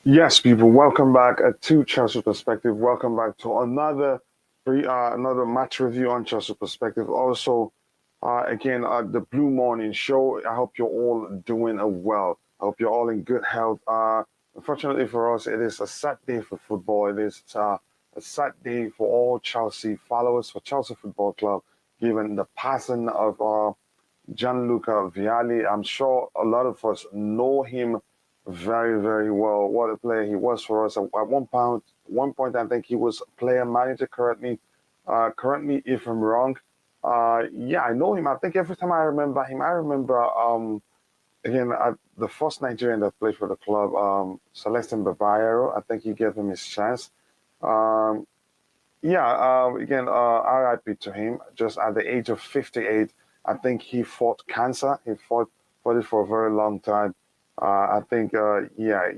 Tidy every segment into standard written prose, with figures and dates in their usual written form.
Yes, people, welcome back to Chelsea Perspective. Welcome back to another match review on Chelsea Perspective. Also, again, the Blue Morning Show. I hope you're all doing well. I hope you're all in good health. Unfortunately for us, it is a sad day for football. It is a sad day for all Chelsea followers, for Chelsea Football Club, given the passing of Gianluca Vialli. I'm sure a lot of us know him very, very well. What a player he was for us. At one point, I think he was player manager currently. Currently, if I'm wrong, yeah, I know him. I think every time I remember him, I remember again the first Nigerian that played for the club, Celestin Babayaro. I think he gave him his chance. Um, yeah, again, RIP to him. Just at the age of 58, I think he fought cancer. He fought it for a very long time. I think, yeah,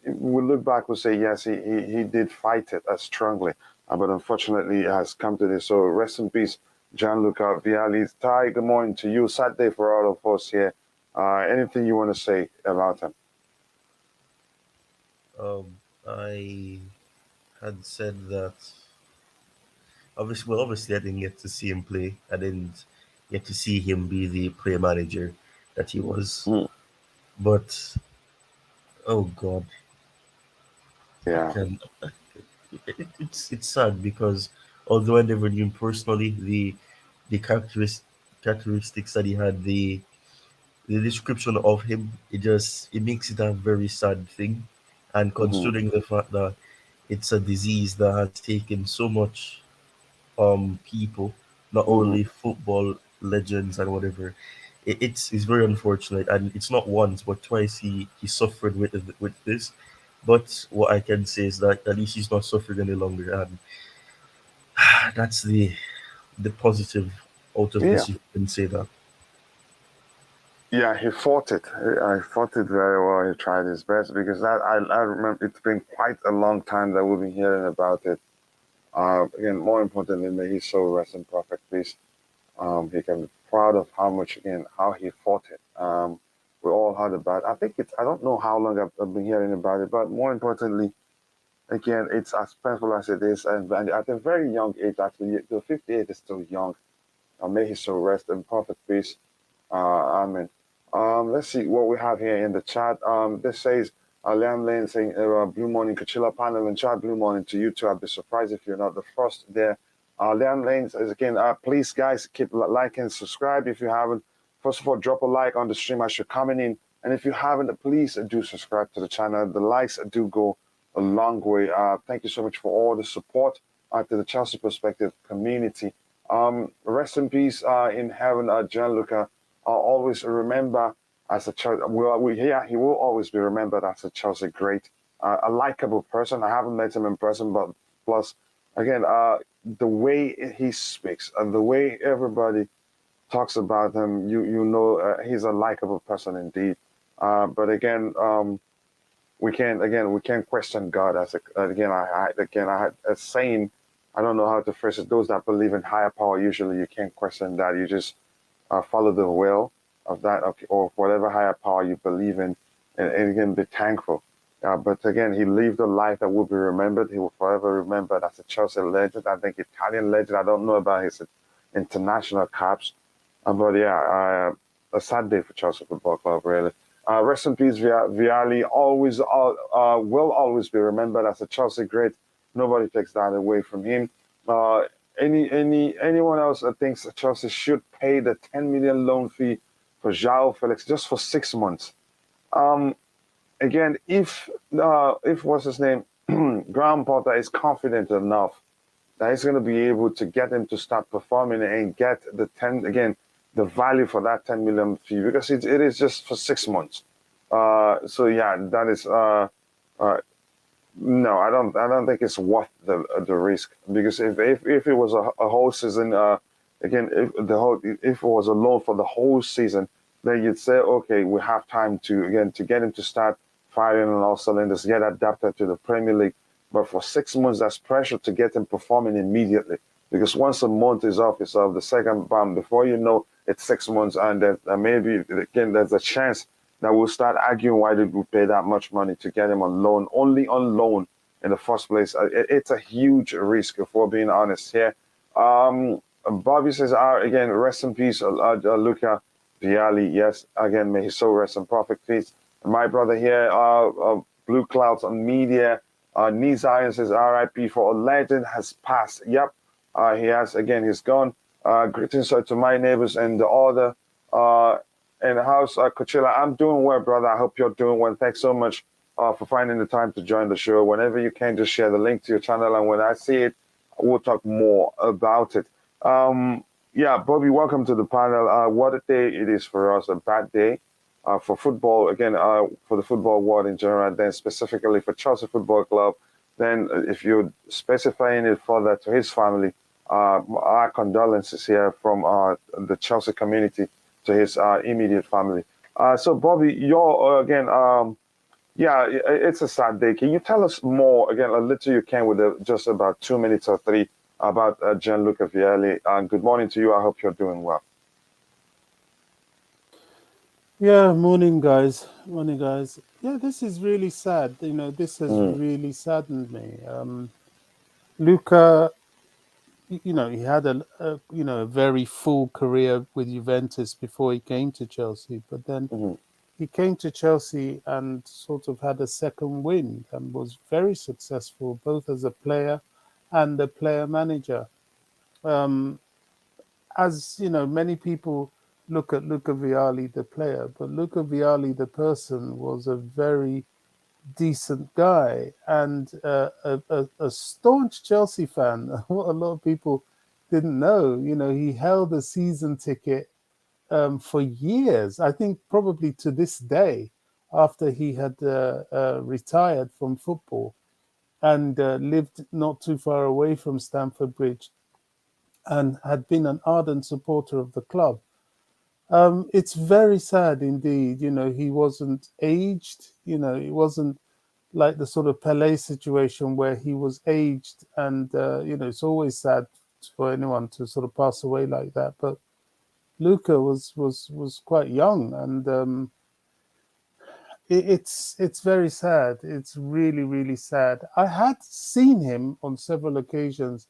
we look back, we say, yes, he did fight it strongly. But unfortunately, it has come to this. So rest in peace, Gianluca Vialli. Ty, good morning to you. Sad day for all of us here. Anything you want to say about him? I had said that obviously I didn't get to see him play. I didn't get to see him be the player manager that he was. Mm, But oh God, I yeah. can. It's sad because although I never knew him personally, the characteristics that he had, the description of him, it makes it a very sad thing. And Hmm. considering the fact that it's a disease that has taken so much people, not Hmm. only football legends and whatever. It's very unfortunate, and it's not once but twice he suffered with this. But what I can say is that at least he's not suffering any longer, and that's the positive out of Yeah. this. You can say that. Yeah, he fought it. I fought it very well. He tried his best because I remember it's been quite a long time that we've been hearing about it. Again, more importantly, may his soul rest in perfect peace. He can be proud of how much again how he fought it. We all heard about. I think it's. I don't know how long I've been hearing about it, but more importantly, again, it's as painful as it is, and at a very young age, actually, the 58 is still young. May his soul rest in perfect peace. Amen. Let's see what we have here in the chat. This says Liam Lane saying, Blue morning, Kachila panel and chat. Blue morning to you too. I'd be surprised if you're not the first there. Liam Lane says again, please, guys, keep liking, subscribe if you haven't. First of all, drop a like on the stream as you're coming in. And if you haven't, please do subscribe to the channel. The likes do go a long way. Thank you so much for all the support to the Chelsea Perspective community. Rest in peace in heaven, Gianluca. I'll always remember as a Chelsea. Yeah, he will always be remembered as a Chelsea great, a likable person. I haven't met him in person, but plus, again, the way he speaks and the way everybody talks about him, you know, he's a likable person indeed. But we can't question God as I had a saying. I don't know how to phrase it. Those that believe in higher power, usually you can't question that. You just follow the will of that or whatever higher power you believe in, and again be thankful. But again, he lived a life that will be remembered. He will forever remembered as a Chelsea legend. I think Italian legend. I don't know about his international caps, but yeah, a sad day for Chelsea Football Club, really. Rest in peace, Vialli. Always, will always be remembered as a Chelsea great. Nobody takes that away from him. Uh, anyone else that thinks Chelsea should pay the 10 million loan fee for João Felix just for 6 months? Um, Again, if what's his name, Graham Potter is confident enough that he's going to be able to get him to start performing and get the 10 again the value for that 10 million fee because it is just for 6 months. So yeah, that is uh, no, I don't think it's worth the risk because if it was a whole season, again, if it was a loan for the whole season, then you'd say, okay, we have time to get him to start firing on all cylinders, get adapted to the Premier League. But for 6 months, that's pressure to get him performing immediately because once a month is off, the second bam. Before you know, it's 6 months, and maybe again there's a chance. that will start arguing why did we pay that much money to get him on loan, only on loan in the first place. It's a huge risk, if we're being honest here. Bobby says, again, rest in peace, Luca Vialli. Yes, again, may his soul rest in perfect peace. My brother here, Blue Clouds on Media, Nizayan says, RIP for a legend has passed. Yep, he has. Again, he's gone. Greetings to my neighbors and the other in the house. Coachella, I'm doing well, brother. I hope you're doing well. Thanks so much for finding the time to join the show. Whenever you can, just share the link to your channel, and when I see it, we'll talk more about it. Yeah, Bobby, welcome to the panel. What a day it is for us, a bad day for football, again, for the football world in general, then specifically for Chelsea Football Club. Then if you're specifying it further to his family, our condolences here from the Chelsea community to his immediate family. So, Bobby, you're, again, yeah, it's a sad day. Can you tell us more, again, a little you can, with just about 2 minutes or three, about Gianluca Vialli? Good morning to you. I hope you're doing well. Yeah, morning, guys. Morning, guys. Yeah, this is really sad. This has really saddened me. Luca, he had a very full career with Juventus before he came to Chelsea, but then Mm-hmm. he came to Chelsea and sort of had a second wind and was very successful both as a player and a player manager. Um, as many people look at Luca Vialli, the player, but Luca Vialli, the person, was a very decent guy and a staunch Chelsea fan. What a lot of people didn't know, he held a season ticket for years. I think probably to this day, after he had retired from football and lived not too far away from Stamford Bridge and had been an ardent supporter of the club. It's very sad indeed. He wasn't aged. It wasn't like the sort of Pele situation where he was aged, and it's always sad for anyone to sort of pass away like that. But Luca was quite young, and it's very sad. It's really really sad. I had seen him on several occasions.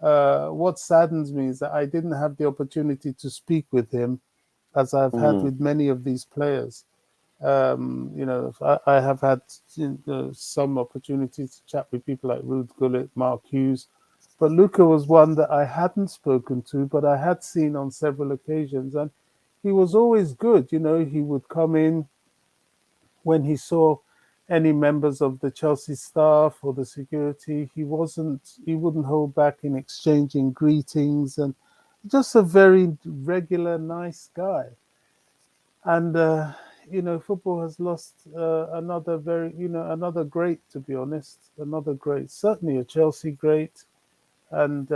What saddens me is that I didn't have the opportunity to speak with him as I've had Mm-hmm. with many of these players. I have had some opportunities to chat with people like Ruud Gullit, Mark Hughes, but Luca was one that I hadn't spoken to, but I had seen on several occasions, and he was always good. He would come in when he saw any members of the Chelsea staff or the security. He wouldn't hold back in exchanging greetings, and just a very regular, nice guy. And football has lost another another great, to be honest, another great, certainly a Chelsea great, and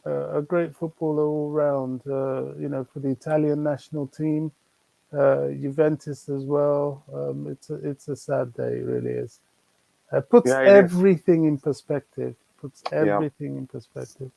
a great footballer all round. For the Italian national team, Juventus as well. It's a sad day, it really is. Puts Yeah, it is. everything in perspective. Puts Yeah. everything in perspective.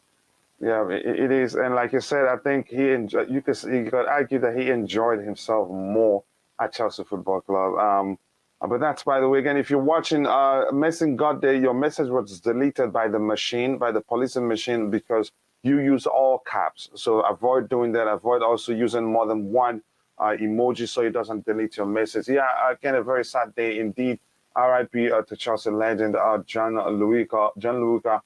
Yeah, it is, and like you said, I think you could argue that he enjoyed himself more at Chelsea Football Club. But that's, by the way, again, if you're watching, messing got there, your message was deleted by the machine, by the policing machine, because you use all caps. So avoid doing that. Avoid also using more than one emoji so it doesn't delete your message. Yeah, again, a very sad day indeed. R.I.P. To Chelsea legend Gianluca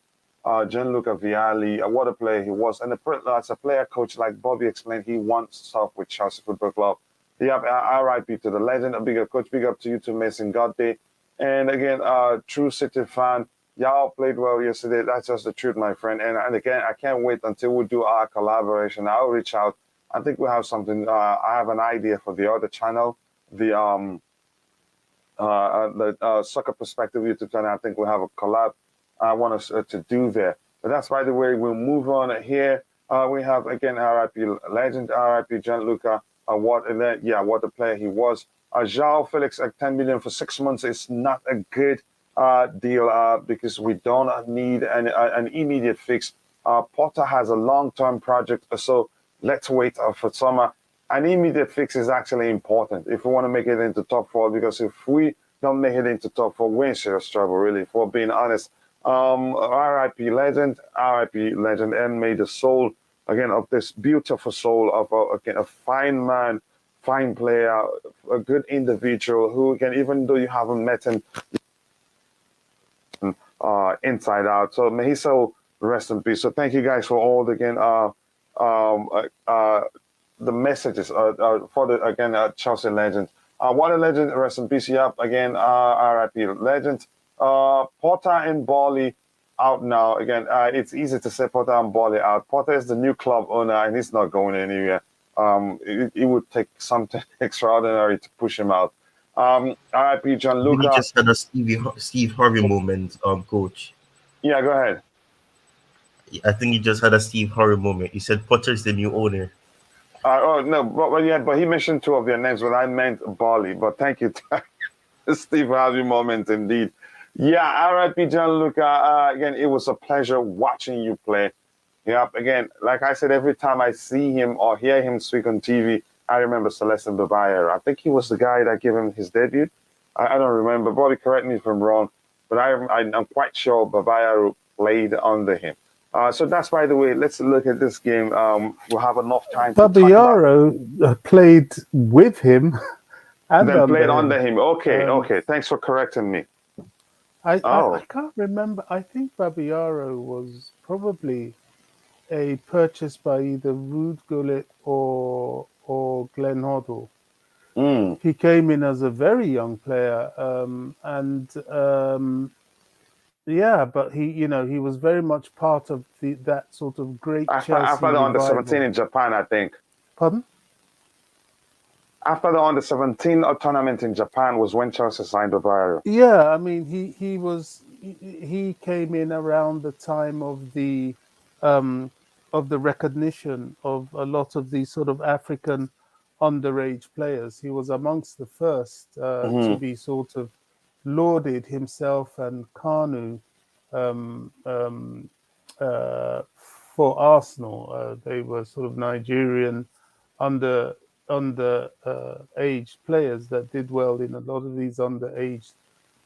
Vialli. What a player he was. And as a player coach, like Bobby explained, he wants stuff with Chelsea Football Club. Yeah, RIP to the legend. A bigger coach. Big up to you, to Mason Godday. And again, true City fan. Y'all played well yesterday. That's just the truth, my friend. And again, I can't wait until we do our collaboration. I'll reach out. I think we have something. I have an idea for the other channel, the Soccer Perspective YouTube channel. I think we have a collab I want us to do there. But that's, by the way, we'll move on here. We have, again, RIP legend, RIP Gianluca. What a player he was. João Felix at 10 million for 6 months is not a good deal because we don't need an immediate fix. Potter has a long-term project, so let's wait for summer. an immediate fix is actually important if we want to make it into top four. Because if we don't make it into top four, we're in serious trouble, really. If we're being honest. R.I.P. legend, R.I.P. legend, and may the soul again of this beautiful soul of again a fine man, fine player, a good individual who can, even though you haven't met him inside out. So may he so rest in peace. So thank you guys for all again um, uh, uh, the messages for the again Chelsea legend. What a legend! Rest in peace. Yep. Again, R.I.P. legend. Porter and Bali out now. Again, it's easy to say Porter and Bali out. Porter is the new club owner, and he's not going anywhere. It would take something extraordinary to push him out. R.I.P. I think he Gianluca. just had a Steve Harvey moment, coach. Yeah, go ahead. I think he just had a Steve Harvey moment. He said Potter's the new owner. Oh no, but he mentioned two of their names, but I meant Bali. But thank you, Steve Harvey moment indeed. Yeah, R.I.P. Gianluca. Again, it was a pleasure watching you play. Yeah, again, like I said, every time I see him or hear him speak on TV, I remember Celestin Babayaro. I think he was the guy that gave him his debut. I don't remember. Bobby, correct me if I'm wrong, but I'm quite sure Babayaro played under him. So that's, by the way, let's look at this game. We'll have enough time to talk about. Babayaro played with him and Then played under under him. Okay. Thanks for correcting me. I can't remember. I think Babayaro was probably a purchase by either Ruud Gullit or Glenn Hoddle. Mm. He came in as a very young player, yeah, but he was very much part of that sort of great Chelsea After the under 17 revival. in Japan, I think. Pardon? After the under 17 tournament in Japan was when Chelsea signed Babayaro. Yeah, I mean he came in around the time of the recognition of a lot of these sort of African underage players. He was amongst the first to Mm-hmm. be sort of lauded, himself and Kanu, um, um, for Arsenal. They were sort of Nigerian under age players that did well in a lot of these underage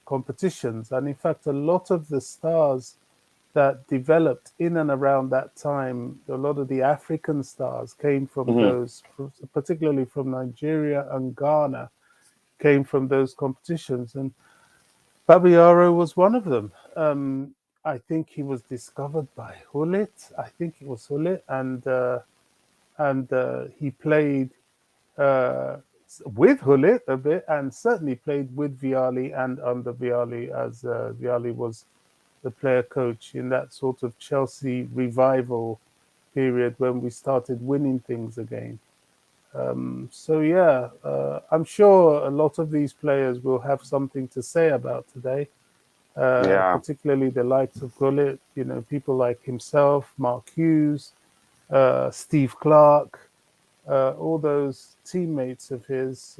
competitions. And in fact, a lot of the stars that developed in and around that time, a lot of the African stars came from Mm-hmm. those, particularly from Nigeria and Ghana, came from those competitions. And Babayaro was one of them. I think he was discovered by Hullet. I think it was Hullet, and he played uh, with Hullet a bit, and certainly played with Vialli and under Vialli, as Vialli was the player coach in that sort of Chelsea revival period when we started winning things again. So yeah, I'm sure a lot of these players will have something to say about today, Yeah. particularly the likes of Gullit, people like himself, Mark Hughes, Steve Clark, all those teammates of his.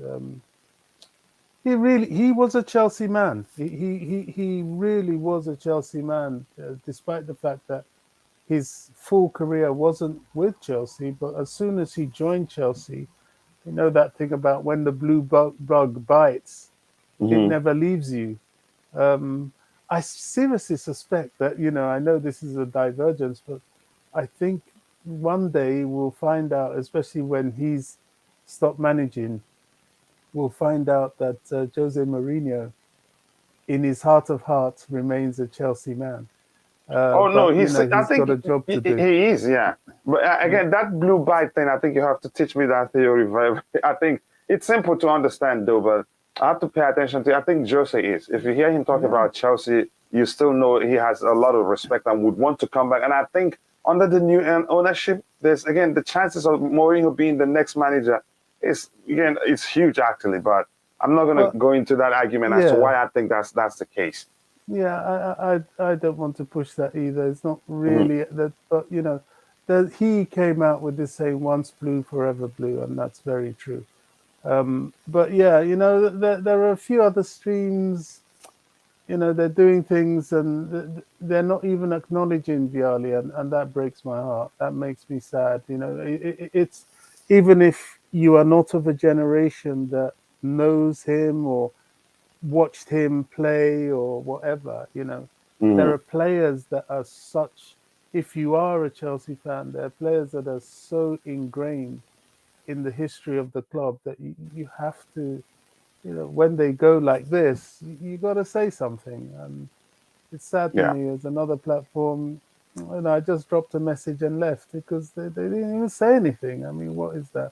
He was a Chelsea man. He really was a Chelsea man, despite the fact that his full career wasn't with Chelsea. But as soon as he joined Chelsea, that thing about when the blue bug bites, it Mm-hmm. never leaves you. Um, I seriously suspect that, I know this is a divergence, but I think one day we'll find out, especially when he's stopped managing, we'll find out that Jose Mourinho, in his heart of hearts, remains a Chelsea man. Oh no, But, I he's got think a job to do. he is, yeah. But again, that blue bite thing, I think you have to teach me that theory. I think it's simple to understand though, but I have to pay attention to. I think Jose is. If you hear him talk Yeah. about Chelsea, you still know he has a lot of respect and would want to come back. And I think under the new ownership, there's again the chances of Mourinho being the next manager it's huge actually. But I'm not going to Well, go into that argument as to yeah. why I think that's the case. Yeah, I don't want to push that either. It's not Hmm. really that, but that he came out with this saying "once blue, forever blue," and that's very true. But yeah, there are a few other streams. They're doing things and they're not even acknowledging Vialli, and that breaks my heart. That makes me sad. It's even if you are not of a generation that knows him or watched him play or whatever, there Mm, are players that are such, if you are a Chelsea fan, there are players that are so ingrained in the history of the club that you have to, when they go like this, you got to say something. And it's sad to yeah. me as another platform, I just dropped a message and left because they didn't even say anything. I mean, what is that?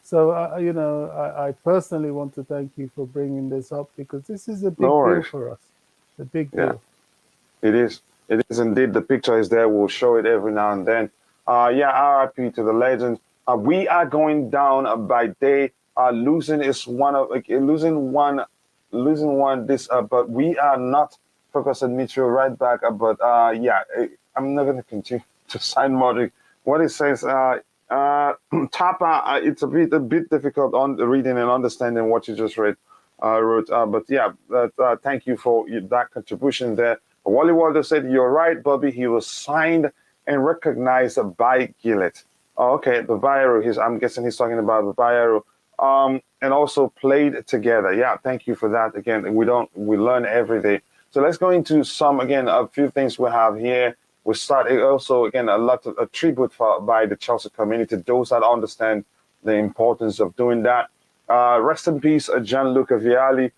So, I personally want to thank you for bringing this up because this is a No big deal worries. for us. A big Yeah. deal. It is. It is indeed. The picture is there. We'll show it every now and then. Yeah, RIP to the legend. We are going down by day. Losing is one of like losing one. This, but we are not focused on Mitchell right back. But yeah, I'm not going to continue to sign Modric. What it says, Tapa. It's a bit difficult on reading and understanding what you just wrote. But yeah, thank you for that contribution there. Wally Walder said, "You're right, Bobby. He was signed and recognized by Gillett." Oh, okay, the Bayero. I'm guessing he's talking about the Bayero. And also played together. Yeah, thank you for that. Again, we learn every day. So let's go into a few things we have here. We start also again a lot of a tribute by the Chelsea community, those that understand the importance of doing that. Rest in peace, Gianluca Vialli.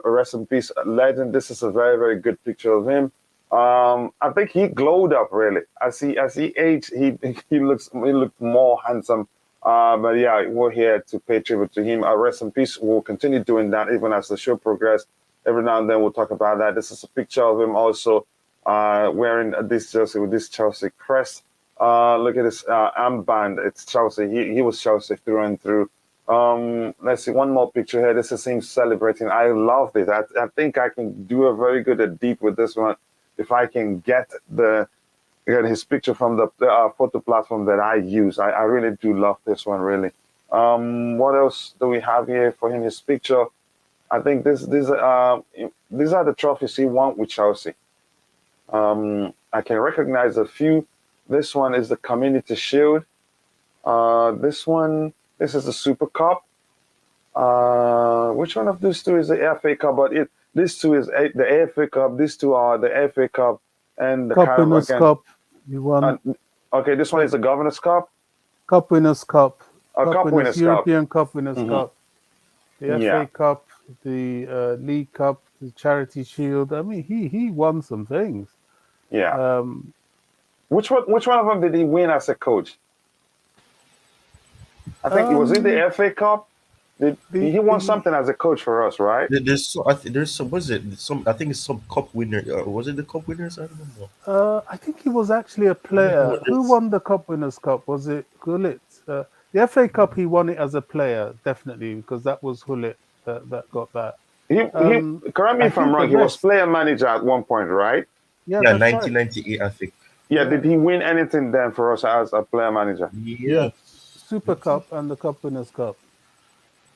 Rest in peace, legend. This is a very, very good picture of him. I think he glowed up really as he aged. He looked more handsome. But yeah, we're here to pay tribute to him. Rest in peace. We'll continue doing that even as the show progresses. Every now and then we'll talk about that. This is a picture of him also wearing this jersey with this Chelsea crest. Look at this armband. It's Chelsea. He was Chelsea through and through. Let's see one more picture here. This is him celebrating. I love this. I think I can do a very good edit with this one if I can get his picture from the photo platform that I use. I really do love this one really. What else do we have here for him? His picture. I think these are the trophies he won with Chelsea. I can recognize a few. This one is the Community Shield. This is the Super Cup. Which one of these two is the FA Cup? But these two is the FA Cup. These two are the FA Cup and the Cup Winners' Cup. You won. Okay, this one is the Governor's Cup. Cup Winners' Cup. Cup Winners' Cup. European Cup Winners' Cup. The Yeah. FA Cup, the League Cup, the Charity Shield. I mean, he won some things. Yeah. Which one of them did he win as a coach? I think it was in the FA Cup. He won something as a coach for us, right? There's some. Was it some? I think it's some cup winner. Was it the cup winners? I don't know. I think he was actually a player. Who won the Cup Winners' Cup? Was it Gullit? The FA Cup, he won it as a player, definitely, because that was Gullit that got that. Correct me if I'm wrong. He was player manager at one point, right? Yeah, Yeah, that's 1998, I think. Yeah, did he win anything then for us as a player manager? Yeah. Super Cup and the Cup Winners' Cup.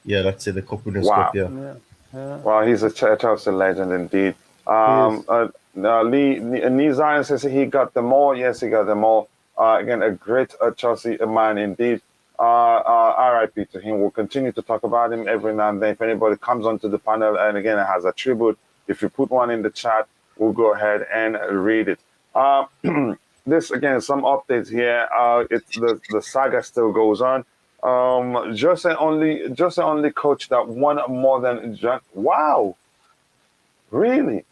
Yeah, that's it. The cup winners' Wow. cup. Yeah. Well, he's a Chelsea legend indeed. Lee Zion says he got them all. Yes, he got them all. Again, a great Chelsea man indeed. RIP to him. We'll continue to talk about him every now and then. If anybody comes onto the panel and again has a tribute, if you put one in the chat, we'll go ahead and read it. This again, some updates here. It's the saga still goes on. Jose only coach that won more than John. Wow, really?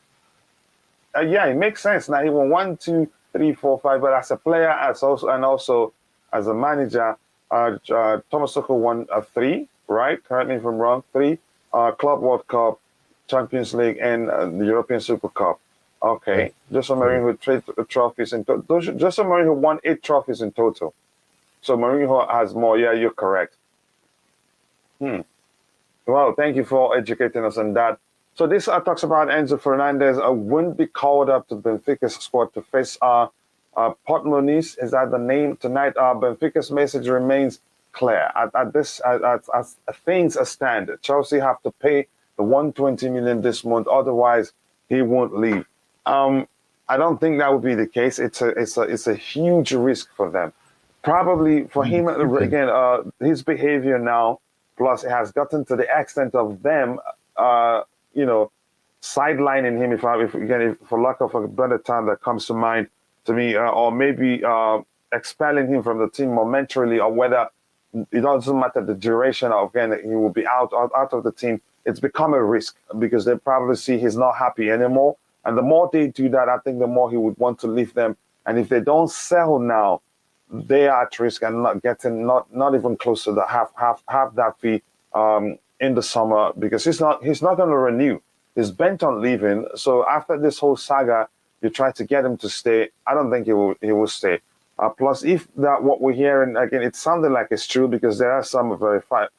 Yeah, it makes sense now. He won 1, 2, 3, 4, 5. But as a player, also as a manager, Thomas Tuchel won 3. Right? Correct me if I'm wrong. 3. Club World Cup, Champions League, and the European Super Cup. Okay, Jose Mourinho 3 trophies in total. Jose Mourinho won 8 trophies in total. So Mourinho has more. Yeah, you're correct. Well, thank you for educating us on that. So this talks about Enzo Fernandez wouldn't be called up to Benfica's squad to face Port Muniz. Is that the name tonight? Benfica's message remains clear. As things stand, Chelsea have to pay the 120 million this month. Otherwise, he won't leave. I don't think that would be the case. It's a huge risk for them. probably for him Different. again, his behavior now, plus it has gotten to the extent of them, you know, sidelining him. If again, if, for lack of a better term that comes to mind to me, or maybe expelling him from the team momentarily, or whether it doesn't matter the duration of again he will be out of the team. It's become a risk because they probably see he's not happy anymore, and the more they do that, I think the more he would want to leave them. And if they don't sell now, they are at risk and not getting not even close to the half that fee in the summer because he's not going to renew. He's bent on leaving. So after this whole saga, you try to get him to stay. I don't think he will stay. Plus, if that what we're hearing again, it's sounding like it's true because there are some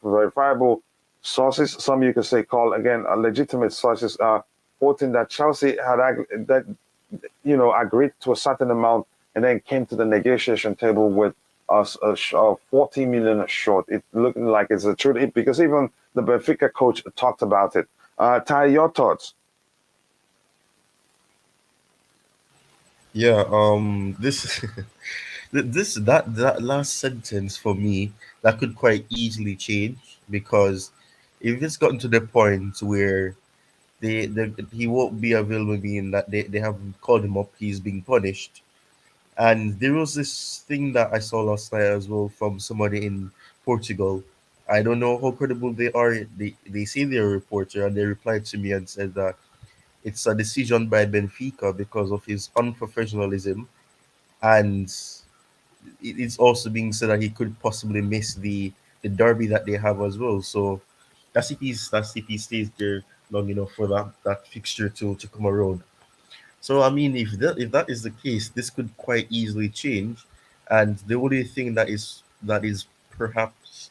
verifiable sources. Some you could say call again legitimate sources, quoting that Chelsea had that agreed to a certain amount and then came to the negotiation table with us 40 million short. It looking like it's a truth because even the Benfica coach talked about it. Ty, your thoughts? Yeah. This that last sentence for me that could quite easily change because if it's gotten to the point where he won't be available, being that they haven't called him up, he's being punished. And there was this thing that I saw last night as well from somebody in Portugal. I don't know how credible they are. They say they're a reporter and they replied to me and said that it's a decision by Benfica because of his unprofessionalism, and it's also being said that he could possibly miss the derby that they have as well. So that's if he stays there long enough for that fixture to come around. So I mean, if that is the case, this could quite easily change. And the only thing that is perhaps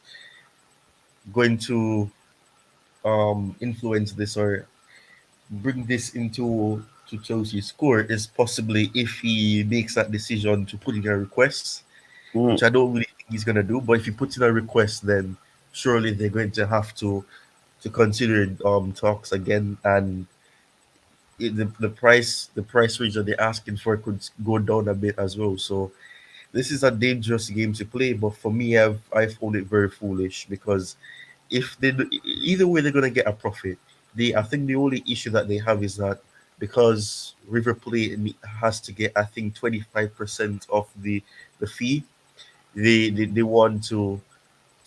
going to influence this or bring this into to Chelsea's score is possibly if he makes that decision to put in a request, which Mm, I don't really think he's gonna do. But if he puts in a request, then surely they're going to have to consider talks again, and the price range that they're asking for could go down a bit as well. So this is a dangerous game to play. But for me, I found it very foolish because if either way they're gonna get a profit. I think the only issue that they have is that because River Plate has to get I think 25% of the fee, they want to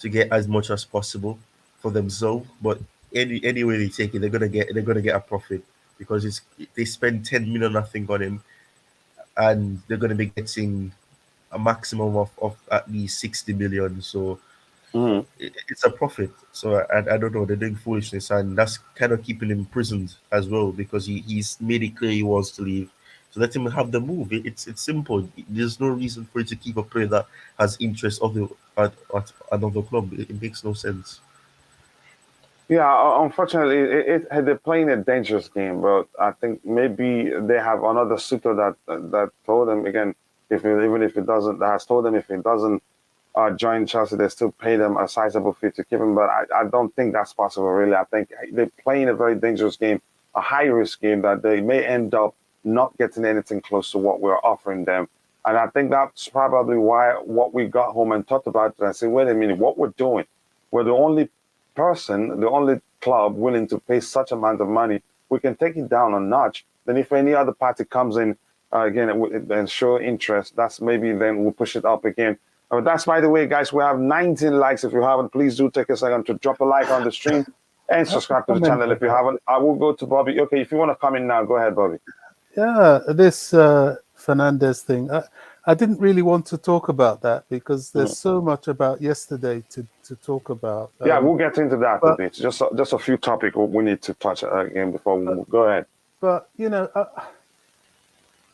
get as much as possible for themselves. But any way they take it, they're gonna get a profit because they spend 10 million I think on him, and they're gonna be getting a maximum of at least 60 million. So mm. it's a profit. So I don't know. They're doing foolishness, and that's kind of keeping him imprisoned as well because he's made it clear he wants to leave. So let him have the move. It's simple. There's no reason for you to keep a player that has interest of at another club. It makes no sense. Yeah, unfortunately, they're playing a dangerous game. But I think maybe they have another suitor that told them again, even if it doesn't, that has told them if it doesn't join Chelsea, they still pay them a sizable fee to keep him. But I don't think that's possible, really. I think they're playing a very dangerous game, a high risk game that they may end up not getting anything close to what we're offering them. And I think that's probably why what we got home and thought about it and said, wait a minute, what we're doing, we're the only person, the only club willing to pay such amount of money. We can take it down a notch. Then if any other party comes in again and show interest, that's maybe then we'll push it up again. That's by the way, guys. We have 19 likes. If you haven't, please do take a second to drop a like on the stream and I have a subscribe to the comment channel. on If you that. haven't, I will go to Bobby. Okay, if you want to come in now, go ahead, Bobby. Yeah, this Fernandez thing. I didn't really want to talk about that because there's Mhm. so much about yesterday to talk about. Yeah, we'll get into that a But bit. Just a few topics we need to touch again before we but move. Go ahead. but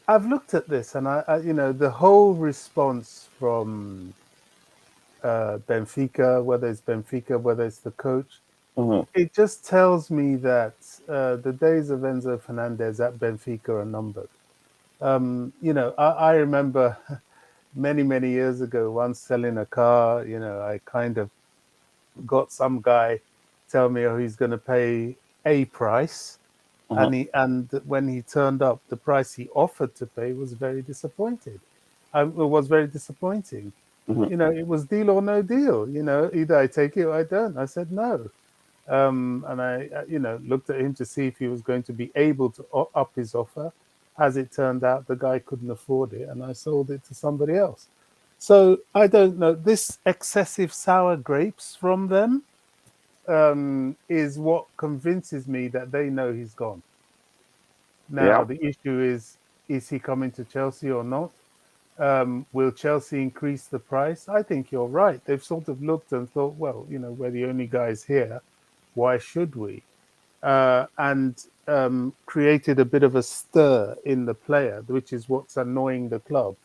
I've looked at this and the whole response from Benfica, whether it's the coach, Hmm. it just tells me that the days of Enzo Fernandez at Benfica are numbered. I remember many, many years ago, once selling a car, I kind of got some guy tell me, oh, he's going to pay a price. Hmm. And when he turned up, the price he offered to pay was very disappointed. It was very disappointing. You know, it was deal or no deal. You know, either I take it or I don't. I said no. And I, you know, looked at him to see if he was going to be able to up his offer. As it turned out, the guy couldn't afford it, and I sold it to somebody else. So I don't know. This excessive sour grapes from them is what convinces me that they know he's gone. Now Yeah. the issue is he coming to Chelsea or not? Will Chelsea increase the price? I think you're right. They've sort of looked and thought, well, you know, we're the only guys here. Why should we? And created a bit of a stir in the player, which is what's annoying the club.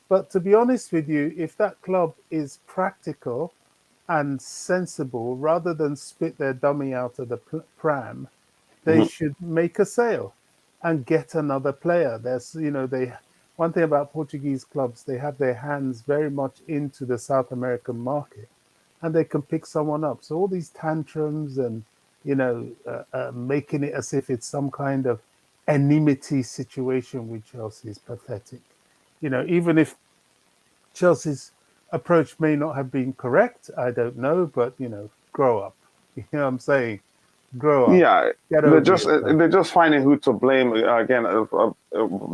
But to be honest with you, if that club is practical and sensible, rather than spit their dummy out of the pram, they Mhm. should make a sale and get another player. There's, you know, they one thing about Portuguese clubs, they have their hands very much into the South American market, and they can pick someone up. So all these tantrums and making it as if it's some kind of enmity situation with Chelsea is pathetic. You know, even if Chelsea's approach may not have been correct, I don't know, but you know, grow up. You know what I'm saying? Grow up. Yeah, Get over yourself. they're just finding who to blame again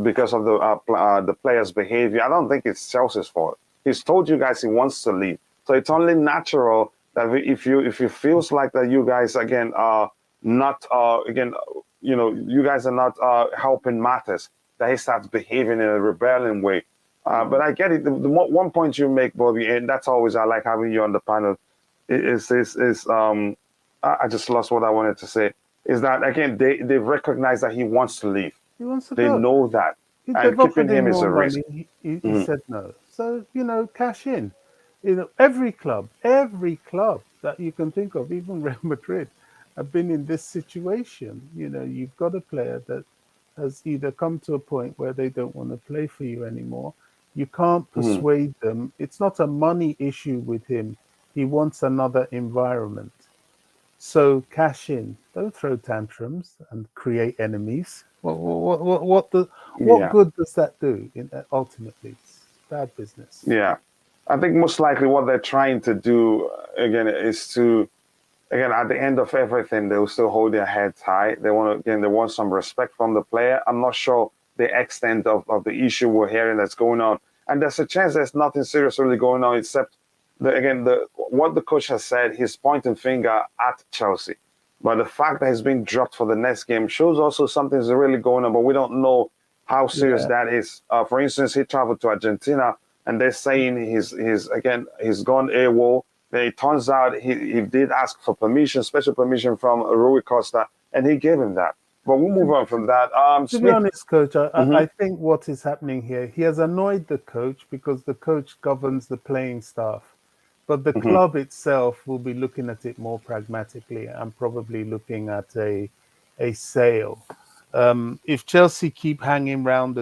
because of the player's behavior. I don't think it's Chelsea's fault. He's told you guys he wants to leave, so it's only natural that if you feels like that you guys again are not again you know you guys are not helping matters, that he starts behaving in a rebellion way. But I get it. One point you make, Bobby, and that's always I like having you on the panel. Is I just lost what I wanted to say. Is that again they recognize that he wants to leave. He wants to They go. know that, They've and keeping offered him him is more a risk. money. He Mhm. said no. So, you know, cash in. You know, every club that you can think of, even Real Madrid, have been in this situation. You know, you've got a player that has either come to a point where they don't want to play for you anymore. You can't Mhm. persuade them. It's not a money issue with him. He wants another environment. So cash in. Don't throw tantrums and create enemies. What Yeah, good does that do? Ultimately, it's bad business. yeah. I think most likely what they're trying to do again is to again at the end of everything they'll still hold their heads high. They want to again they want some respect from the player. I'm not sure the extent of the issue we're hearing that's going on, and there's a chance there's nothing serious really going on except the what the coach has said. He's pointing finger at Chelsea, but the fact that he's being dropped for the next game shows also something's really going on. But we don't know how serious Yeah, that is. For instance, he traveled to Argentina, and they're saying he's gone AWOL. It turns out he did ask for permission, special permission from Rui Costa, and he gave him that. But we'll move to, on from that. to be Smith. honest, coach, Hmm. I think what is happening here, he has annoyed the coach because the coach governs the playing staff. But the Hmm. club itself will be looking at it more pragmatically and probably looking at a sale. If Chelsea keep hanging round,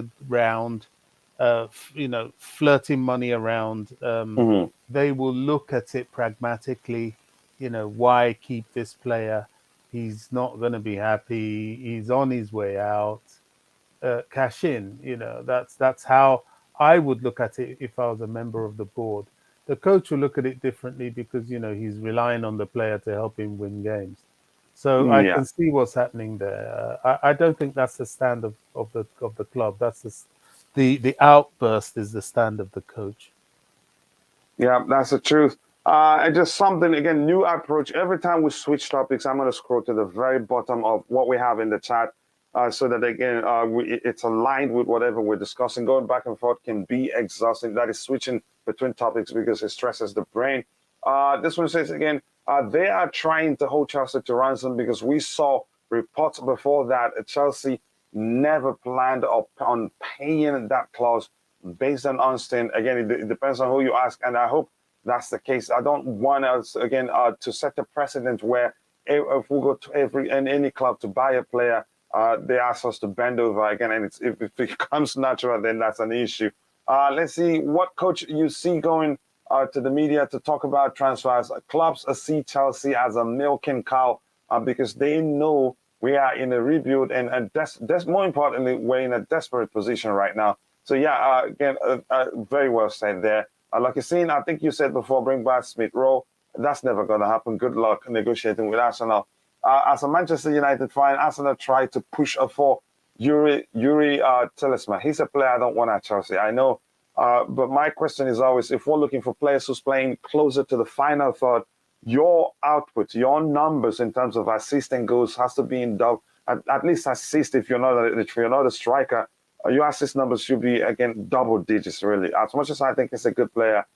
you know, flirting money around, Hmm. they will look at it pragmatically. You know, why keep this player? He's not going to be happy. He's on his way out. Cash in. You know, that's how I would look at it if I was a member of the board. The coach will look at it differently because you know he's relying on the player to help him win games. So I Yeah. can see what's happening there. I don't think that's the stand of the club. The outburst is the stand of the coach. Yeah, that's the truth. And just something again, new approach. Every time we switch topics, I'm going to scroll to the very bottom of what we have in the chat, so that again, it's aligned with whatever we're discussing. Going back and forth can be exhausting. That is switching between topics because it stresses the brain. This one says again, they are trying to hold Chelsea to ransom because we saw reports before that Chelsea never planned on paying that clause based on Einstein. Again, it depends on who you ask, and I hope that's the case. I don't want us again to set a precedent where if we go to any club to buy a player, they ask us to bend over again, and if it becomes natural, then that's an issue. Let's see what coach you see going to the media to talk about transfers. Clubs see Chelsea as a milking cow because they know we are in a rebuild, and that's more importantly, we're in a desperate position right now. So yeah, again, very well said there. Like you seen, I think you said before, bring back Smith Rowe. That's never going to happen. Good luck negotiating with Arsenal. As a Manchester United fan, Arsenal tried to push for Yuri Tielemans. He's a player I don't want at Chelsea. I know. But my question is always, if we're looking for players who's playing closer to the final third, your output, your numbers in terms of assist and goals has to be in double, at least assist if you're not a striker. Your assist numbers should be, again, double digits, really. As much as I think he's a good player,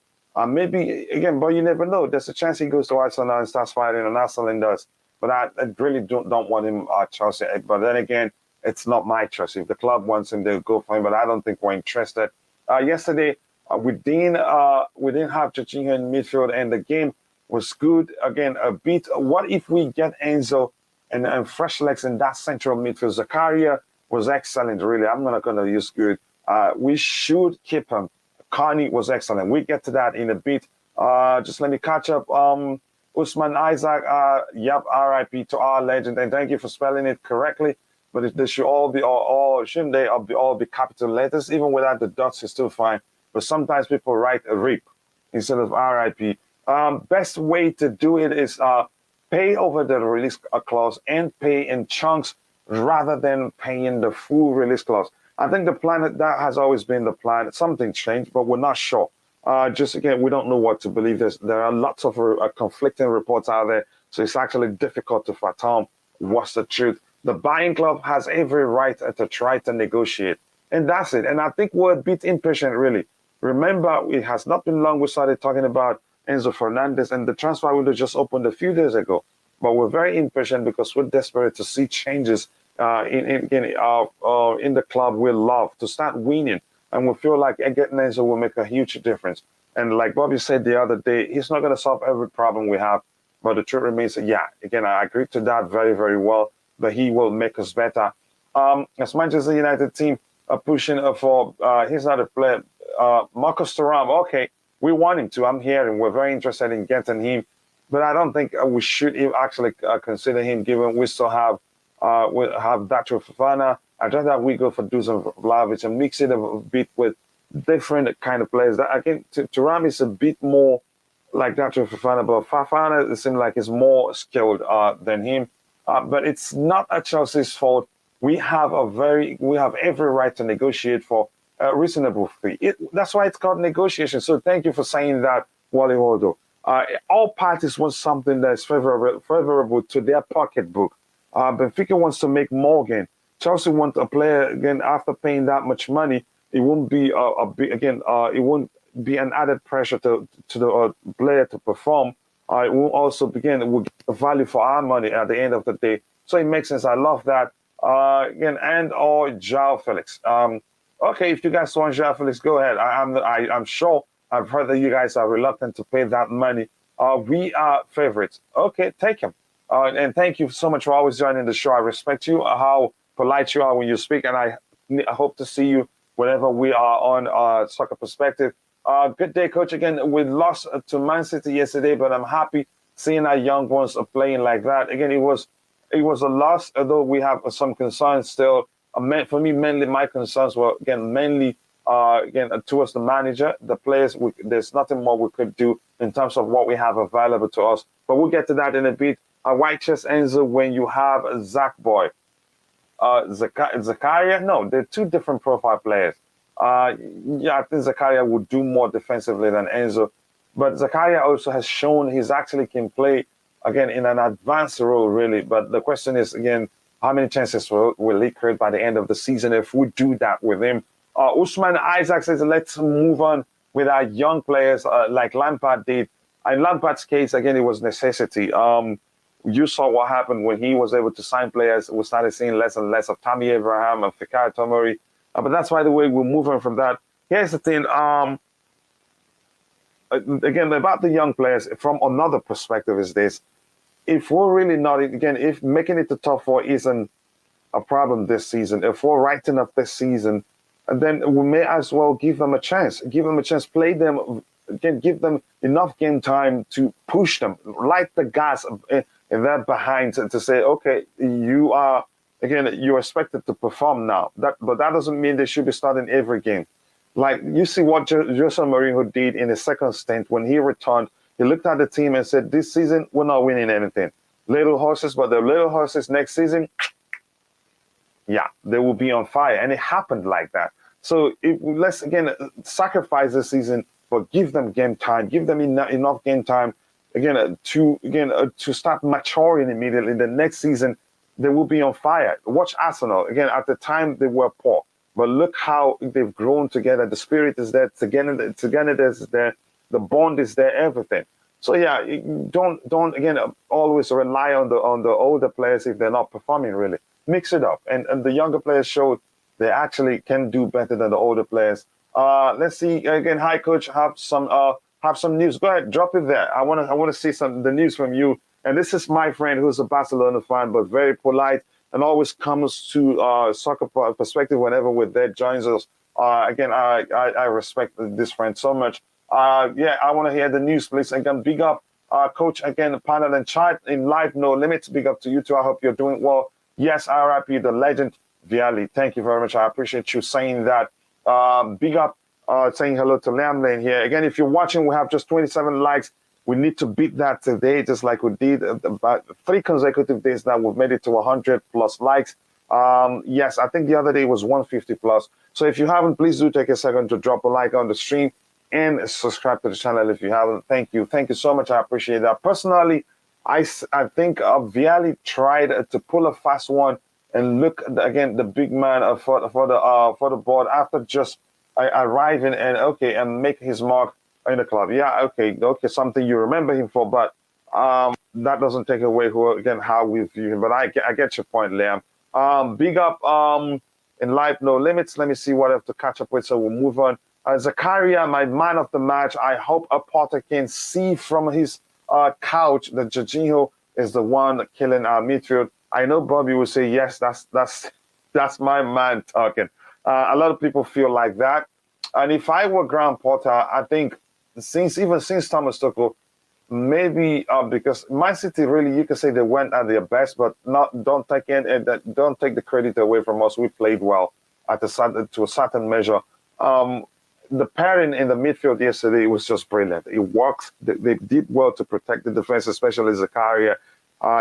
maybe, again, but you never know. There's a chance he goes to Arsenal and starts fighting, and Arsenal does. But I really don't want him at Chelsea. But then again, it's not my choice. If the club wants him, they'll go for him. But I don't think we're interested. Yesterday, we didn't have Jorginho in midfield, and the game was good. Again, a bit. What if we get Enzo and fresh legs in that central midfield? Zakaria was excellent, really. I'm not going to use good. We should keep him. Carney was excellent. We get to that in a bit. Just let me catch up. Usman Isaac, RIP to our legend, and thank you for spelling it correctly. But they should all be, shouldn't they all be capital letters? Even without the dots, it's still fine. But sometimes people write a RIP instead of RIP. Best way to do it is pay over the release clause and pay in chunks rather than paying the full release clause. I think the plan, that has always been the plan. Something changed, but we're not sure. Just again, we don't know what to believe. There are lots of conflicting reports out there, so it's actually difficult to fathom what's the truth. The buying club has every right to try to negotiate, and that's it. And I think we're a bit impatient, really. Remember, it has not been long we started talking about Enzo Fernandez, and the transfer window just opened a few days ago. But we're very impatient because we're desperate to see changes in the club we love, to start winning. And we feel like getting Enzo will make a huge difference. And like Bobby said the other day, he's not going to solve every problem we have. But the truth remains, yeah, again, I agree to that very, very well, that he will make us better. As Manchester United team are pushing for, he's not a player, Marcus Thuram. Okay, we want him to. I'm here, and we're very interested in getting him. But I don't think we should actually consider him, given we still have Dacho Fofana. I'd rather we go for Dusan Vlahovic and mix it a bit with different kind of players. That, again, Thuram is a bit more like Dacho Fofana, but Fofana, it seems like he's more skilled than him. But it's not at Chelsea's fault. We have every right to negotiate for a reasonable fee. That's why it's called negotiation. So thank you for saying that, Wally Waldo. All parties want something that is favorable to their pocketbook. Benfica wants to make more gain. Chelsea wants a player, again, after paying that much money, it won't be it won't be an added pressure to the player to perform. It will also we'll get the value for our money at the end of the day. So it makes sense. I love that. Or João Felix. Okay, if you guys want João Felix, go ahead. I'm sure I've heard that you guys are reluctant to pay that money. We are favorites. Okay, take him. And thank you so much for always joining the show. I respect you, how polite you are when you speak, and I hope to see you whenever we are on Soccer Perspective. Good day, Coach. Again, we lost to Man City yesterday, but I'm happy seeing our young ones playing like that. Again, it was a loss, although we have some concerns still. For me, mainly my concerns were, mainly towards the manager, the players. There's nothing more we could do in terms of what we have available to us. But we'll get to that in a bit. White chest Enzo, when you have Zach Boy. Zakaria, no, they're two different profile players. I think Zakaria would do more defensively than Enzo. But Zakaria also has shown he actually can play, again, in an advanced role, really. But the question is, again, how many chances will he create by the end of the season if we do that with him? Usman Isaac says, let's move on with our young players like Lampard did. In Lampard's case, again, it was necessity. You saw what happened when he was able to sign players. We started seeing less and less of Tammy Abraham and Fikayo Tomori. But that's why the way we're moving from that. Here's the thing. Again, about the young players, from another perspective is this. If we're really not, again, if making it the top four isn't a problem this season, if we're writing up this season, then we may as well give them a chance. Give them a chance, play them, again, give them enough game time to push them, light the gas in their behind to say, okay, you're expected to perform now. But that doesn't mean they should be starting every game. Like you see what Jose Mourinho did in his second stint when he returned. He looked at the team and said, "This season we're not winning anything. Little horses, but the little horses next season, yeah, they will be on fire." And it happened like that. So let's again sacrifice the season, but give them game time, give them enough game time to start maturing immediately. The next season, they will be on fire. Watch Arsenal again. At the time, they were poor, but look how they've grown together. The spirit is there. Togetherness is there. The bond is there. Everything. So yeah, don't again always rely on the older players if they're not performing really. Mix it up, and the younger players showed they actually can do better than the older players. Let's see again. Hi, coach. Have some news. Go ahead, drop it there. I want to see the news from you. And this is my friend who's a Barcelona fan, but very polite and always comes to soccer perspective whenever we're there. Joins us. Again, I respect this friend so much. Yeah, I want to hear the news, please. Again, big up, coach. Again, panel and chat in live, no limits. Big up to you too. I hope you're doing well. Yes, RIP, the legend, Vialli. Thank you very much. I appreciate you saying that. Big up, saying hello to Liam Lane here. Again, if you're watching, we have just 27 likes. We need to beat that today, just like we did about 3 consecutive days now. We've made it to 100 plus likes. Yes, I think the other day was 150 plus. So if you haven't, please do take a second to drop a like on the stream and subscribe to the channel if you haven't. Thank you. Thank you so much. I appreciate that. Personally, I think Vialli tried to pull a fast one and look again the big man for the board after just arriving and make his mark in the club. Yeah, okay, something you remember him for, but that doesn't take away how we view him. But I get your point, Liam. Big up in life, no limits. Let me see what I have to catch up with, so we'll move on. Zakaria, my man of the match. I hope a Potter can see from his couch that Jorginho is the one killing our midfield. I know Bobby will say yes. That's my man talking. A lot of people feel like that, and if I were Graham Potter, I think since Thomas Tuchel, maybe because Man City really, you can say they went at their best, but don't take the credit away from us. We played well to a certain measure. The pairing in the midfield yesterday was just brilliant. It worked. They did well to protect the defense, especially Zakaria.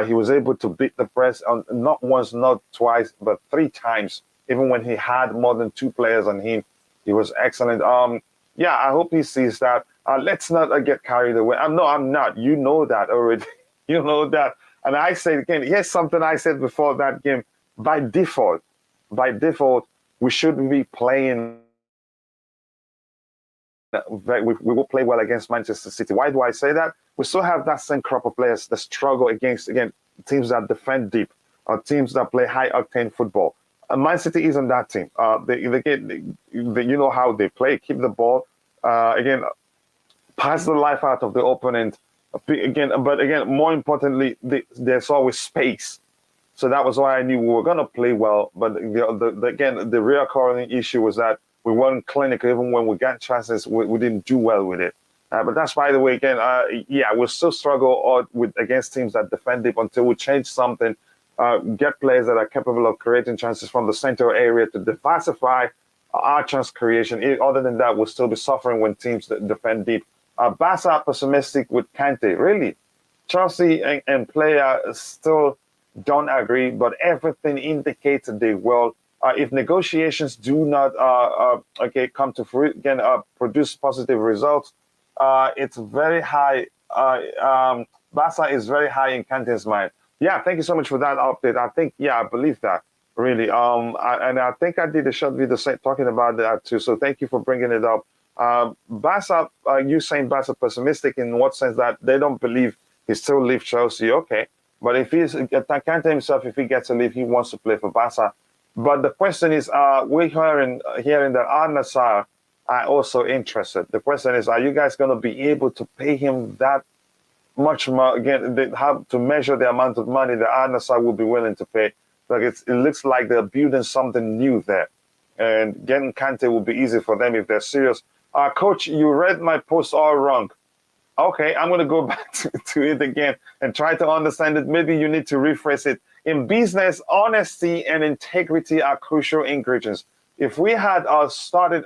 He was able to beat the press on not once, not twice, but 3 times. Even when he had more than 2 players on him, he was excellent. Yeah, I hope he sees that. Let's not get carried away. I'm not. You know that already. You know that. And I say again, here's something I said before that game. By default, we should be playing. We will play well against Manchester City. Why do I say that? We still have that same crop of players that struggle against, again, teams that defend deep, or teams that play high-octane football. Man City isn't that team. You know how they play. Keep the ball. Again, pass the life out of the opponent. But more importantly, there's always space. So that was why I knew we were going to play well. But the recurring issue was that we weren't clinical. Even when we got chances, we didn't do well with it. But that's, by the way, again, we'll still struggle against teams that defend deep until we change something. Get players that are capable of creating chances from the center area to diversify our chance creation. Other than that, we'll still be suffering when teams that defend deep. Barca pessimistic with Kante. Really, Chelsea and player still don't agree, but everything indicates that they will. If negotiations do not come to fruit, again, produce positive results, it's very high. Barca is very high in Kante's mind. Yeah, thank you so much for that update. I think, I believe that, really. And I think I did a short video talking about that too, so thank you for bringing it up. Barca, you saying Barca pessimistic in what sense? That they don't believe he still leave Chelsea, okay. But if Kante himself, if he gets a leave, he wants to play for Barca. But the question is, we're hearing that Al Nassr are also interested. The question is, are you guys going to be able to pay him that much more? Again, they have to measure the amount of money that Al Nassr will be willing to pay. Like it looks like they're building something new there. And getting Kante will be easy for them if they're serious. Coach, you read my post all wrong. Okay, I'm going to go back to it again and try to understand it. Maybe you need to rephrase it. In business, honesty and integrity are crucial ingredients. If we had started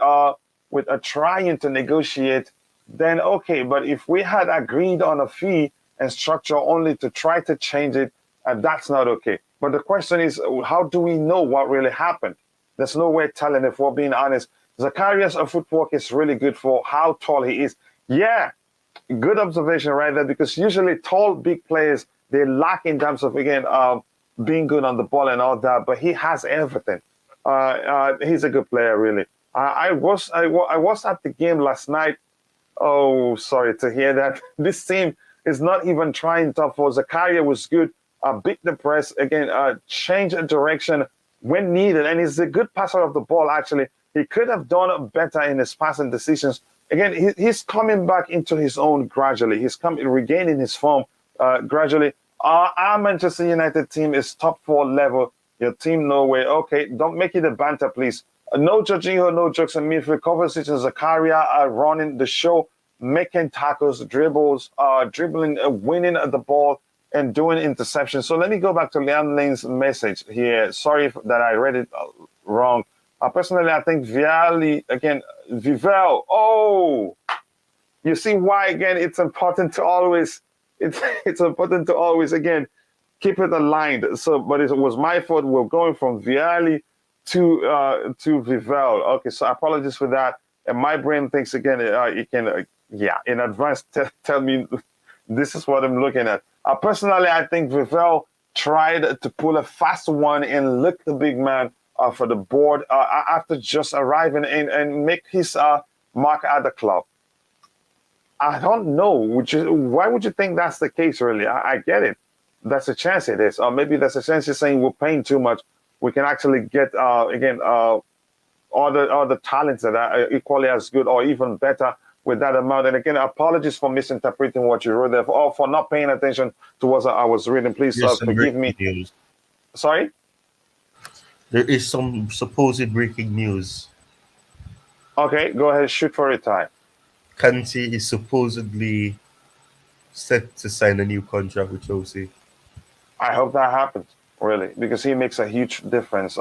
with trying to negotiate, then okay. But if we had agreed on a fee and structure only to try to change it, that's not okay. But the question is, how do we know what really happened? There's no way telling if we're being honest. Zakaria's footwork is really good for how tall he is. Yeah, good observation right there, because usually tall, big players, they lack in terms of, again, being good on the ball and all that, but he has everything. He's a good player, really. I was at the game last night. Oh, sorry to hear that. This team is not even trying tough. For Zakaria was good. Beat the press again. Change a direction when needed, and he's a good passer of the ball. Actually, he could have done better in his passing decisions. Again, he's coming back into his own gradually. He's regaining his form gradually. Our Manchester United team is top 4 level. Your team, no way. Okay, don't make it a banter, please. No Jorginho, no jokes in midfield. Kovacic and Zakaria are running the show, making tackles, dribbles, dribbling, winning the ball, and doing interceptions. So let me go back to Liam Lane's message here. Sorry that I read it wrong. Personally, I think Vialli, again, Vivel. Oh, you see why, again, it's important to always, it's important to always, again, keep it aligned. So, but it was my fault. We're going from Vialli to Vivel. Okay, so apologies for that. And my brain thinks, again, it can, yeah, in advance, tell me this is what I'm looking at. Personally, I think Vivel tried to pull a fast one and lick the big man for the board after just arriving in and make his mark at the club. I don't know. Why would you think that's the case, really? I get it. That's a chance it is. Or maybe that's a chance you're saying we're paying too much. We can actually get, again, all the talents that are equally as good or even better with that amount. And again, apologies for misinterpreting what you wrote there, or for not paying attention to what I was reading. Please forgive me. News. Sorry? There is some supposed breaking news. Okay, go ahead, shoot for it, Ty. Kante is supposedly set to sign a new contract with Chelsea. I hope that happens, really, because he makes a huge difference.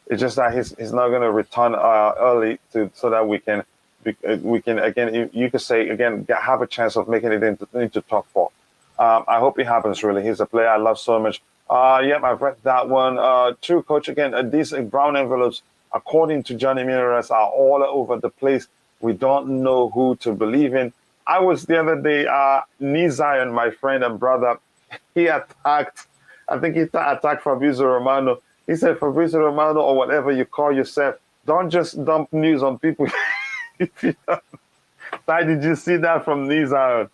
It's just that he's not going to return early so that we can again, you could say, again, have a chance of making it into top 4. I hope it happens, really. He's a player I love so much. Yep, I've read that one. True, coach, again, these brown envelopes, according to Johnny Mineras, are all over the place. We don't know who to believe in. I was the other day, Nizayon, my friend and brother, he attacked, I think he attacked Fabrizio Romano. He said, Fabrizio Romano, or whatever you call yourself, don't just dump news on people. Why did you see that from Nizayon?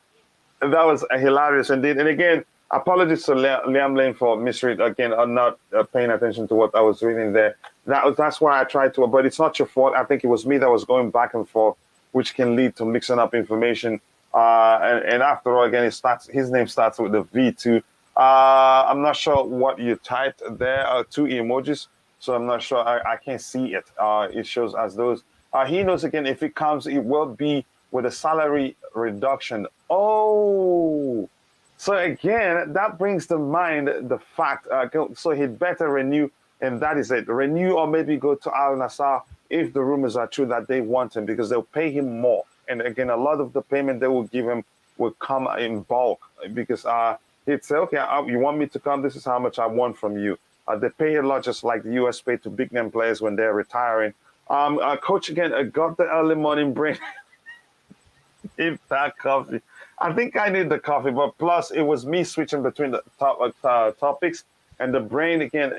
That was hilarious indeed. And again, apologies to Liam Lane for misread again, or not paying attention to what I was reading there. That's why I tried to, but it's not your fault. I think it was me that was going back and forth, which can lead to mixing up information. And after all, again, his name starts with a V too. I'm not sure what you typed there. 2 emojis, so I'm not sure. I can't see it. It shows as those. He knows, again, if it comes, it will be with a salary reduction. Oh, so again, that brings to mind the fact, so he'd better renew, and that is it. Renew or maybe go to Al Nassr if the rumors are true that they want him, because they'll pay him more. And again, a lot of the payment they will give him will come in bulk, because he'd say, okay, you want me to come? This is how much I want from you. They pay a lot, just like the US pay to big name players when they're retiring. Coach, again, got the early morning brain. If that coffee. I think I need the coffee, but plus it was me switching between the topics, and the brain, again,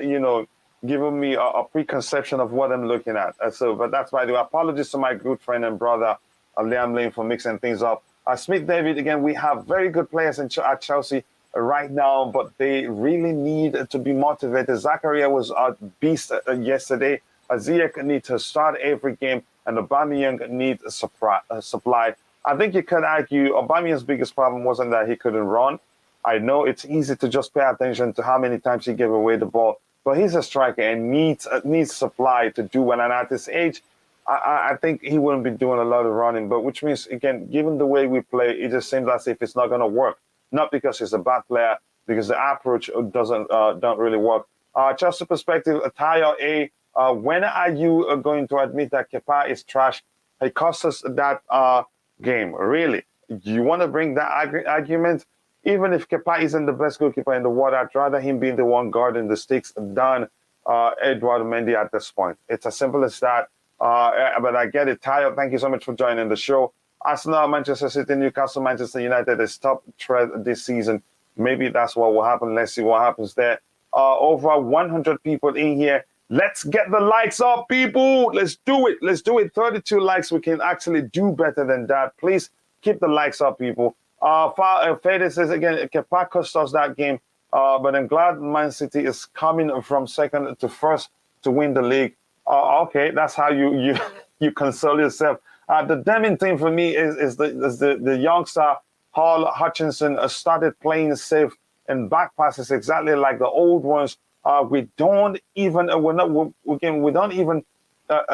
giving me a preconception of what I'm looking at. But that's why I do. Apologies to my good friend and brother, Liam Lane, for mixing things up. Smith David, again, we have very good players at Chelsea right now, but they really need to be motivated. Zakaria was a beast yesterday. Ziyech needs to start every game, and Aubameyang needs a supply. I think you could argue Aubameyang's biggest problem wasn't that he couldn't run. I know it's easy to just pay attention to how many times he gave away the ball, but he's a striker and needs supply to do well. And at this age, I think he wouldn't be doing a lot of running, but which means, again, given the way we play, it just seems as if it's not going to work. Not because he's a bad player, because the approach don't really work. Chelsea perspective, Tayo A, when are you going to admit that Kepa is trash? He cost us that game. Really, you want to bring that argument? Even if Kepa isn't the best goalkeeper in the world, I'd rather him being the one guarding the sticks than Eduardo Mendy at this point. It's as simple as that. But I get it. Tayo, thank you so much for joining the show. Arsenal, Manchester City, Newcastle, Manchester United is top threat this season. Maybe that's what will happen. Let's see what happens there. Over 100 people in here. Let's get the likes up, people. Let's do it. Let's do it. 32 likes. We can actually do better than that. Please keep the likes up, people. Fede says again, Kepa cost us that game, but I'm glad Man City is coming from second to first to win the league. Okay, that's how you you console yourself. The damning thing for me is the youngster Hutchinson started playing safe and back passes exactly like the old ones. We don't even we don't even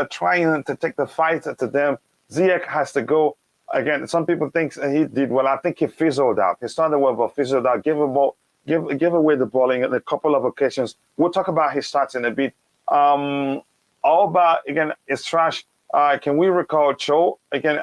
trying to take the fight to them. Ziyech has to go. Again, some people think he did well. I think he fizzled out. He started well, but fizzled out. Give away the ball in a couple of occasions. We'll talk about his stats in a bit. Alba again is trash. Can we recall Cho again?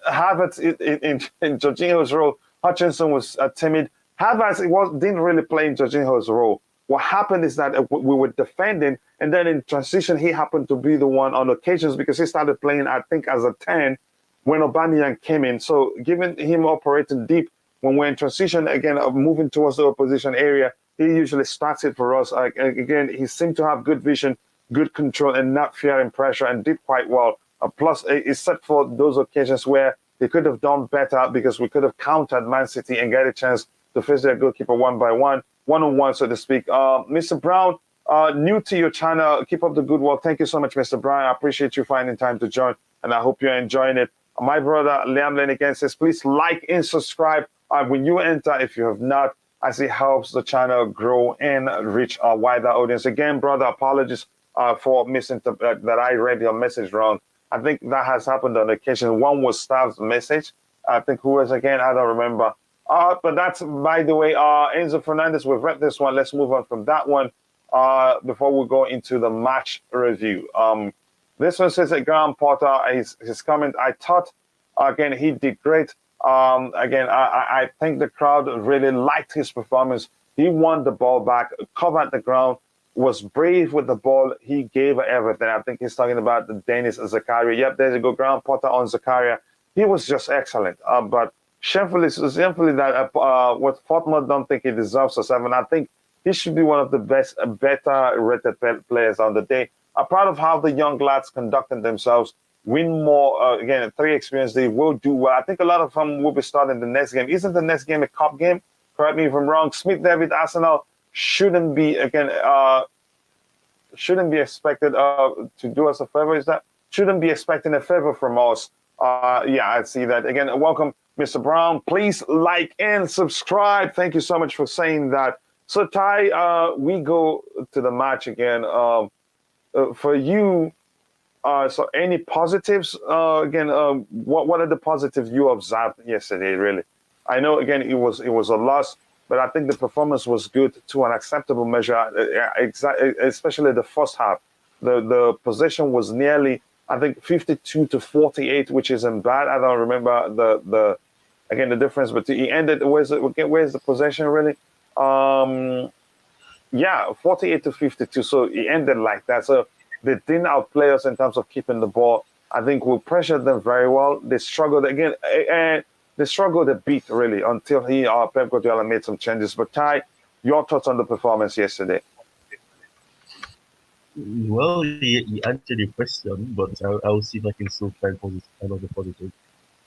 Havertz in Jorginho's role. Hutchinson was timid. Havertz didn't really play in Jorginho's role. What happened is that we were defending, and then in transition he happened to be the one on occasions because he started playing, I think, as a 10 when Aubameyang came in. So giving him operating deep when we're in transition again, moving towards the opposition area, he usually starts it for us. Again, he seemed to have good vision, good control, and not fearing pressure, and did quite well. Plus, except for those occasions where he could have done better because we could have countered Man City and get a chance to face their goalkeeper one by one, one-on-one, so to speak. Mr. Brown, new to your channel. Keep up the good work. Thank you so much, Mr. Brown. I appreciate you finding time to join, and I hope you're enjoying it. My brother, Liam Lenigan, says, please like and subscribe when you enter if you have not, as it helps the channel grow and reach a wider audience. Again, brother, apologies for misinterpreting that I read your message wrong. I think that has happened on occasion. One was Stav's message. I think who was again, I don't remember. But that's, by the way, Enzo Fernandez, we've read this one. Let's move on from that one before we go into the match review. This one says that Graham Potter, his comment, I thought, again, he did great. Again, I think the crowd really liked his performance. He won the ball back, covered the ground, was brave with the ball. He gave everything. I think he's talking about the Dennis Zakaria. Yep, there you go, Graham Potter on Zakaria. He was just excellent. But shamefully that what Fortman don't think he deserves a 7. I think he should be one of the better rated players on the day. I'm proud of how the young lads conducted themselves, win more. Again, 3 experience, they will do well. I think a lot of them will be starting the next game. Isn't the next game a cup game? Correct me if I'm wrong. Smith David Arsenal shouldn't be expected to do us a favor. Is that shouldn't be expecting a favor from us? Yeah, I see that. Again, welcome, Mr. Brown. Please like and subscribe. Thank you so much for saying that. So, Ty, we go to the match again. For you, so any positives? Again, what are the positives you observed yesterday? Really, I know again it was a loss, but I think the performance was good to an acceptable measure. Especially the first half, the possession was nearly, I think, 52 to 48, which isn't bad. I don't remember the difference, but he ended. Where's the possession really? Yeah, 48 to 52. So it ended like that. So they didn't outplay us in terms of keeping the ball. I think we pressured them very well. They struggled again, and they struggled a bit really until Pep Guardiola made some changes. But Ty, your thoughts on the performance yesterday? Well, you answered the question, but I'll see if I can still find another positive.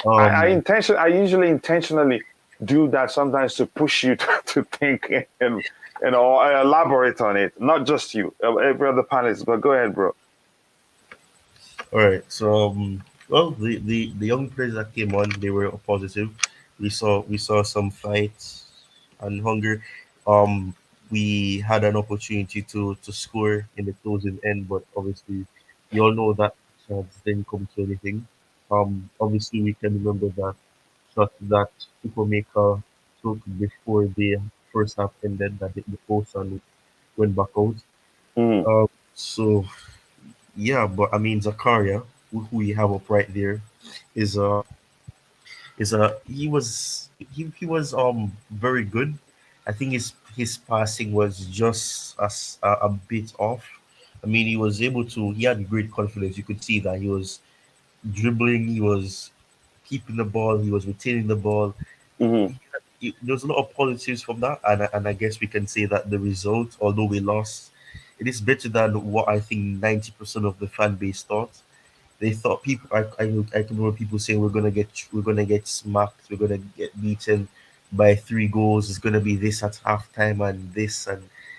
I usually intentionally do that sometimes to push you to think and elaborate on it. Not just you, every other panelist. But go ahead, bro. All right. So, well, the young players that came on, they were positive. We saw some fights and hunger. We had an opportunity to score in the closing end, but obviously, you all know that chance didn't come to anything. Obviously, we can remember that shot that Chukwuemeka took before the first half ended that hit the post and went back out. Mm. So yeah, but I mean Zakaria, who we have up right there is he was very good. I think his passing was just a bit off. I mean, he had great confidence. You could see that he was dribbling, he was keeping the ball, he was retaining the ball. Hmm. There's a lot of positives from that, and I guess we can say that the result, although we lost, it is better than what I think 90% of the fan base thought. They thought people. I can remember people saying we're gonna get smacked, we're gonna get beaten by 3 goals. It's gonna be this at halftime and this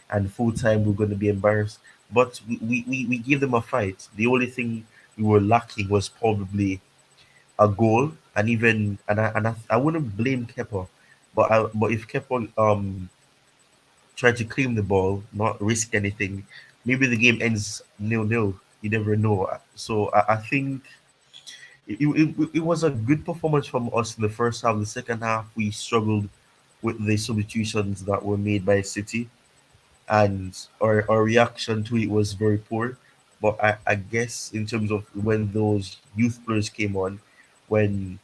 and full time. We're gonna be embarrassed, but we gave them a fight. The only thing we were lacking was probably a goal, and I wouldn't blame Kepa, but if Kepa try to claim the ball, not risk anything, maybe the game ends 0-0. You never know. So I think it was a good performance from us in the first half. The second half, we struggled with the substitutions that were made by City, and our reaction to it was very poor. But I guess in terms of when those youth players came on, when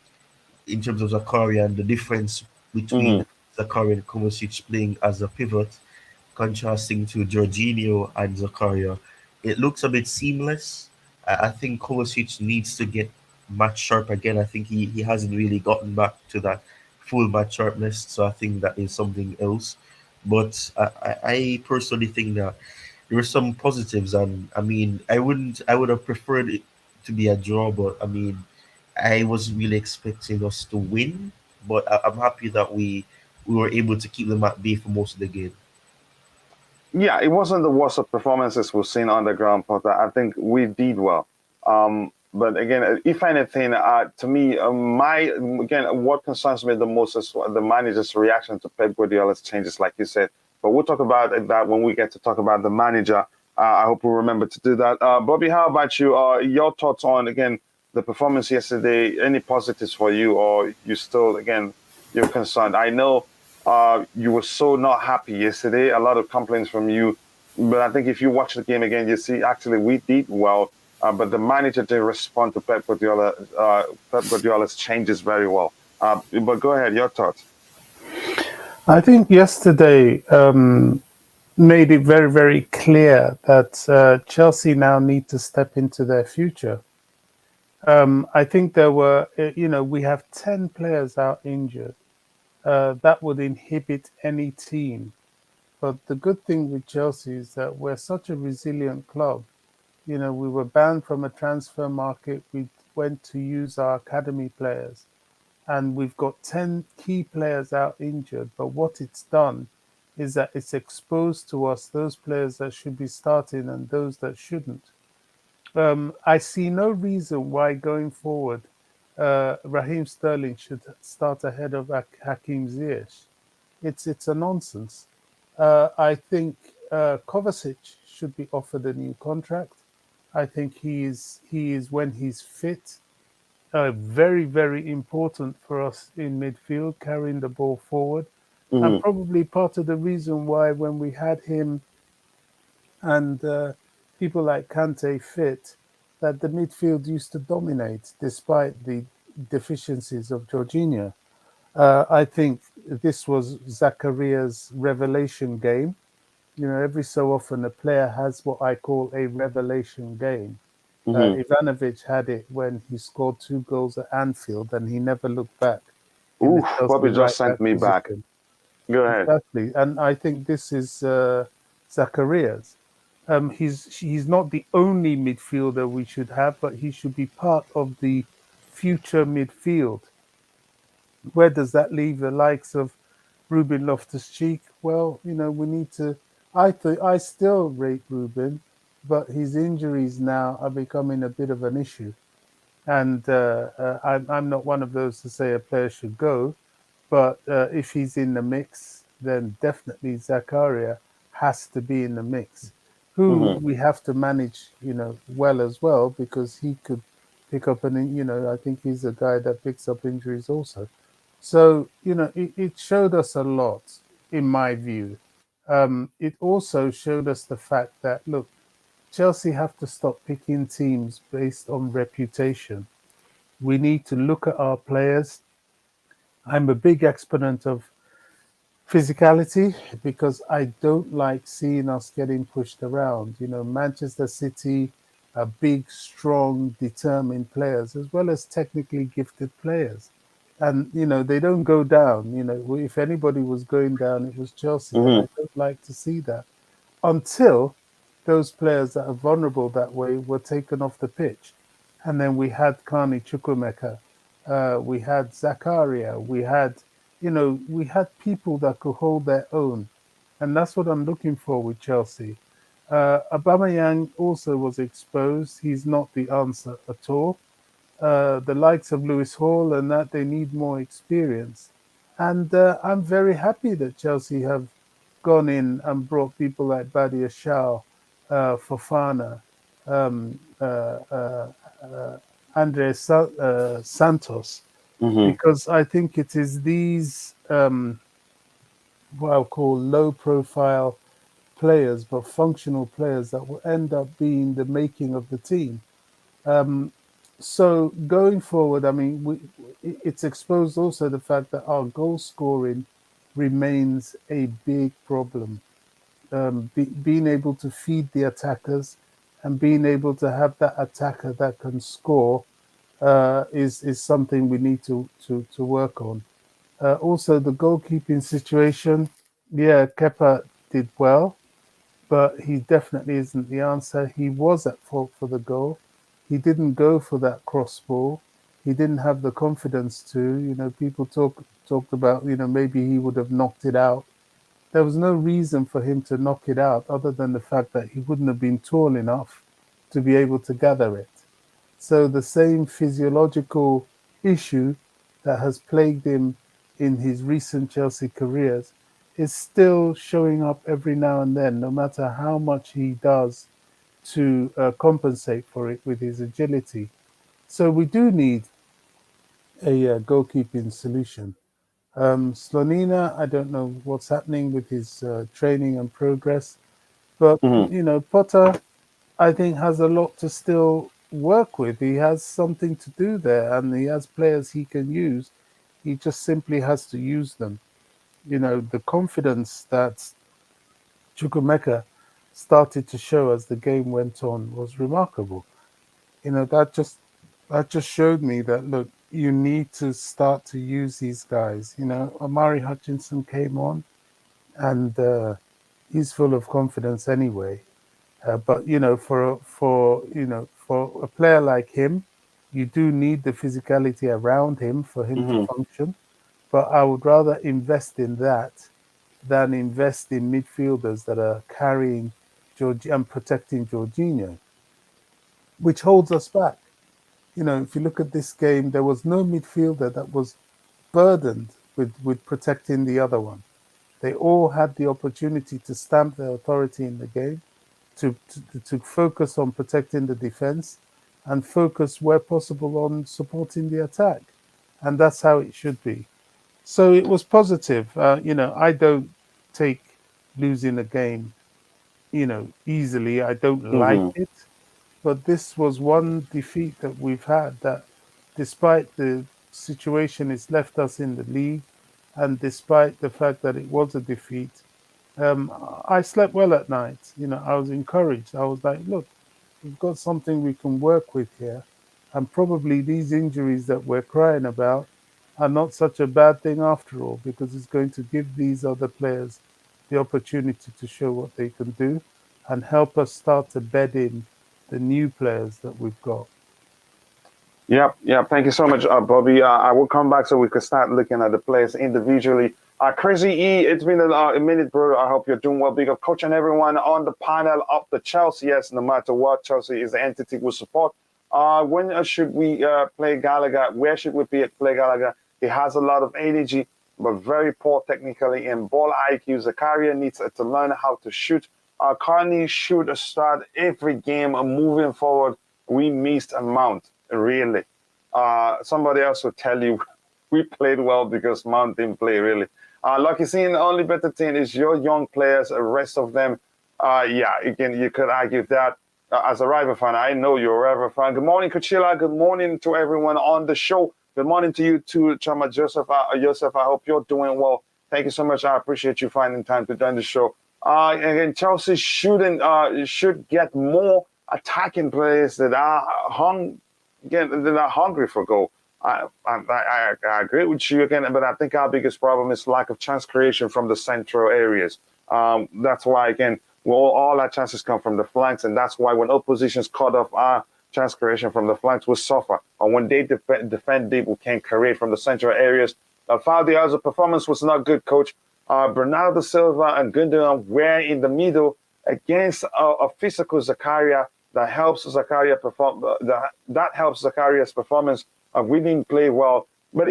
in terms of Zakaria and the difference Hmm. between Zakaria and Kovacic playing as a pivot, contrasting to Jorginho and Zakaria. It looks a bit seamless. I think Kovacic needs to get match sharp again. I think he hasn't really gotten back to that full match sharpness. So I think that is something else. But I personally think that there were some positives, and I mean, I would have preferred it to be a draw, but I mean, I wasn't really expecting us to win. But I'm happy that we were able to keep them at bay for most of the game. Yeah, it wasn't the worst of performances we've seen on the ground, but I think we did well. But again, if anything, to me, what concerns me the most is the manager's reaction to Pep Guardiola's changes, like you said. But we'll talk about that when we get to talk about the manager. I hope we remember to do that. Bobby, how about you? Your thoughts on again the performance yesterday? Any positives for you, or you still again you're concerned? I know you were so not happy yesterday. A lot of complaints from you, but I think if you watch the game again, you see actually we did well. But the manager did respond to Pep Guardiola's changes very well. But go ahead, your thoughts. I think yesterday made it very, very clear that Chelsea now need to step into their future. I think there were, we have 10 players out injured. That would inhibit any team. But the good thing with Chelsea is that we're such a resilient club. We were banned from a transfer market. We went to use our academy players, and we've got 10 key players out injured. But what it's done is that it's exposed to us those players that should be starting and those that shouldn't. I see no reason why going forward, Raheem Sterling should start ahead of Hakim Ziyech. It's a nonsense. I think Kovacic should be offered a new contract. I think he is when he's fit, very very important for us in midfield, carrying the ball forward, and Hmm. probably part of the reason why when we had him and people like Kante fit, that the midfield used to dominate despite the deficiencies of Jorginho. I think this was Zakaria's revelation game. Every so often a player has what I call a revelation game. Hmm. Ivanovic had it when he scored 2 goals at Anfield and he never looked back in the Oof, Chelsea Bobby just right sent back me back. position. Go ahead. Exactly. And I think this is Zakaria's. He's not the only midfielder we should have, but he should be part of the future midfield. Where does that leave the likes of Ruben Loftus-Cheek? Well, we need to. I still rate Ruben, but his injuries now are becoming a bit of an issue. And I'm not one of those to say a player should go, but if he's in the mix, then definitely Zakaria has to be in the mix, who Hmm. we have to manage, well as well, because he could pick up I think he's a guy that picks up injuries also. So, it showed us a lot, in my view. It also showed us the fact that, look, Chelsea have to stop picking teams based on reputation. We need to look at our players. I'm a big exponent of physicality because I don't like seeing us getting pushed around. You know, Manchester City are big, strong, determined players as well as technically gifted players. And, you know, they don't go down. You know, if anybody was going down, it was Chelsea. And Hmm. I don't like to see that until those players that are vulnerable that way were taken off the pitch. And then we had Carney Chukwuemeka, we had Zakaria, we had people that could hold their own. And that's what I'm looking for with Chelsea. Aubameyang also was exposed. He's not the answer at all. The likes of Lewis Hall and that they need more experience. And I'm very happy that Chelsea have gone in and brought people like Badia Shao, Fofana, um, uh, uh, uh, Santos, Hmm. because I think it is these what I'll call low profile players, but functional players that will end up being the making of the team. Um, so going forward, I mean, it's exposed also the fact that our goal scoring remains a big problem. Being able to feed the attackers and being able to have that attacker that can score is something we need to work on. Also, the goalkeeping situation. Yeah, Kepa did well, but he definitely isn't the answer. He was at fault for the goal. He didn't go for that cross ball. He didn't have the confidence to. You know, people talked about, you know, maybe he would have knocked it out. There was no reason for him to knock it out other than the fact that he wouldn't have been tall enough to be able to gather it. So the same physiological issue that has plagued him in his recent Chelsea careers is still showing up every now and then, no matter how much he does to compensate for it with his agility. So we do need a goalkeeping solution. Slonina, I don't know what's happening with his training and progress, but Hmm. you know, Potter, I think, has a lot to still work with. He has something to do there, and he has players he can use. He just simply has to use them. You know, the confidence that Chukwumeka started to show as the game went on was remarkable. You know, that just showed me that look, you need to start to use these guys. You know, Omari Hutchinson came on, and he's full of confidence anyway. But you know, for a player like him, you do need the physicality around him for him to Hmm. function. But I would rather invest in that than invest in midfielders that are carrying George and protecting Jorginho, which holds us back. You know, if you look at this game, there was no midfielder that was burdened with protecting the other one. They all had the opportunity to stamp their authority in the game, to focus on protecting the defense and focus where possible on supporting the attack. And that's how it should be. So it was positive. You know, I don't take losing a game, you know, easily. I don't like Hmm. it. But this was one defeat that we've had that, despite the situation it's left us in the league, and despite the fact that it was a defeat, um, I slept well at night. You know, I was encouraged. I was like, look, we've got something we can work with here. And probably these injuries that we're crying about are not such a bad thing after all, because it's going to give these other players the opportunity to show what they can do and help us start to bed in the new players that we've got. Yep, yep. Thank you so much, Bobby. I will come back so we can start looking at the players individually. Crazy E, it's been a minute, bro. I hope you're doing well. Big up, coach, and everyone on the panel of the Chelsea. Yes, no matter what, Chelsea is the entity we support. When should we play Gallagher? Where should we play Gallagher? He has a lot of energy, but very poor technically in ball IQ. Zakaria needs to learn how to shoot. Carney should start every game moving forward. We missed a mount, really. Somebody else will tell you we played well because Mount didn't play really. Lucky seeing the only better thing is your young players. The rest of them, yeah, you could argue that. as a Rival fan, I know you're a Rival fan. Good morning, Kuchila. Good morning to everyone on the show. Good morning to you too, Chama Joseph. Joseph, I hope you're doing well. Thank you so much. I appreciate you finding time to join the show. Again, Chelsea should get more attacking players that are hungry for goal. I agree with you again, but I think our biggest problem is lack of chance creation from the central areas. That's why, again, all our chances come from the flanks, and that's why when oppositions cut off our chance creation from the flanks, we suffer. And when they defend deep, we can't create from the central areas. Fabio's performance was not good, coach. Bernardo Silva and Gundogan were in the middle against a physical Zakaria that helps Zakaria perform. That helps Zakaria's performance. We didn't play well, but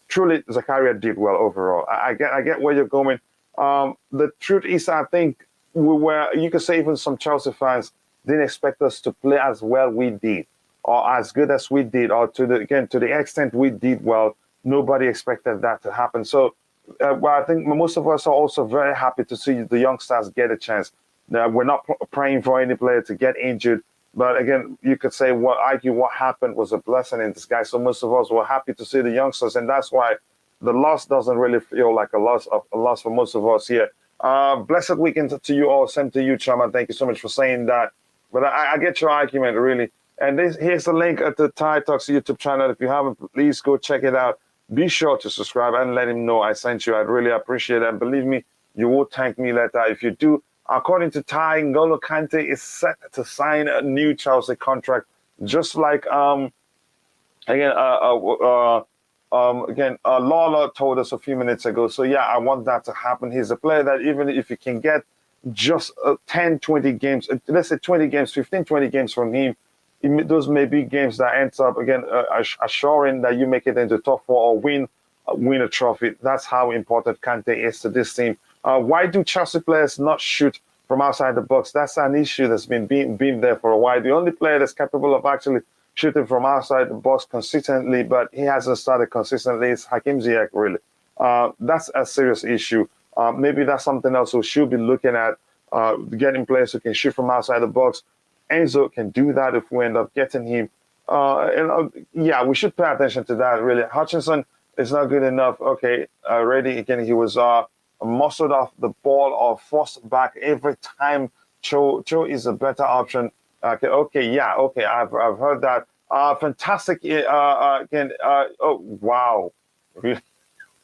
truly Zakaria did well overall. I get where you're going. The truth is, I think you could say even some Chelsea fans didn't expect us to play as well we did, or as good as we did, or to the extent we did well. Nobody expected that to happen. So, I think most of us are also very happy to see the youngsters get a chance. We're not praying for any player to get injured, but again, you could say argue what happened was a blessing in disguise. So most of us were happy to see the youngsters, and that's why the loss doesn't really feel like a loss for most of us here. Blessed weekend to you all. Same to you, Chama. Thank you so much for saying that. But I get your argument, really. And here's the link at the Thai Talks YouTube channel. If you haven't, please go check it out. Be sure to subscribe and let him know I sent you. I'd really appreciate it. And believe me, you will thank me later if you do. According to Thai, N'Golo Kante is set to sign a new Chelsea contract, just like Lawler told us a few minutes ago. So yeah, I want that to happen. He's a player that even if you can get just 10, 20 games, let's say 20 games, 15, 20 games from him, those may be games that ends up assuring that you make it into top four or win a trophy. That's how important Kante is to this team. Why do Chelsea players not shoot from outside the box? That's an issue that's been there for a while. The only player that's capable of actually shooting from outside the box consistently, but he hasn't started consistently, is Hakim Ziyech, really. That's a serious issue. Maybe that's something else we should be looking at, getting players who can shoot from outside the box. Enzo can do that if we end up getting him. We should pay attention to that, really. Hutchinson is not good enough. Okay, already, again, he was muscled off the ball or forced back every time. Cho is a better option. I've heard that. Fantastic. Oh, wow.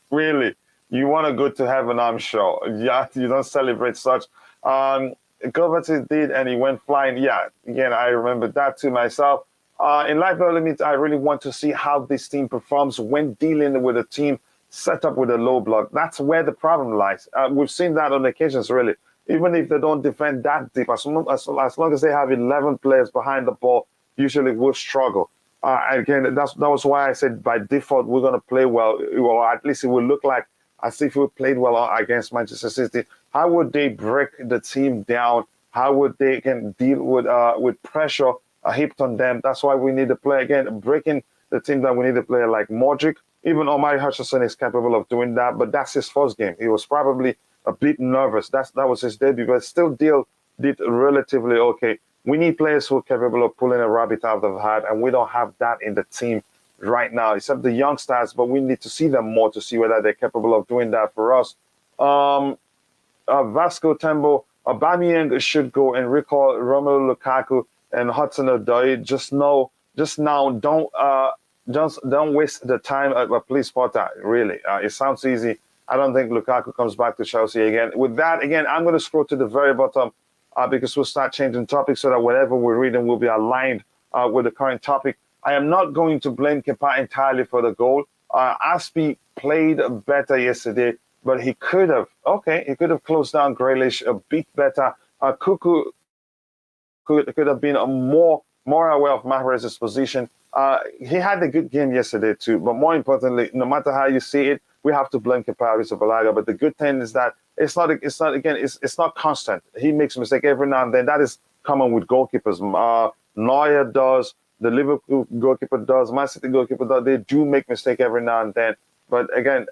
Really? You want to go to heaven, I'm sure. Yeah, you don't celebrate such. Kovacic did, and he went flying. Yeah, again, I remember that to myself. In life limits, I really want to see how this team performs when dealing with a team set up with a low block. That's where the problem lies. We've seen that on occasions, really. Even if they don't defend that deep, as long as they have 11 players behind the ball, usually we'll struggle. Again, that was why I said by default we're going to play well, or at least it will look like as if we played well against Manchester City. How would they break the team down? How would they deal with pressure heaped on them? That's why we need to play again, breaking the team down. We need a player like Mudryk. Even Omari Hutchinson is capable of doing that, but that's his first game. He was probably a bit nervous. That was his debut, but still did relatively okay. We need players who are capable of pulling a rabbit out of the hat, and we don't have that in the team right now, except the youngsters, but we need to see them more to see whether they're capable of doing that for us. Vasco Tembo, Aubameyang should go and recall Romelu Lukaku and Hudson-Odoi. Just now, don't waste the time. Please, Potter, really. It sounds easy. I don't think Lukaku comes back to Chelsea again. With that, again, I'm going to scroll to the very bottom because we'll start changing topics so that whatever we're reading will be aligned with the current topic. I am not going to blame Kepa entirely for the goal. Aspi played better yesterday, but he could have closed down Grealish a bit better. Kuku could have been more aware of Mahrez's position. He had a good game yesterday too, but more importantly, no matter how you see it, we have to blame Kepa Arrizabalaga. But the good thing is that it's not constant. He makes a mistake every now and then. That is common with goalkeepers. Neuer does, the Liverpool goalkeeper does, Man City goalkeeper does. They do make mistake every now and then. But again,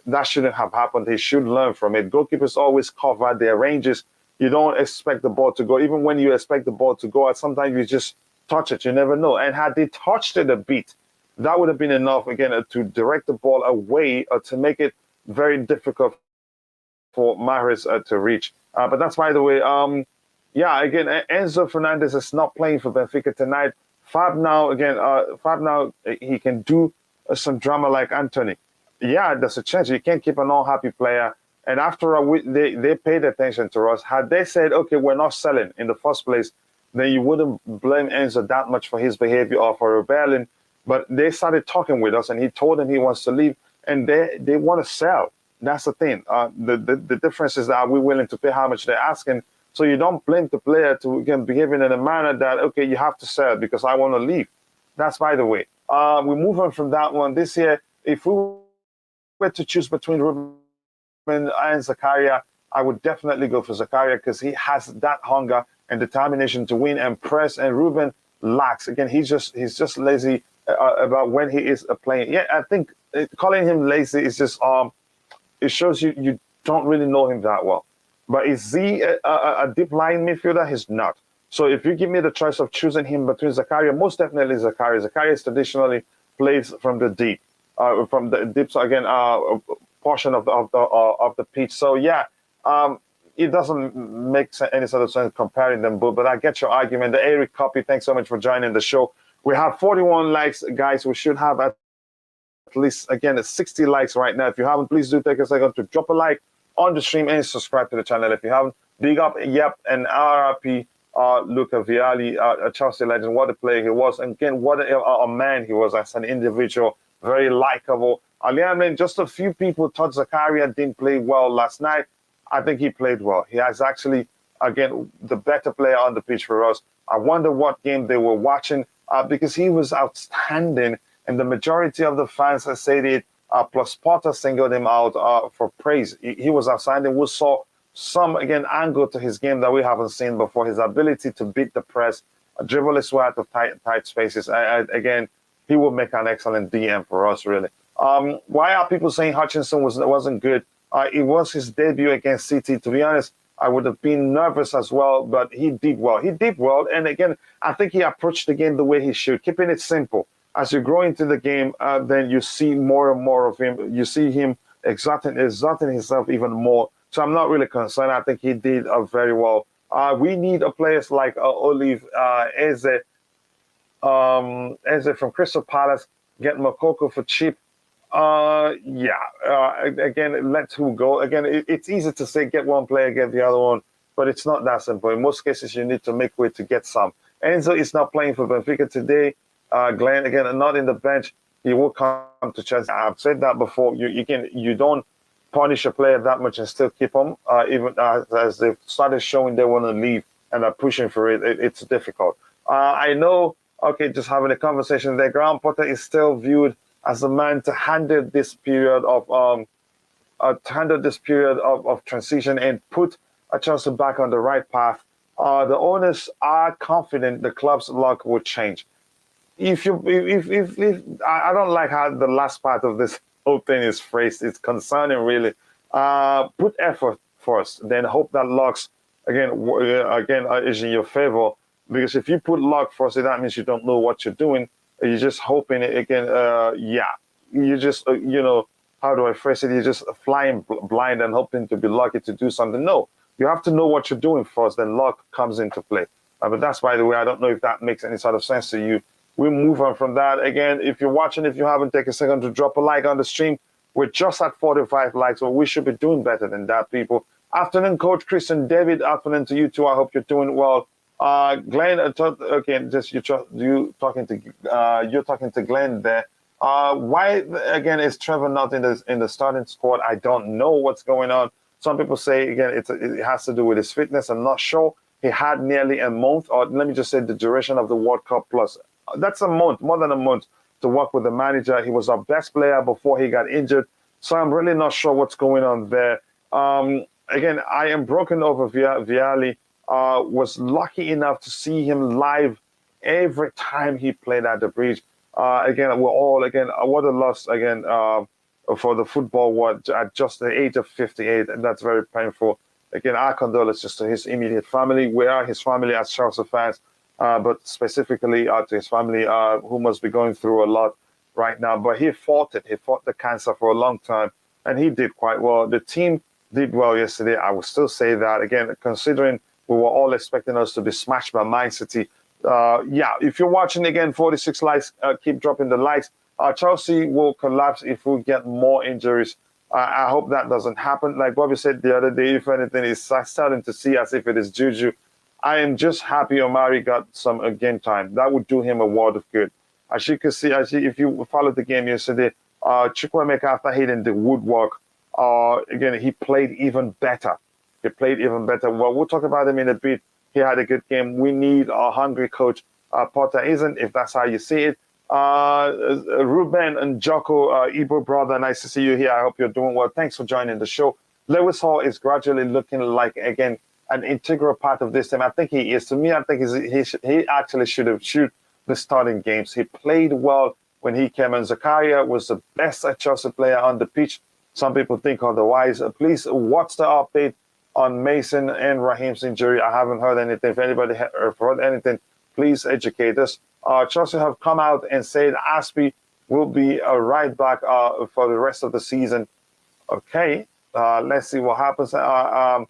that shouldn't have happened. They should learn from it. Goalkeepers always cover their ranges. You don't expect the ball to go. Even when you expect the ball to go, sometimes you just touch it. You never know. And had they touched it a bit, that would have been enough, again, to direct the ball away or to make it very difficult for Mahrez to reach. But that's by the way. Yeah, again, Enzo Fernandez is not playing for Benfica tonight. Fab now, again, Fab now, he can do some drama like Anthony. Yeah, there's a chance. You can't keep an unhappy player. And after a week, they paid attention to us. Had they said, okay, we're not selling in the first place, then you wouldn't blame Enzo that much for his behavior or for rebelling. But they started talking with us, and he told them he wants to leave, and they want to sell. That's the thing. The difference is that are we willing to pay how much they're asking? So you don't blame the player to, again, behaving in a manner that, okay, you have to sell because I want to leave. That's by the way. We move on from that one. This year, if we were to choose between Ruben and ZAKARIA, I would definitely go for ZAKARIA because he has that hunger and determination to win and press, and Ruben lacks. Again, he's just lazy about when he is playing. Yeah, I think calling him lazy is just it shows you don't really know him that well. But is he a deep line midfielder? He's not. So if you give me the choice of choosing him between ZAKARIA, most definitely ZAKARIA. ZAKARIA is traditionally plays from the deep, so again, portion of the pitch. So yeah, it doesn't make any sort of sense comparing them both. But I get your argument. The Eric Copy, thanks so much for joining the show. We have 41 likes, guys. We should have at least, again, 60 likes right now. If you haven't, please do take a second to drop a like on the stream and subscribe to the channel if you haven't. Big up, yep, and RRP, Luca Vialli, a Chelsea legend. What a player he was. And again, what a man he was as an individual. Very likable. Aliamin, just a few people thought ZAKARIA didn't play well last night. I think he played well. He has actually, again, the better player on the pitch for us. I wonder what game they were watching because he was outstanding. And the majority of the fans have said it. Plus Potter singled him out for praise. He was outstanding. We saw some, again, angle to his game that we haven't seen before. His ability to beat the press, dribble his way out of tight spaces. Again, he will make an excellent DM for us, really. Why are people saying Hutchinson wasn't good? It was his debut against City. To be honest, I would have been nervous as well, but he did well. He did well. And again, I think he approached the game the way he should, keeping it simple. As you grow into the game, then you see more and more of him. You see him exerting himself even more. So I'm not really concerned. I think he did very well. We need players like Olive Eze from Crystal Palace, get Mokoko for cheap. Again, let who go. Again, it's easy to say get one player, get the other one, but it's not that simple. In most cases, you need to make way to get some. Enzo is not playing for Benfica today. Glenn, again, not in the bench. He will come to Chelsea. I've said that before. You don't punish a player that much and still keep them. Even as they've started showing they want to leave and are pushing for it, it's difficult. I know. Okay, just having a conversation there. Graham Potter is still viewed as the man to handle this period of transition and put Chelsea back on the right path. The owners are confident the club's luck will change. If I don't like how the last part of this whole thing is phrased. It's concerning, really. Put effort first, then hope that luck again is in your favor. Because if you put luck first, that means you don't know what you're doing. You're just hoping it again. You just how do I phrase it? You're just flying blind and hoping to be lucky to do something. No, you have to know what you're doing first. Then luck comes into play. But that's, by the way, I don't know if that makes any sort of sense to you. We move on from that. Again, if you're watching, if you haven't, take a second to drop a like on the stream. We're just at 45 likes, so we should be doing better than that, people. Afternoon, Coach Chris and David. Afternoon to you too. I hope you're doing well. Glenn, okay, just you're talking to Glenn there. Why again is Trevor not in the starting squad? I don't know what's going on. Some people say again it has to do with his fitness. I'm not sure. He had nearly a month, or let me just say the duration of the World Cup plus. That's a month, more than a month, to work with the manager. He was our best player before he got injured. So I'm really not sure what's going on there. Again, I am broken over Vialli. Was lucky enough to see him live every time he played at the bridge. Again, we're all, what a loss, for the football world at just the age of 58. And that's very painful. again, our condolences to his immediate family. We are his family as Chelsea fans, but specifically to his family who must be going through a lot right now. But he fought it. He fought the cancer for a long time, and he did quite well. The team did well yesterday. I would still say that, again, considering we were all expecting us to be smashed by Man City. Yeah, if you're watching again, 46 likes, keep dropping the likes. Chelsea will collapse if we get more injuries. I hope that doesn't happen. Like Bobby said the other day, if anything, it's starting to see as if it is juju. I am just happy Omari got some game time. That would do him a world of good. As you can see, if you followed the game yesterday, Chukwuemeka, after hitting the woodwork, again, he played even better. He played even better. Well, we'll talk about him in a bit. He had a good game. We need a hungry coach. Potter isn't, if that's how you see it. Ruben and Joko, Igbo brother, nice to see you here. I hope you're doing well. Thanks for joining the show. Lewis Hall is gradually looking like, again, an integral part of this team. I think he is. To me, I think he actually should have shoot the starting games. He played well when he came in. Zakaria was the best Chelsea player on the pitch. Some people think otherwise. Please, what's the update on Mason and Raheem's injury? I haven't heard anything. If anybody heard anything, please educate us. Chelsea have come out and said Aspie will be a right back for the rest of the season. Okay, let's see what happens. I'm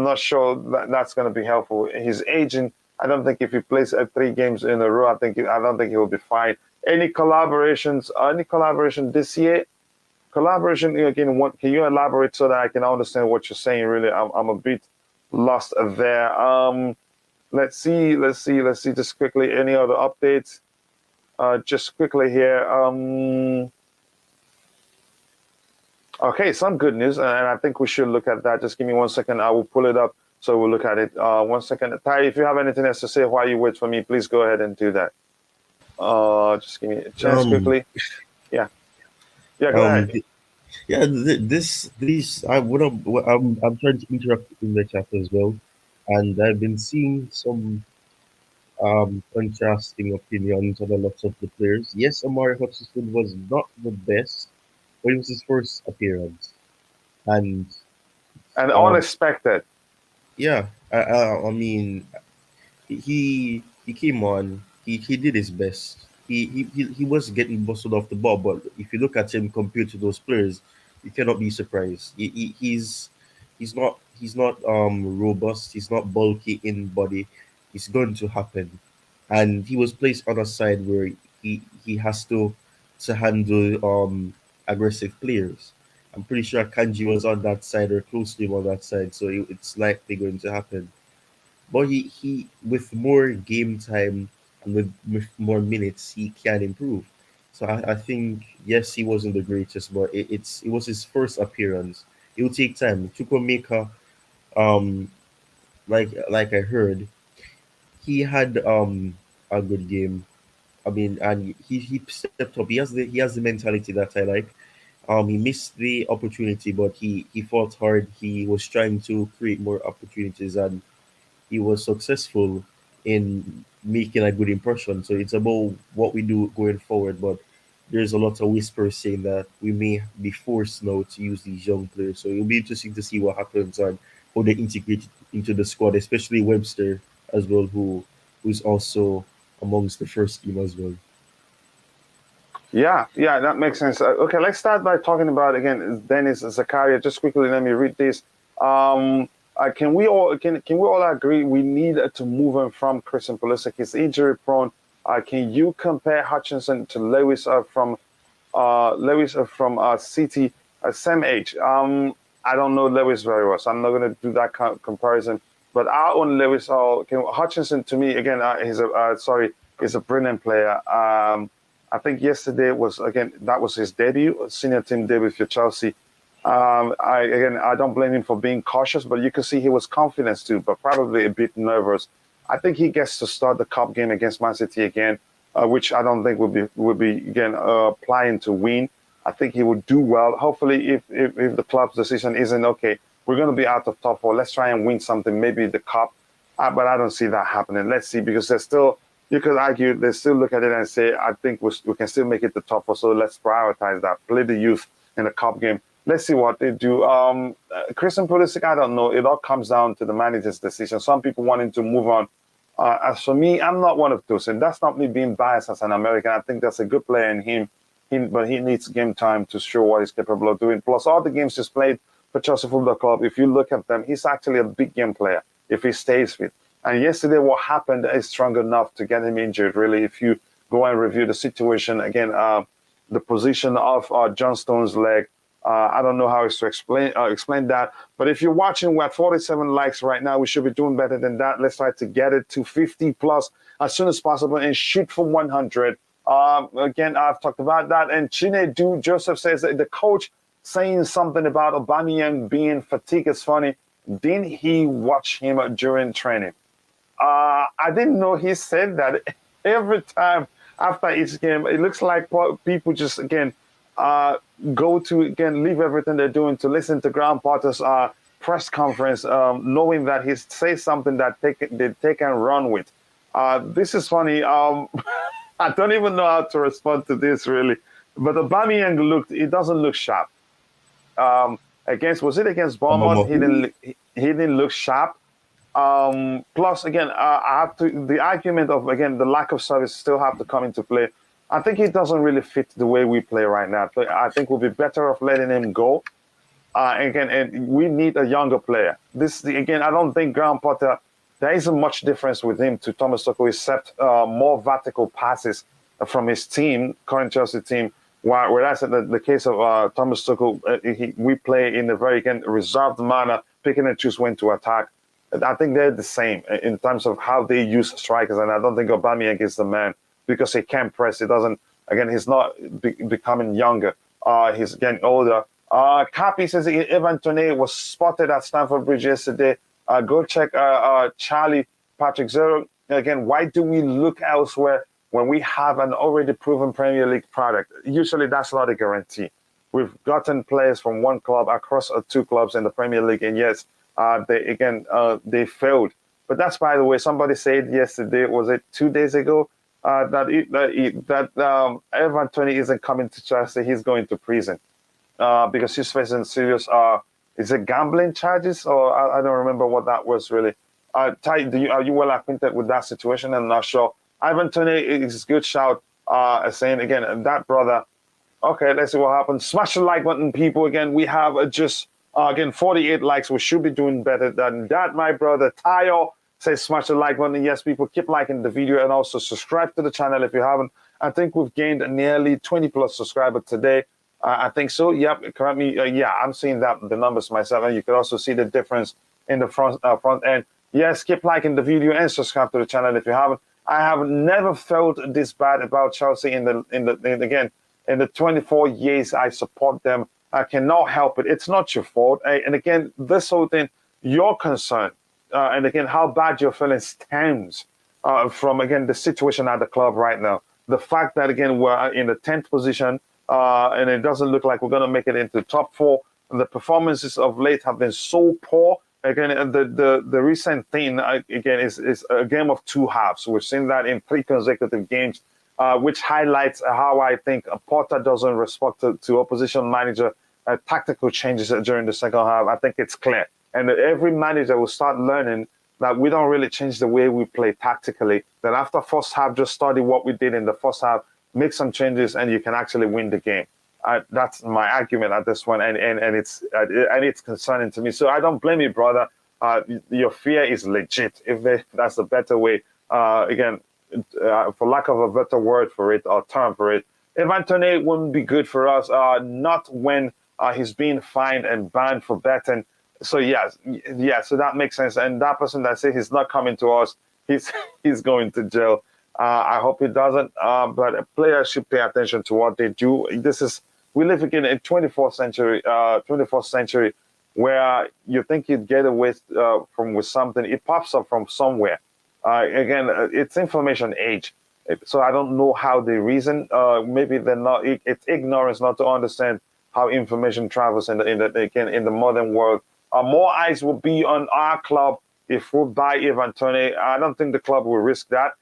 not sure that's going to be helpful. He's aging. I don't think if he plays 3 games in a row, I don't think he will be fine. Any collaborations? Any collaboration this year? Collaboration again. What can you elaborate so that I can understand what you're saying? Really, I'm a bit lost there. Let's see. Just quickly, any other updates? Just quickly here. Okay, some good news, and I think we should look at that. Just give me 1 second. I will pull it up, so we'll look at it. 1 second. Ty, if you have anything else to say while you wait for me, please go ahead and do that. Just give me a chance quickly. Yeah. Yeah, go ahead. I'm trying to interrupt in the chat as well, and I've been seeing some contrasting opinions on a lot of the players. Yes, Omari Hutchinson was not the best, but it was his first appearance, and unexpected. yeah, I mean, he came on, he did his best. He was getting bustled off the ball, but if you look at him compared to those players, you cannot be surprised. He's not robust. He's not bulky in body. It's going to happen, and he was placed on a side where he has to handle aggressive players. I'm pretty sure Kanji was on that side or close to him on that side, so it's likely going to happen. But he with more game time and with more minutes, he can improve. So I think yes, he wasn't the greatest, but it was his first appearance. It will take time. Chukwuemeka, um, like I heard, he had a good game. I mean, and he stepped up. He has the mentality that I like. He missed the opportunity, but he fought hard. He was trying to create more opportunities, and he was successful in making a good impression. So it's about what we do going forward. But there's a lot of whispers saying that we may be forced now to use these young players. So it'll be interesting to see what happens and how they integrate it into the squad, especially Webster as well, who's also amongst the first team as well. Yeah, that makes sense. Okay, let's start by talking about again Dennis Zakaria. Just quickly, let me read this. Can we all agree we need to move him from Christian Pulisic? He's injury prone. Can you compare Hutchinson to Lewis from City, same age? I don't know Lewis very well, so I'm not going to do that comparison. But our own Lewis, Hutchinson to me again, he's a brilliant player. I think yesterday that was his debut, senior team debut for Chelsea. I don't blame him for being cautious, but you can see he was confident too, but probably a bit nervous. I think he gets to start the cup game against Man City again, which I don't think would be again applying to win. I think he would do well. Hopefully, if the club's decision isn't okay, we're going to be out of top 4. Let's try and win something, maybe the cup. But I don't see that happening. Let's see, because there's still. You could argue they still look at it and say, I think we can still make it the top 4, so let's prioritize that. Play the youth in the cup game. let's see what they do. Christian Pulisic, I don't know. It all comes down to the manager's decision. Some people wanting to move on. As for me, I'm not one of those, and that's not me being biased as an American. I think that's a good player in him, but he needs game time to show what he's capable of doing. Plus, all the games he's played for Chelsea Football Club, if you look at them, he's actually a big game player if he stays fit. And yesterday, what happened is strong enough to get him injured, really. If you go and review the situation, again, the position of John Stones' leg, I don't know how else to explain that. But if you're watching, we're at 47 likes right now. We should be doing better than that. Let's try to get it to 50 plus as soon as possible and shoot for 100. Again, I've talked about that. And Chinedu Joseph says that the coach saying something about Aubameyang being fatigued is funny. Didn't he watch him during training? I didn't know he said that. Every time after each game, it looks like people just, again, go to, again, leave everything they're doing to listen to Graham Potter's press conference, knowing that he says something that they take and run with. This is funny. I don't even know how to respond to this, really. But Aubameyang he doesn't look sharp. Was it against Bournemouth? He didn't look sharp. Plus, again, I have to, the argument of, again, the lack of service still have to come into play. I think he doesn't really fit the way we play right now. I think we'll be better off letting him go. And we need a younger player. Again, I don't think Graham Potter, there isn't much difference with him to Thomas Tuchel except more vertical passes from his team, current Chelsea team. Whereas in the case of Thomas Tuchel, we play in a very, again, reserved manner, picking and choose when to attack. I think they're the same in terms of how they use strikers, and I don't think Aubameyang is the man because he can't press. He doesn't. Again, he's not becoming younger. He's getting older. Cappy says Ivan Toney was spotted at Stamford Bridge yesterday. Go check Charlie Patrick Zero. Again, why do we look elsewhere when we have an already proven Premier League product? Usually that's not a guarantee. We've gotten players from one club across two clubs in the Premier League, and yes, they failed. But that's, by the way, somebody said yesterday, was it 2 days ago, that Ivan Toney isn't coming to Chelsea. He's going to prison because he's facing serious, is it gambling charges? Or I don't remember what that was really. Ty, are you well acquainted with that situation? I'm not sure. Ivan Toney is a good shout, saying, again, that brother. Okay, let's see what happens. Smash the like button, people. Again, we have just... again, 48 likes. We should be doing better than that. My brother Tayo says smash the like button. Yes, people, keep liking the video and also subscribe to the channel if you haven't. I think we've gained nearly 20 plus subscribers today. I think so. Yep, currently, I'm seeing the numbers myself, and you can also see the difference in the front end. Yes, keep liking the video and subscribe to the channel if you haven't. I have never felt this bad about Chelsea in the 24 years I support them. I cannot help it. It's not your fault. And again, this whole thing, your concern, and again, how bad you're feeling stems from, again, the situation at the club right now. The fact that, again, we're in the 10th position and it doesn't look like we're going to make it into top 4. The performances of late have been so poor. Again, the recent thing, again, is a game of two halves. We've seen that in 3 consecutive games, which highlights how I think Potter doesn't respond to opposition manager tactical changes during the second half. I think it's clear. And every manager will start learning that we don't really change the way we play tactically. That after first half, just study what we did in the first half, make some changes, and you can actually win the game. That's my argument at this one, and it's concerning to me. So I don't blame you, brother. Your fear is legit. That's a better way. Again, for lack of a better word for it or term for it, Ivan Toney wouldn't be good for us. Not when he's being fined and banned for betting. So so that makes sense. And that person that says he's not coming to us, he's going to jail. I hope he doesn't. But players should pay attention to what they do. We live again in 24th century, where you think you'd get away with something, it pops up from somewhere. Again, it's information age. So I don't know how they reason. Maybe they're not. It's ignorance not to understand how information travels in the modern world. More eyes will be on our club if we buy Ivan Toney. I don't think the club will risk that.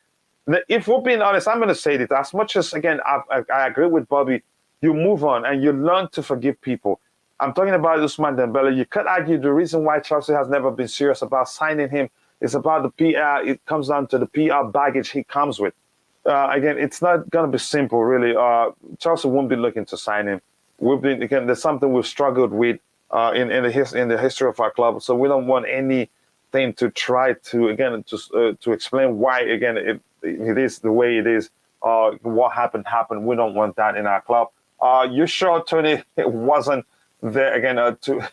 If we're being honest, I'm going to say this. As much as, again, I agree with Bobby, you move on and you learn to forgive people. I'm talking about Ousmane Dembele. You could argue the reason why Chelsea has never been serious about signing him is about the PR. It comes down to the PR baggage he comes with. Again, it's not going to be simple, really. Chelsea won't be looking to sign him. There's something we've struggled with in the history of our club, so we don't want anything to try to to explain why it is the way it is. What happened. We don't want that in our club. You sure, Tony? It wasn't there again to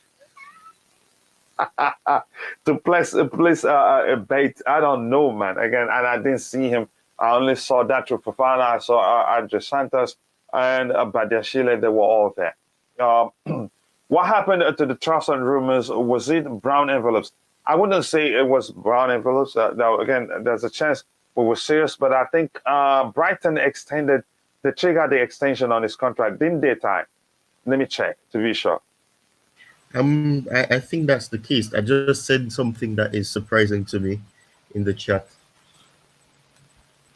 to place a bait. I don't know, man. Again, and I didn't see him. I only saw that through Fofana. I saw Andre Santos and Badiashile. They were all there. What happened to the transfer rumors? Was it brown envelopes? I wouldn't say it was brown envelopes. Now, again, there's a chance we were serious, but I think Brighton triggered the extension on his contract, didn't they, Ty? Let me check to be sure. I think that's the case. I just said something that is surprising to me in the chat.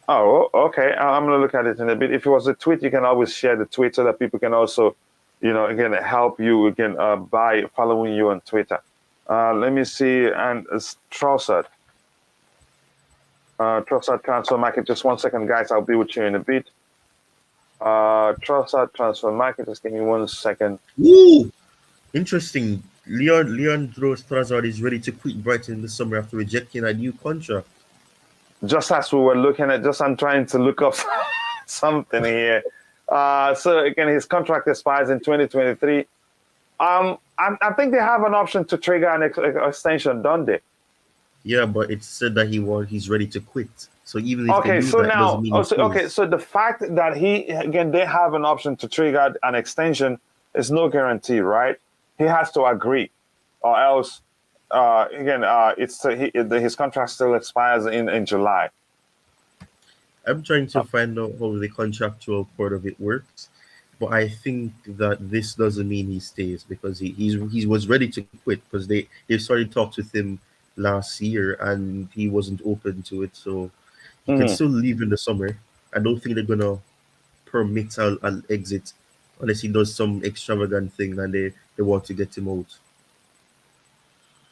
Oh, okay. I'm gonna look at it in a bit. If it was a tweet, you can always share the tweet so that people can also, again, help you again by following you on Twitter. Let me see. And it's Trossard. Trossard transfer market. Just 1 second, guys. I'll be with you in a bit. Trossard transfer market. Just give me 1 second. Woo! Interesting. Leandro Trossard is ready to quit Brighton this summer after rejecting a new contract. Just as we were looking at, I'm trying to look up something here. So again, his contract expires in 2023. I think they have an option to trigger an extension, don't they? Yeah, but it said that he's ready to quit. So even if okay, they do so that, now doesn't mean so the fact that they have an option to trigger an extension is no guarantee, right? He has to agree, or else. His contract still expires in July. I'm trying to find out how the contractual part of it works, but I think that this doesn't mean he stays because he was ready to quit because they started talks with him last year and he wasn't open to it, so he can still leave in the summer. I don't think they're gonna permit an exit unless he does some extravagant thing and they want to get him out.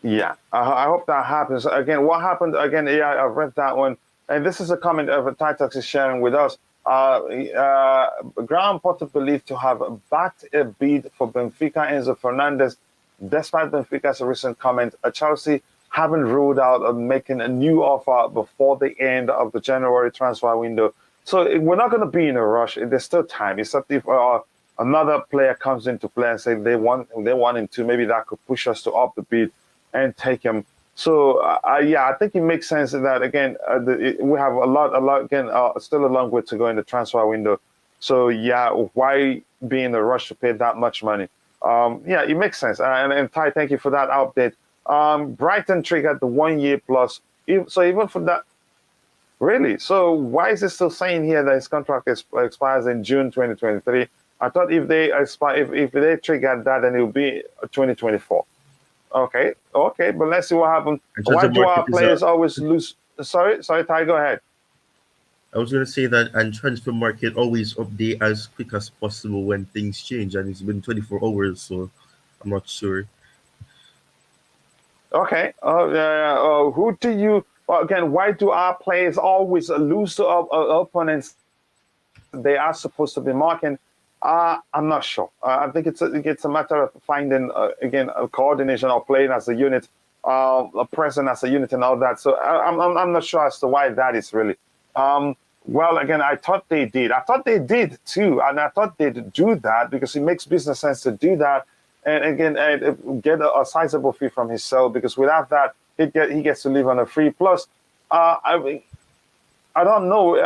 Yeah, I hope that happens. Again, what happened? Again, yeah, I read that one. And this is a comment of Titox is sharing with us. Graham Potter believed to have backed a bid for Benfica Enzo Fernandez, despite Benfica's recent comment. Chelsea haven't ruled out of making a new offer before the end of the January transfer window. So we're not going to be in a rush. There's still time. Except if another player comes into play and say they want him to, maybe that could push us to up the bid and take him. So yeah, I think it makes sense that again we have a lot again still a long way to go in the transfer window. So yeah, why be in a rush to pay that much money? Yeah, it makes sense. And Ty, thank you for that update. Brighton triggered the 1 year plus. So even for that, really. So why is it still saying here that his contract expires in June 2023? I thought if they triggered that, then it would be 2024. Okay, but let's see what happens. Why do our players always lose? Sorry, Ty, go ahead. I was going to say that, and transfer market always update as quick as possible when things change, and it's been 24 hours, so I'm not sure. Okay, who do you, again, why do our players always lose to opponents they are supposed to be marking? I'm not sure. I think it's a matter of finding again a coordination or playing as a unit, a present as a unit, and all that. So I'm not sure as to why that is really. Well, again, I thought they did. I thought they did too, and I thought they'd do that because it makes business sense to do that, and again, get a sizable fee from his sale because without that, he gets to live on a free. Plus, I don't know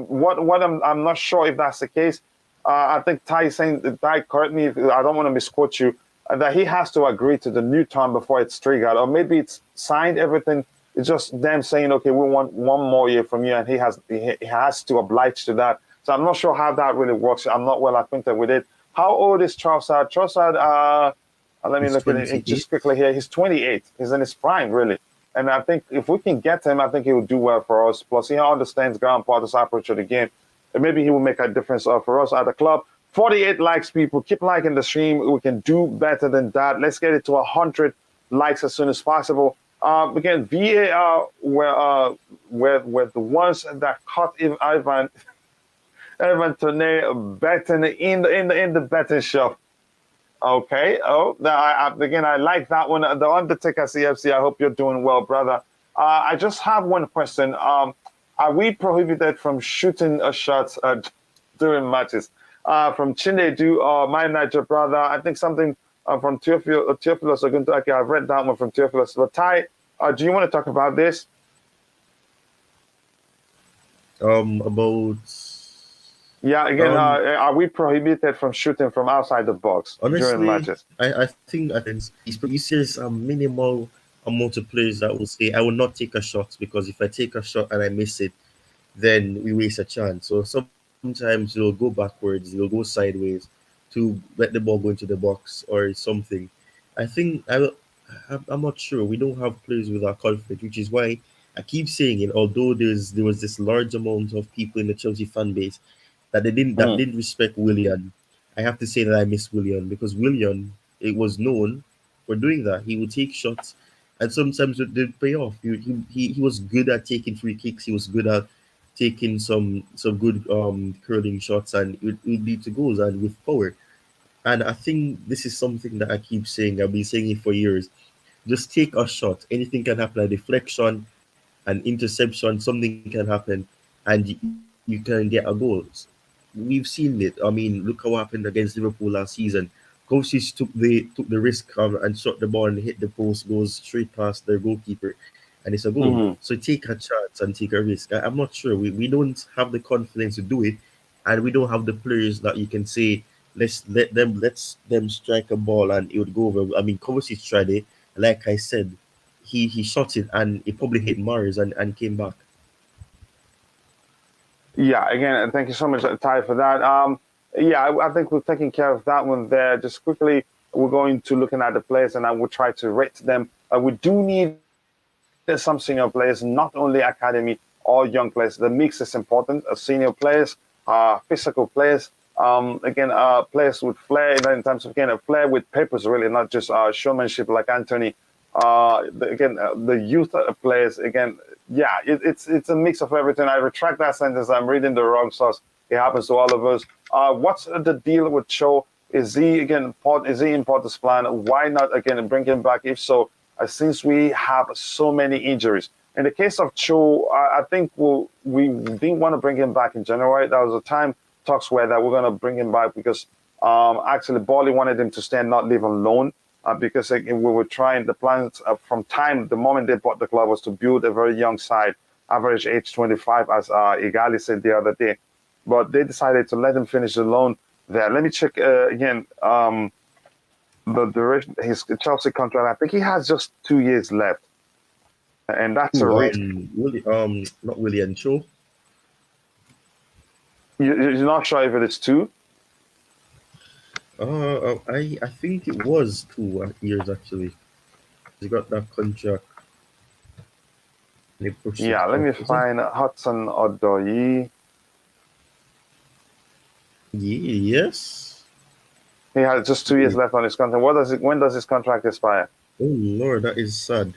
what I'm not sure if that's the case. I think Ty is saying, Ty, correct me if I don't want to misquote you, that he has to agree to the new term before it's triggered, or maybe it's signed everything. It's just them saying, okay, we want 1 more year from you, and he has to oblige to that. So I'm not sure how that really works. I'm not well acquainted with it. How old is Trossard? Trossard, let me look at it just quickly here. He's 28. He's in his prime, really. And I think if we can get him, I think he will do well for us. Plus, he understands Graham Potter's approach to the game. And maybe he will make a difference for us at the club. 48 likes, people. Keep liking the stream. We can do better than that. Let's get it to 100 likes as soon as possible. Again, VAR were the ones that caught Ivan Toney betting in the betting shop. Okay. Oh, again, I like that one. The Undertaker CFC. I hope you're doing well, brother. I just have one question. Are we prohibited from shooting shots during matches? From Chinedu, my Niger brother. I think something from Theophilus Oguntoke. I've read that one from Theophilus. But Ty, do you want to talk about this? About Yeah, again, are we prohibited from shooting from outside the box during matches? I think there's a minimal amount of players that will say, I will not take a shot because if I take a shot and I miss it, then we waste a chance. So sometimes you'll go backwards, you'll go sideways to let the ball go into the box or something. I think I'm not sure. We don't have players with that confidence, which is why I keep saying it. Although there was this large amount of people in the Chelsea fan base that didn't respect Willian. I have to say that I miss Willian because Willian, it was known for doing that. He would take shots, and sometimes it did pay off. He was good at taking free kicks. He was good at taking some good curling shots, and it would lead to goals and with power. And I think this is something that I keep saying. I've been saying it for years. Just take a shot. Anything can happen. A deflection, an interception, something can happen, and you can get a goal. We've seen it. I mean, look how happened against Liverpool last season. Coaches took the risk and shot the ball and hit the post, goes straight past their goalkeeper, and it's a goal. Mm-hmm. So take a chance and take a risk. I'm not sure. We don't have the confidence to do it, and we don't have the players that you can say let's them strike a ball and it would go over. I mean, Kovacic tried it. Like I said, he shot it and it probably hit Mars and came back. Yeah, again, thank you so much, Ty, for that. I think we're taking care of that one there. Just quickly, we're going to looking at the players, and I will try to rate them. We do need some senior players, not only academy or young players. The mix is important. Senior players, physical players. Players with flair in terms of a flair with papers, really, not just showmanship like Anthony. The youth players again. Yeah, it's a mix of everything. I retract that sentence. I'm reading the wrong source. It happens to all of us. What's the deal with Cho? Is he in Porter's plan? Why not again bring him back? If so, since we have so many injuries. In the case of Cho, I think we didn't want to bring him back in January. That was a time talks were that we're going to bring him back because actually Bali wanted him to stay and not leave on loan. Because we were trying the plans from the moment they bought the club was to build a very young side, average age 25, as Igali said the other day. But they decided to let him finish the loan there. Let me check again the duration, his Chelsea contract. I think he has just 2 years left, and that's a risk. Not William Cho. You're not sure if it is 2? I think it was 2 years actually. He got that contract. Yeah, let me find Hudson Odoi. Yes. He has just 2 years left on his contract. When does his contract expire? Oh Lord, that is sad.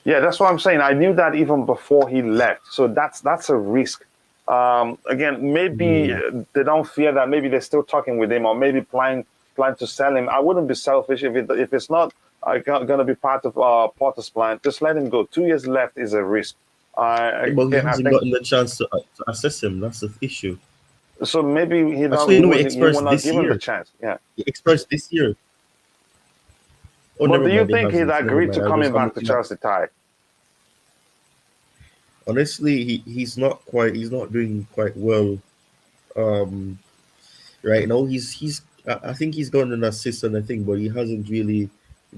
Yeah, that's what I'm saying. I knew that even before he left. So that's a risk. Again, maybe they don't fear that. Maybe they're still talking with him, or maybe plan to sell him. I wouldn't be selfish if it's not going to be part of Porter's plan. Just let him go. 2 years left is a risk. But he hasn't gotten the chance to assess him. That's the issue. So maybe he will not give him the chance. Yeah, he expires this year. But do you think he'd agreed to coming back to Chelsea, Ty? Honestly, he's not doing quite well right now. I think he's got an assist and but he hasn't really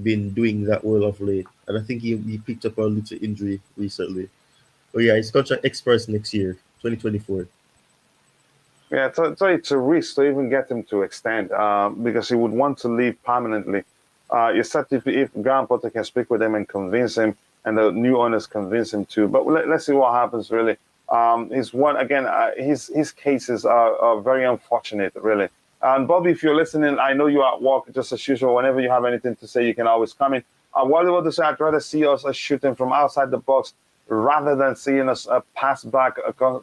been doing that well of late. And I think he picked up a little injury recently. But yeah, his contract expires next year, 2024. Yeah, so it's a risk to even get him to extend because he would want to leave permanently. Except if Graham Potter can speak with him and convince him, and the new owners convince him too. But let's see what happens. Really, his cases are very unfortunate. Really, And Bobby, if you're listening, I know you're at work just as usual. Whenever you have anything to say, you can always come in. What I want to say, I'd rather see us shooting from outside the box rather than seeing us pass back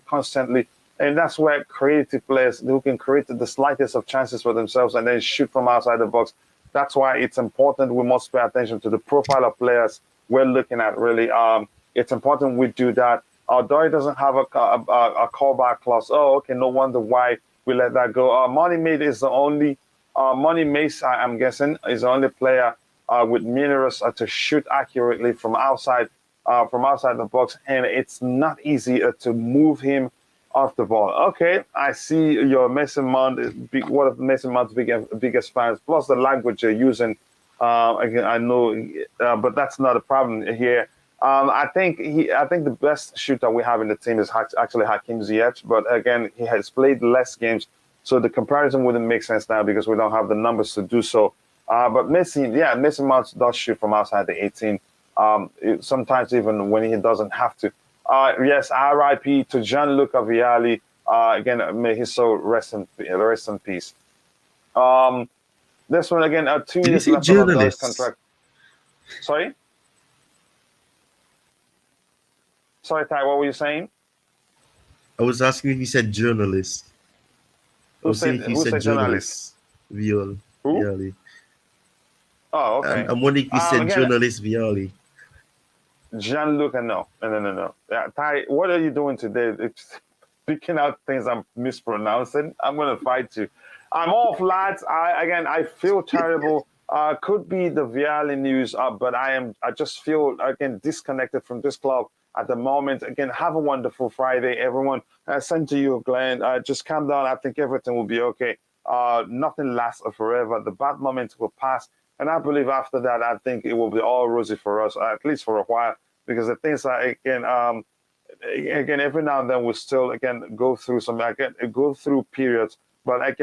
constantly. And that's where creative players who can create the slightest of chances for themselves and then shoot from outside the box. That's why it's important. We must pay attention to the profile of players we're looking at, really. It's important we do that. Although it doesn't have a callback clause. Oh, okay, no wonder why we let that go. Money Made is the only, Money Mace, I'm guessing, is the only player with minerals to shoot accurately from outside the box. And it's not easy to move him off the ball. Okay, I see your Mason Mount, one of Mason Mount's biggest fans, plus the language you're using. Again, I know, but that's not a problem here. I think the best shooter we have in the team is actually Hakim Ziyech, but again, he has played less games, so the comparison wouldn't make sense now because we don't have the numbers to do so. But Mason Mount does shoot from outside the 18, sometimes even when he doesn't have to. Yes, R.I.P. to Gianluca Vialli. Again, may his soul rest in peace. This one again, 2 years left on the contract. Sorry, Ty. What were you saying? I was asking if you said journalist. Who said journalist? Vialli. Who? Vialli. Oh, okay. I'm wondering if you said journalist Vialli. Gianluca, no. Yeah, Ty, what are you doing today? It's picking out things I'm mispronouncing. I'm gonna fight you. I'm off, lads. I feel terrible. Could be the Vialli news, but I just feel again disconnected from this club at the moment. Again, have a wonderful Friday, everyone. Send to you, Glenn. Just calm down. I think everything will be okay. Nothing lasts forever. The bad moments will pass. And I believe after that, I think it will be all rosy for us, at least for a while, because the things are, again, every now and then we still, go through periods, but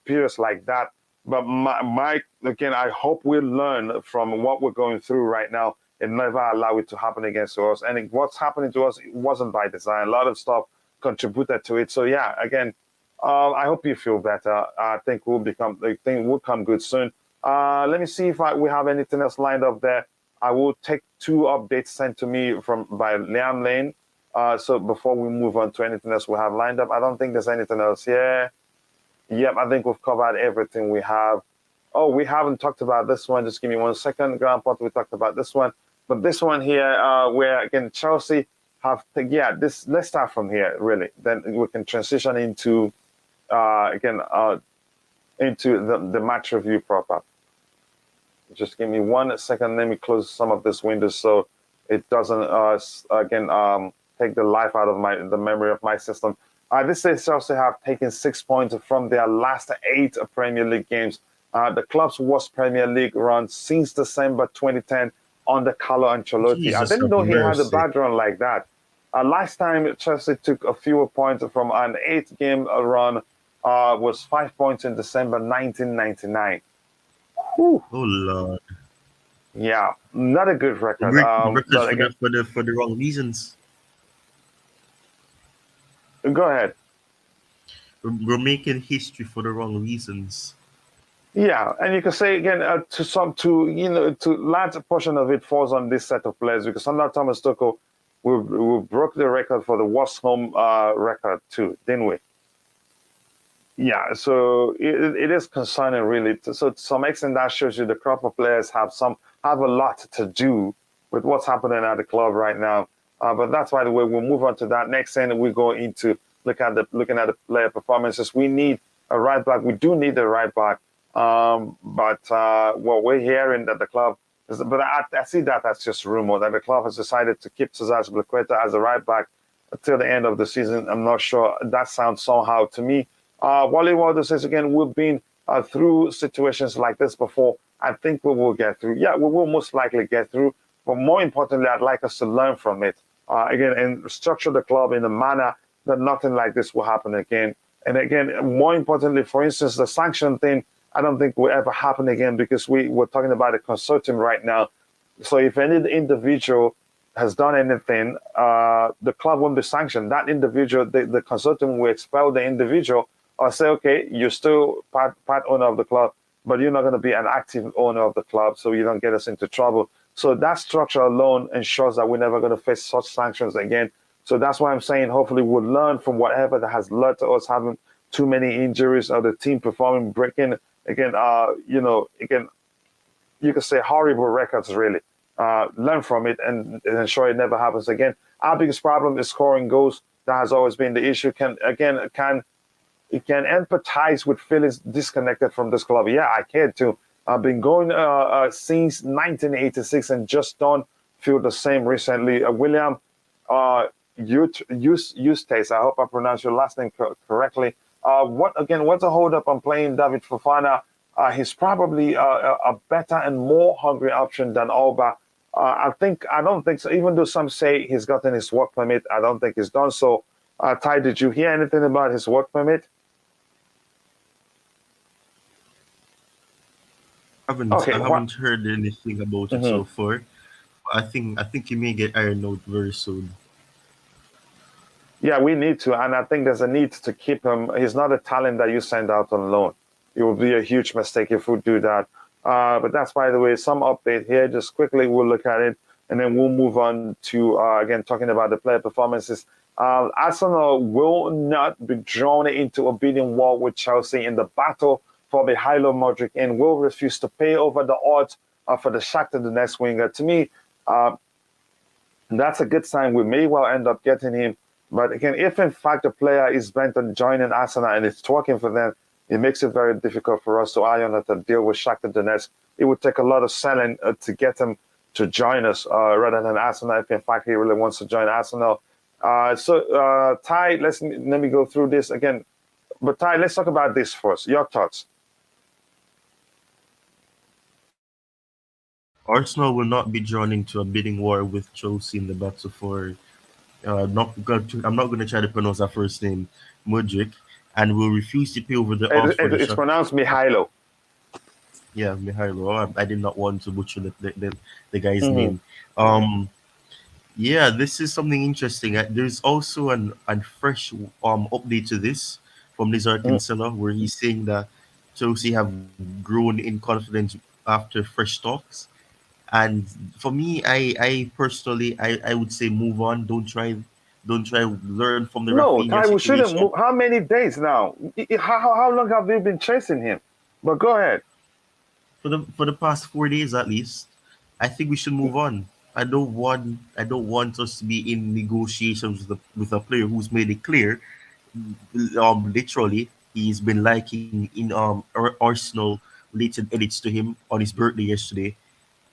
periods like that. But I hope we learn from what we're going through right now and never allow it to happen against us. And what's happening to us, it wasn't by design. A lot of stuff contributed to it. So yeah, I hope you feel better. I think the thing will come good soon. Let me see if we have anything else lined up there. I will take 2 updates sent to me by Liam Lane. So before we move on to anything else we have lined up, I don't think there's anything else here. Yep, I think we've covered everything we have. Oh, we haven't talked about this one. Just give me 1 second. Grand Pot, we talked about this one. But this one here, where again Chelsea have let's start from here, really. Then we can transition into into the match review proper. Just give me 1 second. Let me close some of these windows so it doesn't take the life out of the memory of my system. This says Chelsea have taken 6 points from their last 8 Premier League games. The club's worst Premier League run since December 2010 under Carlo Ancelotti. Jesus, I didn't know he had a mercy. bad run like that. Last time Chelsea took a fewer points from an 8-game run was 5 points in December 1999. Whew. Oh Lord. Yeah, not a good record. Records for the wrong reasons. Go ahead. We're making history for the wrong reasons. Yeah, and you can say again to large portion of it falls on this set of players because under Thomas Tuchel, we broke the record for the worst home record too, didn't we? Yeah, so it is concerning really. So to some extent, that shows you the crop of players have a lot to do with what's happening at the club right now. But that's why the way we'll move on to that next thing. We go into looking at the player performances. We need a right back. We do need a right back. But what we're hearing that the club is, but I see that as just rumor that the club has decided to keep Cesar Azpilicueta as a right back until the end of the season. I'm not sure. That sounds somehow to me. Wally Waldo says again, we've been through situations like this before. I think we will get through. Yeah, we will most likely get through. But more importantly, I'd like us to learn from it and structure the club in a manner that nothing like this will happen again. And again, more importantly, for instance, the sanction thing, I don't think will ever happen again because we're talking about a consortium right now. So if any individual has done anything, the club won't be sanctioned. That individual, the consortium will expel the individual or say, okay, you're still part owner of the club, but you're not going to be an active owner of the club, so you don't get us into trouble. So that structure alone ensures that we're never going to face such sanctions again. So that's why I'm saying hopefully we'll learn from whatever that has led to us having too many injuries or the team performing breaking again. Again, you could say horrible records really. Learn from it and ensure it never happens again. Our biggest problem is scoring goals. That has always been the issue. It can empathize with feelings disconnected from this club. Yeah, I can too. I've been going since 1986 and just don't feel the same recently. William Eustace, I hope I pronounced your last name correctly. What's the hold up on playing David Fofana? He's probably a better and more hungry option than Alba. I don't think so. Even though some say he's gotten his work permit, I don't think he's done so. Ty, did you hear anything about his work permit? I haven't heard anything about it so far. I think he may get ironed out very soon. Yeah, we need to, and I think there's a need to keep him. He's not a talent that you send out on loan. It would be a huge mistake if we do that. But that's, by the way, some update here. Just quickly, we'll look at it, and then we'll move on to, again, talking about the player performances. Arsenal will not be drawn into a bidding war with Chelsea in the battle for Mykhailo Mudryk and will refuse to pay over the odds for the Shakhtar Donetsk winger. To me, that's a good sign. We may well end up getting him. But again, if in fact the player is bent on joining Arsenal and it's working for them, it makes it very difficult for us to iron out a deal with Shakhtar Donetsk. It would take a lot of selling to get him to join us rather than Arsenal if in fact he really wants to join Arsenal. Ty, let me go through this again. But Ty, let's talk about this first. Your thoughts. Arsenal will not be drawn into a bidding war with Chelsea in the battle for. I'm not going to try to pronounce her first name, Mudryk, and will refuse to pay over the odds for the It's pronounced Mykhailo. Yeah, Mykhailo. I did not want to butcher the guy's Mm-hmm. name. Yeah, this is something interesting. There's also an fresh update to this from Lizard Kinsella, where he's saying that Chelsea have grown in confidence after fresh talks. And for me, I personally, I would say move on. Don't try learn from the No, Rafinha Ty, we shouldn't situation. move. How many days now? How long have they been chasing him? But go ahead. For the past 4 days at least, I think we should move on. I don't want us to be in negotiations with a player who's made it clear, literally, he's been liking in Arsenal related edits to him on his birthday yesterday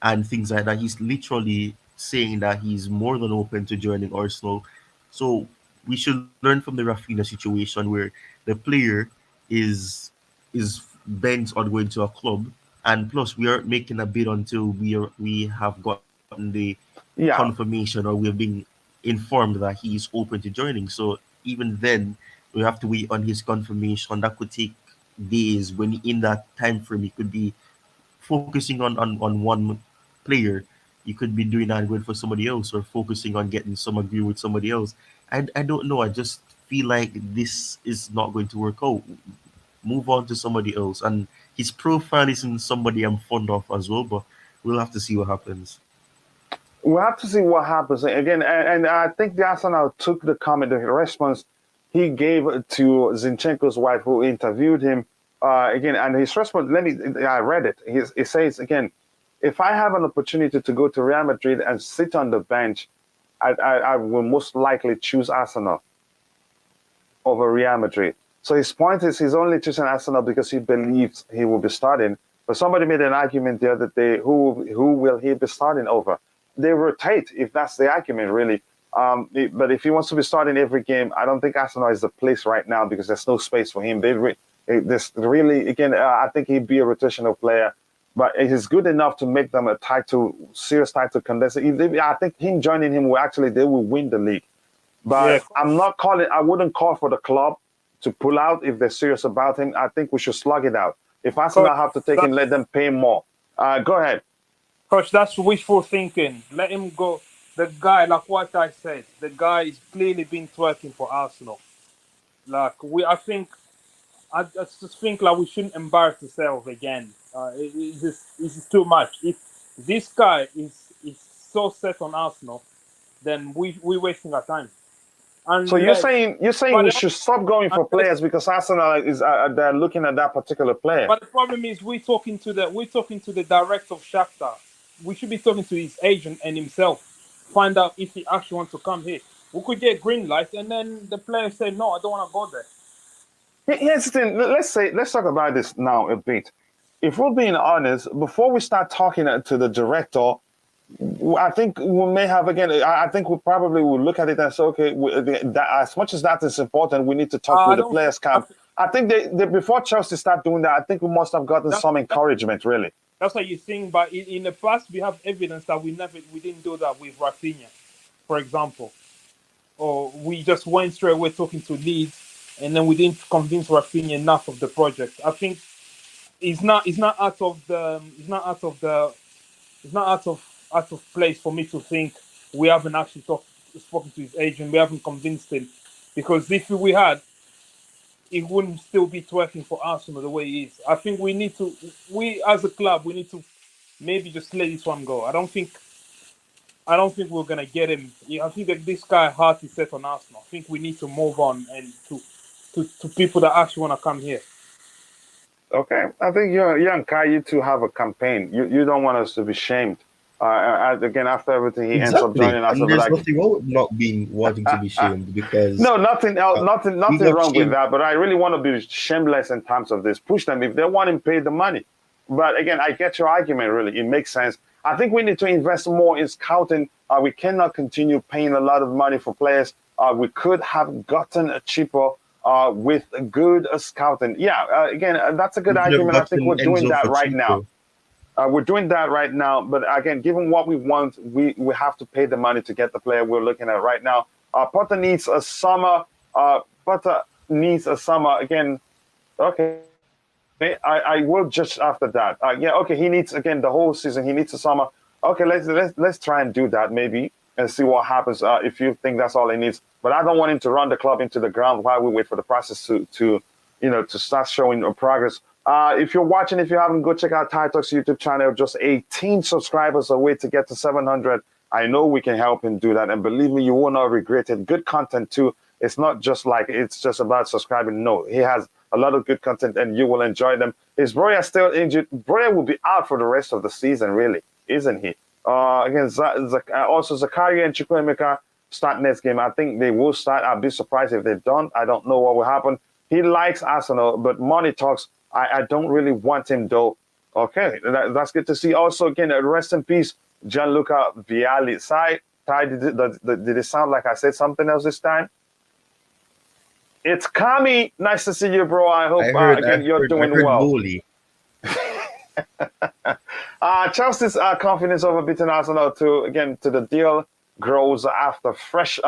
and things like that. He's literally saying that he's more than open to joining Arsenal. So we should learn from the Rafinha situation where the player is bent on going to a club, and plus we aren't making a bid until we have gotten the Yeah. confirmation or we're being informed that he is open to joining. So even then, we have to wait on his confirmation. That could take days. When in that time frame, he could be focusing on one player, you could be doing that good for somebody else or focusing on getting some agreement with somebody else. I don't know. I just feel like this is not going to work out. Move on to somebody else. And his profile isn't somebody I'm fond of as well, but we'll have to see what happens. We'll have to see what happens again. And I think the Arsenal took the comment, the response he gave to Zinchenko's wife, who interviewed him again. And his response, I read it. He says again, if I have an opportunity to go to Real Madrid and sit on the bench, I will most likely choose Arsenal over Real Madrid. So his point is he's only choosing Arsenal because he believes he will be starting. But somebody made an argument the other day, who will he be starting over? They rotate, if that's the argument, really. But if he wants to be starting every game, I don't think Arsenal is the place right now because there's no space for him. This really, again, I think he'd be a rotational player, but it is good enough to make them a serious title contender. I think him joining him they will win the league. But Yeah. I wouldn't call for the club to pull out if they're serious about him. I think we should slug it out. If Arsenal Coach, have to take him, let them pay more. Go ahead. Coach, that's wishful thinking. Let him go. The guy, like what I said, the guy is clearly been twerking for Arsenal. I think I just think like we shouldn't embarrass ourselves again. It's just too much. If this guy is so set on Arsenal, then we're wasting our time. So you're Unless, saying but we the, should stop going for unless, players because Arsenal is they're looking at that particular player. but the problem is we're talking to the director of Shakhtar. We should be talking to his agent and himself. Find out if he actually wants to come here. We could get green light, and then the player say no, I don't want to go there. Here's the thing. Let's talk about this now a bit. If we're being honest, before we start talking to the director, I think we may have again. I think we probably will look at it and say, okay, that, as much as that is important, we need to talk I with the don't. players camp. I think they before Chelsea start doing that, I think we must have gotten That's, some that's encouragement, really. that's what you think. But in the past, we have evidence that we didn't do that with Rafinha, for example, or we just went straight away talking to Leeds, and then we didn't convince Rafinha enough of the project. I think it's not out of the it's not out of the it's not out of place for me to think we haven't actually spoken to his agent. We haven't convinced him, because if we had, it wouldn't still be twerking for Arsenal the way it is. I think we as a club, we need to maybe just let this one go. I don't think we're gonna get him. I think that this guy heart is set on Arsenal. I think we need to move on and to people that actually want to come here. Okay, I think you and Kai, you two have a campaign. You don't want us to be shamed. Again, after everything, he ends up Exactly. joining us. And there's Like, nothing wrong with not being wanting to be shamed because no, nothing else, nothing we got wrong with shamed. that. But I really want to be shameless in terms of this. Push them if they want him, pay the money. But again, I get your argument. Really, it makes sense. I think we need to invest more in scouting. We cannot continue paying a lot of money for players. We could have gotten a cheaper with good scouting. Yeah, again, that's a good We could have argument. I think gotten we're doing Enzo that for right now. cheaper. We're doing that right now, but again, given what we want, we have to pay the money to get the player we're looking at right now. Potter needs a summer. Potter needs a summer again. Okay, I will just after that. Yeah, okay. He needs again the whole season. He needs a summer. Okay, let's try and do that maybe and see what happens. If you think that's all he needs, but I don't want him to run the club into the ground while we wait for the process to start showing progress. If you're watching, if you haven't, go check out Ty Talks YouTube channel. Just 18 subscribers away to get to 700. I know we can help him do that, and believe me, you will not regret it. Good content too. It's not just like it's just about subscribing. No, he has a lot of good content, and you will enjoy them. Is Broya still injured? Broya will be out for the rest of the season, really, isn't he? Again, also Zakaria and Chukwuemeka start next game. I think they will start. I'd be surprised if they don't. I don't know what will happen. He likes Arsenal, but money talks. I don't really want him though. Okay, that's good to see. Also, again, rest in peace, Gianluca Vialli. Ty, did it sound like I said something else this time? It's Kami. Nice to see you, bro. I hope you're doing well. Goalie. Chelsea's confidence over beating Arsenal to the deal grows after fresh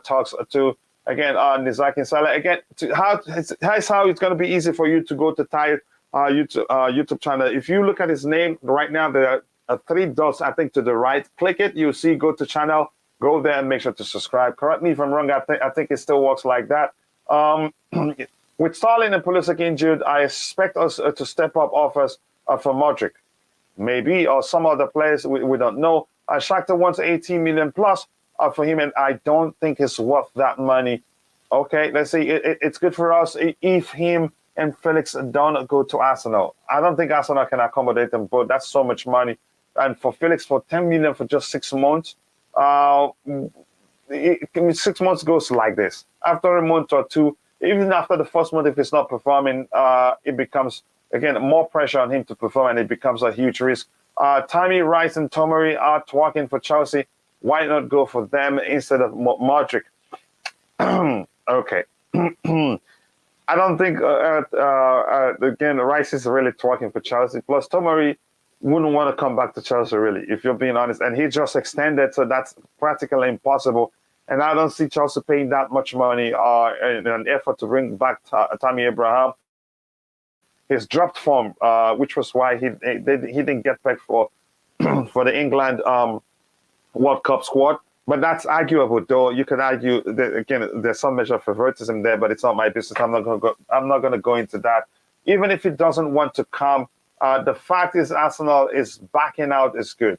talks to Nizaki and Salah again. Here's how it's going to be easy for you to go to Ty YouTube channel. If you look at his name right now, there are 3 dots I think to the right. Click it. You see go to channel. Go there and make sure to subscribe. Correct me if I'm wrong. I think it still works like that. With Sterling and Pulisic injured, I expect us to step up offers for Mudryk, maybe, or some other players we don't know. Shakhtar wants 18 million plus for him, and I don't think it's worth that money. Okay, let's see. It's good for us if him and Felix don't go to Arsenal. I don't think Arsenal can accommodate them, but that's so much money. And for Felix, for 10 million for just 6 months, 6 months goes like this. After a month or two, even after the first month, if he's not performing, it becomes, again, more pressure on him to perform, and it becomes a huge risk. Tammy Rice and Tomori are talking for Chelsea. Why not go for them instead of Mudryk? Okay. I don't think, again, Rice is really talking for Chelsea. Plus, Tomori wouldn't want to come back to Chelsea, really, if you're being honest. And he just extended, so that's practically impossible. And I don't see Chelsea paying that much money in an effort to bring back Tammy Abraham. His dropped form, which was why he didn't get back for for the England World Cup squad. But that's arguable, though. You could argue that, again, there's some measure of favoritism there, but it's not my business. I'm not going to go. I'm not going to go into that. Even if it doesn't want to come, the fact is Arsenal is backing out is good.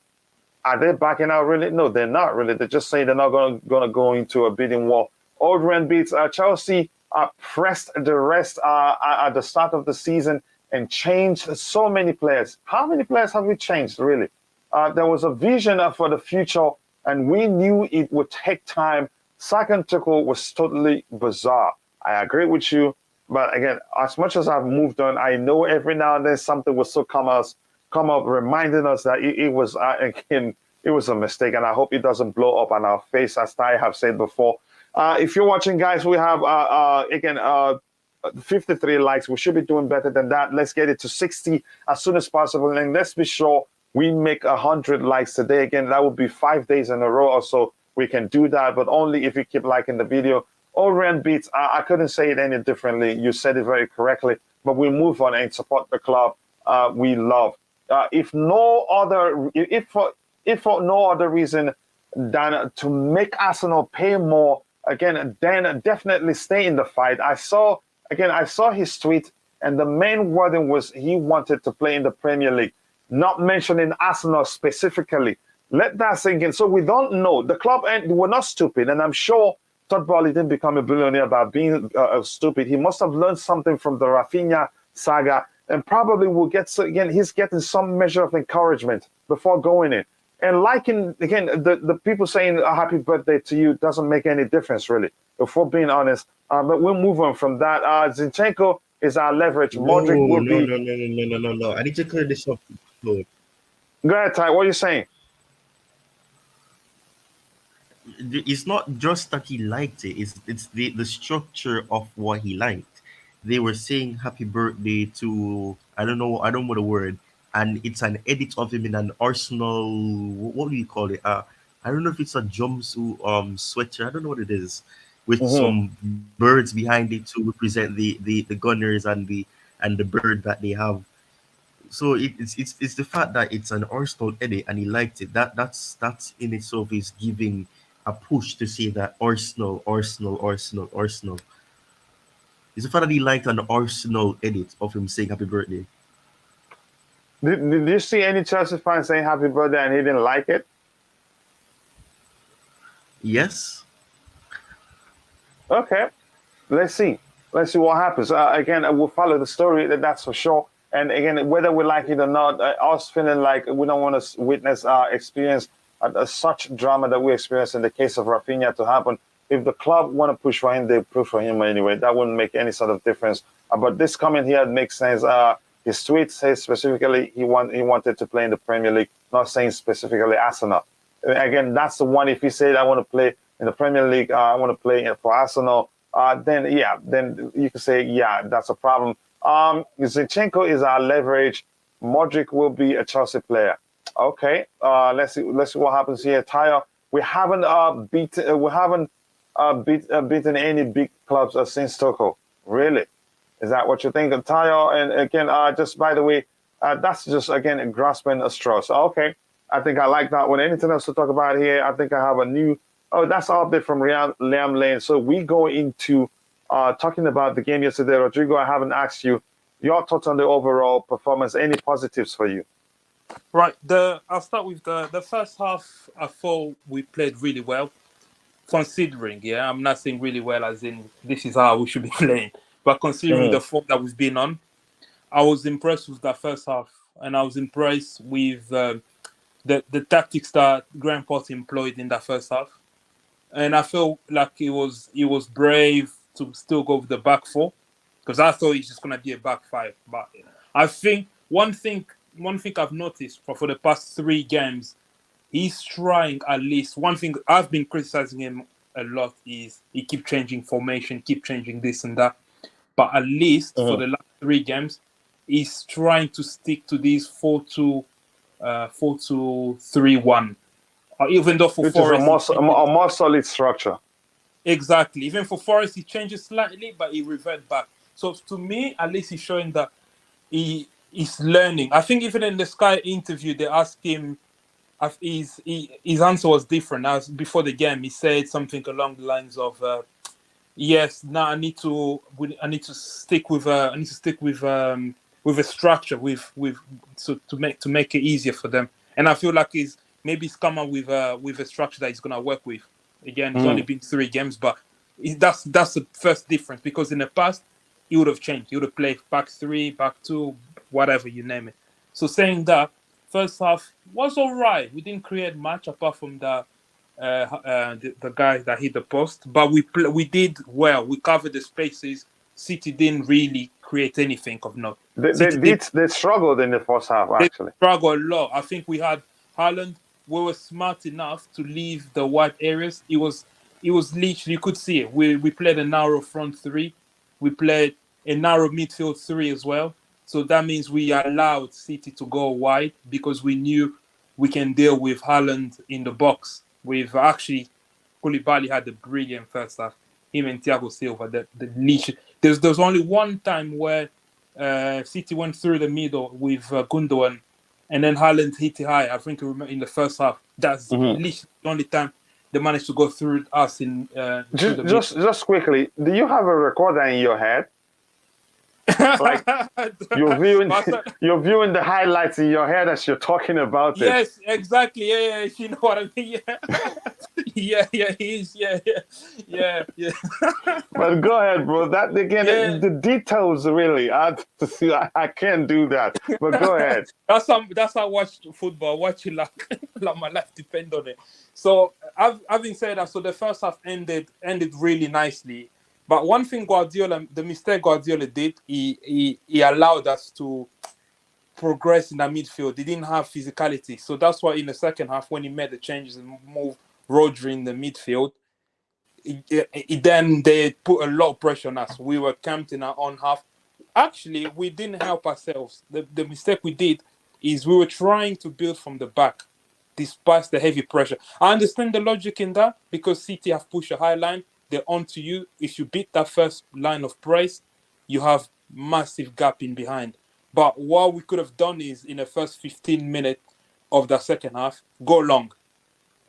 Are they backing out really? No, they're not really. They're just saying they're not going to go into a bidding war. Old beats Chelsea pressed the rest at the start of the season and changed so many players. How many players have we changed, really? There was a vision for the future, and we knew it would take time. Second Tuchel was totally bizarre. I agree with you, but again, as much as I've moved on, I know every now and then something will still come up reminding us that it was again, it was a mistake, and I hope it doesn't blow up on our face, as I have said before. If you're watching, guys, we have again 53 likes. We should be doing better than that. Let's get it to 60 as soon as possible, and let's be sure we make 100 likes today. Again, that would be 5 days in a row or so. We can do that, but only if you keep liking the video. Orient beats. I couldn't say it any differently. You said it very correctly. But we move on and support the club we love. If for no other reason than to make Arsenal pay more, again, then definitely stay in the fight. I saw his tweet, and the main wording was he wanted to play in the Premier League, not mentioning Arsenal specifically. Let that sink in. So we don't know. The club, and we're not stupid, and I'm sure Todd Boehly didn't become a billionaire by being stupid. He must have learned something from the Rafinha saga, and probably will get, so again, he's getting some measure of encouragement before going in. And liking, again, the people saying a happy birthday to you doesn't make any difference, really, if we're being honest. But we'll move on from that. Zinchenko is our leverage. Mudryk will be... No. I need to clear this up. No. Go ahead, Ty. What are you saying? It's not just that he liked it. It's the structure of what he liked. They were saying happy birthday to, I don't know the word, and it's an edit of him in an Arsenal, what do you call it? I don't know if it's a jumpsuit sweater. I don't know what it is, with some birds behind it to represent the Gunners and the bird that they have. So it's the fact that it's an Arsenal edit and he liked it. That's in itself is giving a push to say that Arsenal. It's the fact that he liked an Arsenal edit of him saying happy birthday. Did you see any Chelsea fans saying happy birthday and he didn't like it? Yes. Okay. Let's see what happens. Again, we'll follow the story, that's for sure. And again, whether we like it or not, us feeling like we don't want to witness experience such drama that we experienced in the case of Rafinha to happen. If the club want to push for him, they push for him anyway. That wouldn't make any sort of difference. But this comment here makes sense. His tweet says specifically he wanted to play in the Premier League, not saying specifically Arsenal. Again, that's the one. If he said I want to play in the Premier League, I want to play for Arsenal, then you can say, yeah, that's a problem. Zinchenko is our leverage. Mudryk will be a Chelsea player. Okay, let's see what happens here. Tyre, we haven't beaten any big clubs since Tuchel. Really? Is that what you think of Tyre? And again, just by the way, that's just again grasping a straw. So okay, I think I like that one. Anything else to talk about here? I think I have a new. Oh, that's all bit from Liam Lane. So we go into talking about the game yesterday. Rodrigo, I haven't asked you your thoughts on the overall performance. Any positives for you? Right. I'll start with the first half. I thought we played really well, considering. Yeah, I'm not saying really well as in this is how we should be playing, but considering the form that we've been on, I was impressed with that first half, and I was impressed with the tactics that Graham Potter employed in that first half. And I felt like he was brave to still go with the back four, because I thought he's just gonna be a back five. But I think one thing I've noticed for the past 3 games, he's trying at least. One thing I've been criticizing him a lot is he keep changing formation, keep changing this and that. But at least for the last 3 games, he's trying to stick to these 4-2-3-1. Even though for Forest, a more solid structure. Exactly. Even for Forest, he changes slightly, but he reverts back. So to me, at least he's showing that he's learning. I think even in the Sky interview, they asked him his answer was different. As before the game, he said something along the lines of, "Yes, now I need to stick with with a structure, so to make it easier for them." And I feel like he's come up with a structure that he's gonna work with. Again, it's only been 3 games, but that's the first difference, because in the past he would have changed. He would have played back 3, back 2, whatever you name it. So saying that, first half was all right. We didn't create much apart from the guy that hit the post, but we did well. We covered the spaces. City didn't really create anything of note. They struggled in the first half, actually. They struggled a lot. I think we had Haaland. We were smart enough to leave the wide areas. It was literally, you could see it. We played a narrow front 3. We played a narrow midfield 3 as well. So that means we allowed City to go wide because we knew we can deal with Haaland in the box. We've actually, Koulibaly had a brilliant first half. Him and Thiago Silva, the leash. There's only one time where City went through the middle with Gundogan, and then Haaland hit it high. I think in the first half. That's literally the only time they managed to go through us in. Just quickly, do you have a recorder in your head? Like you're viewing the highlights in your head as you're talking about it. Yes, exactly. Yeah, you know what I mean. Yeah, he's yeah. But go ahead, bro. That again, the details really. I can't do that. But go ahead. That's how I watch football. I watch it like my life depends on it. So having said that, so the first half ended really nicely. But one thing the mistake Guardiola did, he allowed us to progress in the midfield. He didn't have physicality. So that's why in the second half, when he made the changes and moved Rodri in the midfield, then they put a lot of pressure on us. We were camped in our own half. Actually, we didn't help ourselves. The mistake we did is we were trying to build from the back despite the heavy pressure. I understand the logic in that because City have pushed a high line. They're onto you. If you beat that first line of press, you have massive gap in behind. But what we could have done is in the first 15 minutes of the second half, go long.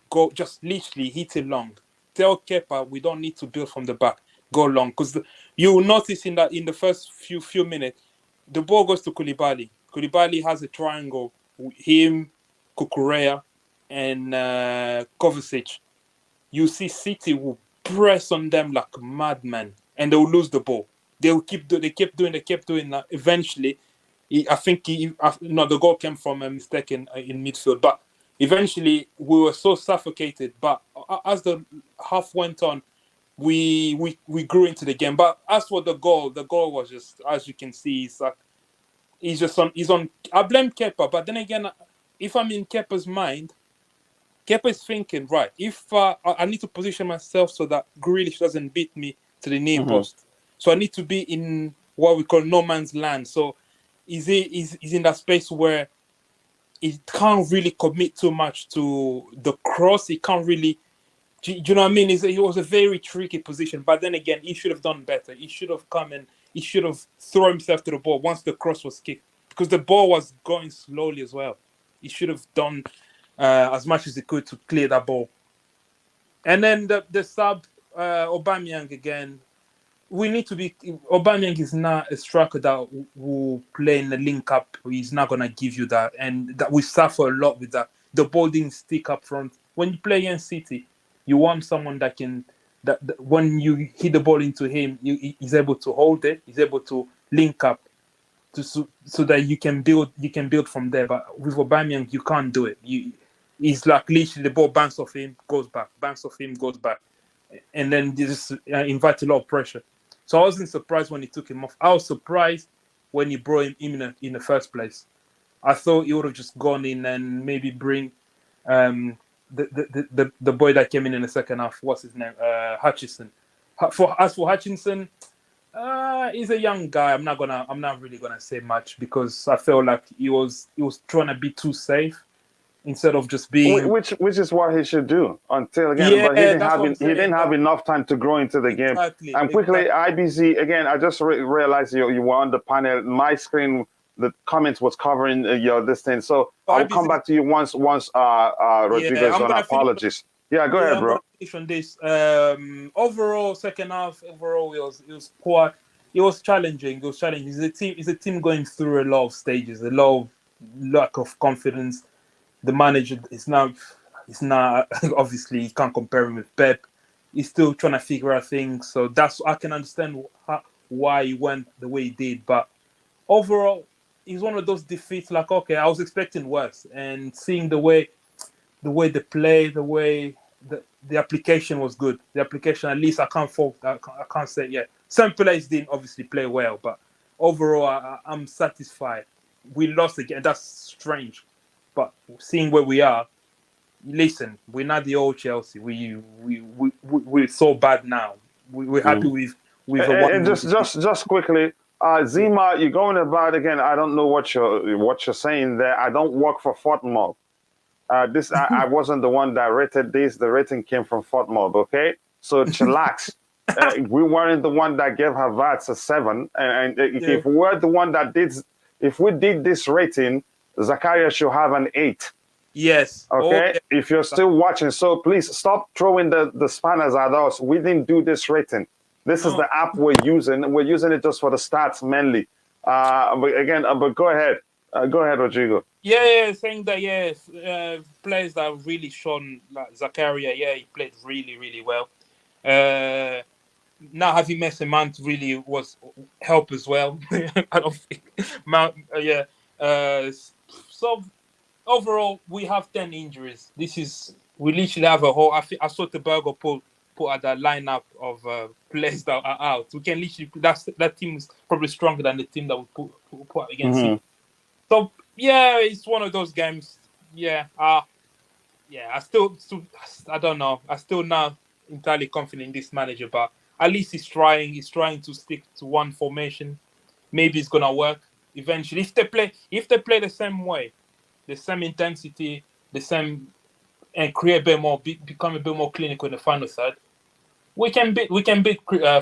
Go just literally hit it long. Tell Kepa we don't need to build from the back. Go long. Because you will notice in the first few minutes, the ball goes to Koulibaly. Koulibaly has a triangle. Him, Cucurella, and Kovacic. You see City will press on them like a madman, and they will lose the ball. They kept doing that. Eventually, I think the goal came from a mistake in midfield. But eventually, we were so suffocated. But as the half went on, we grew into the game. But as for the goal was just, as you can see, he's on. I blame Kepa, but then again, if I'm in Kepa's mind, Kepa is thinking, right, if I need to position myself so that Grealish doesn't beat me to the near post. So I need to be in what we call no man's land. So he's in that space where he can't really commit too much to the cross. He can't really, do you know what I mean? It was a very tricky position. But then again, he should have done better. He should have come and he should have thrown himself to the ball once the cross was kicked. Because the ball was going slowly as well. He should have done as much as he could to clear that ball. And then the sub, Aubameyang again. We need to be. Aubameyang is not a striker that will play in the link up. He's not gonna give you that, and that we suffer a lot with that. The ball didn't stick up front. When you play against City, you want someone that can. That when you hit the ball into him, he's able to hold it. He's able to link up, so that you can build. You can build from there. But with Aubameyang, you can't do it. He's like literally the ball bounces off him, goes back, bounces off him, goes back, and then this invites a lot of pressure. So I wasn't surprised when he took him off. I was surprised when he brought him in the first place. I thought he would have just gone in and maybe bring the boy that came in the second half. What's his name? Hutchinson. As for Hutchinson, he's a young guy. I'm not really gonna say much because I felt like he was trying to be too safe instead of just being, which is what he should do until again. But he didn't have enough time to grow into the game. Exactly, and quickly, IBZ again. I just realized you were on the panel. My screen the comments was covering your this thing. So But I will come back to you once Rodrigo is I'm done. gonna finish. Apologies. Yeah, go ahead, I'm bro. gonna finish on this. Overall, second half, overall, it was poor. It was challenging. It was challenging. It's a team going through a lot of stages, a lot of lack of confidence. The manager is now, it's not obviously you can't compare him with Pep. He's still trying to figure out things. So that's I can understand why he went the way he did. But overall, it's one of those defeats. Like, okay, I was expecting worse, and seeing the way they play, the way the application was good. The application, at least, I can't say Some players didn't obviously play well, but overall, I'm satisfied. We lost again. That's strange, but seeing where we are, listen, we're not the old Chelsea. We're so bad now. We're happy with a And one. just quickly, Zima, you're going about again. I don't know what you're saying there. I don't work for Fortmob. I wasn't the one that rated this. The rating came from Fortmob. Okay, so chillax. We weren't the one that gave Havertz a 7, and if we were the one that did, if we did this rating, Zakaria should have an 8. Yes. Okay. If you're still watching, so please stop throwing the spanners at us. We didn't do this rating. This is the app we're using. We're using it just for the stats mainly. But go ahead. Go ahead, Rodrigo. Saying that, players that have really shown, like Zakaria, he played really, really well. Now having Messi Mount really was help as well. I don't think Mount, so overall, we have 10 injuries. We literally have a whole. I saw Tebergo put at that lineup of players that are out. We can literally that team is probably stronger than the team that we put against you. So it's one of those games. I don't know. I'm still not entirely confident in this manager, but at least he's trying. He's trying to stick to one formation. Maybe it's gonna work eventually. If they play the same way, the same intensity, the same, and create a bit more, become a bit more clinical in the final third, we can beat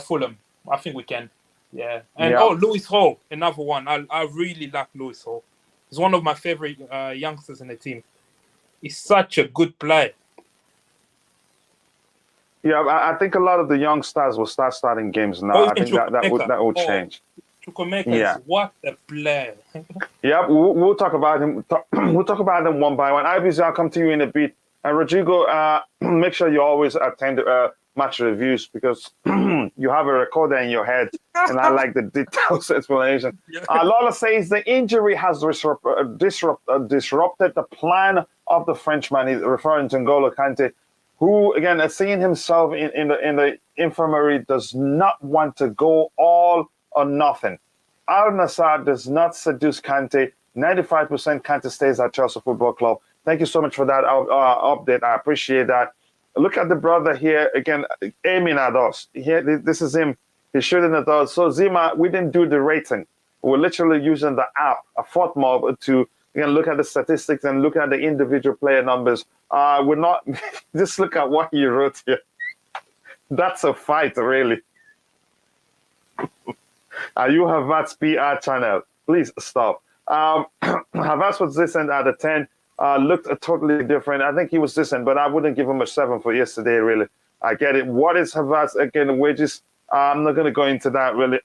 Fulham. I think we can. Yeah. And Lewis Hall, another one. I really like Lewis Hall. He's one of my favorite youngsters in the team. He's such a good player. Yeah, I think a lot of the young stars will start starting games now. I think that will change. Chukwuemeka is what a player. We'll talk about him. We'll talk about them one by one. Ibis, I'll come to you in a bit. And Rodrigo, make sure you always attend match reviews because you have a recorder in your head, and I like the details explanation. Lola says the injury has disrupted the plan of the Frenchman. He's referring to N'Golo Kante, who, again, seeing himself in the infirmary, does not want to go all or nothing. Al Nassr does not seduce Kante. 95% Kante stays at Chelsea Football Club. Thank you so much for that update. I appreciate that. Look at the brother here, again, aiming at us. Here, this is him. He's shooting at us. So, Zima, we didn't do the rating. We're literally using the app, a Fortmob, to look at the statistics and look at the individual player numbers. We're not, just look at what you wrote here. That's a fight, really. You Havertz PR channel. Please stop. Havertz was decent at a 10. Looked totally different. I think he was decent, but I wouldn't give him a 7 for yesterday, really. I get it. What is Havertz? Again, wages. I'm not going to go into that, really.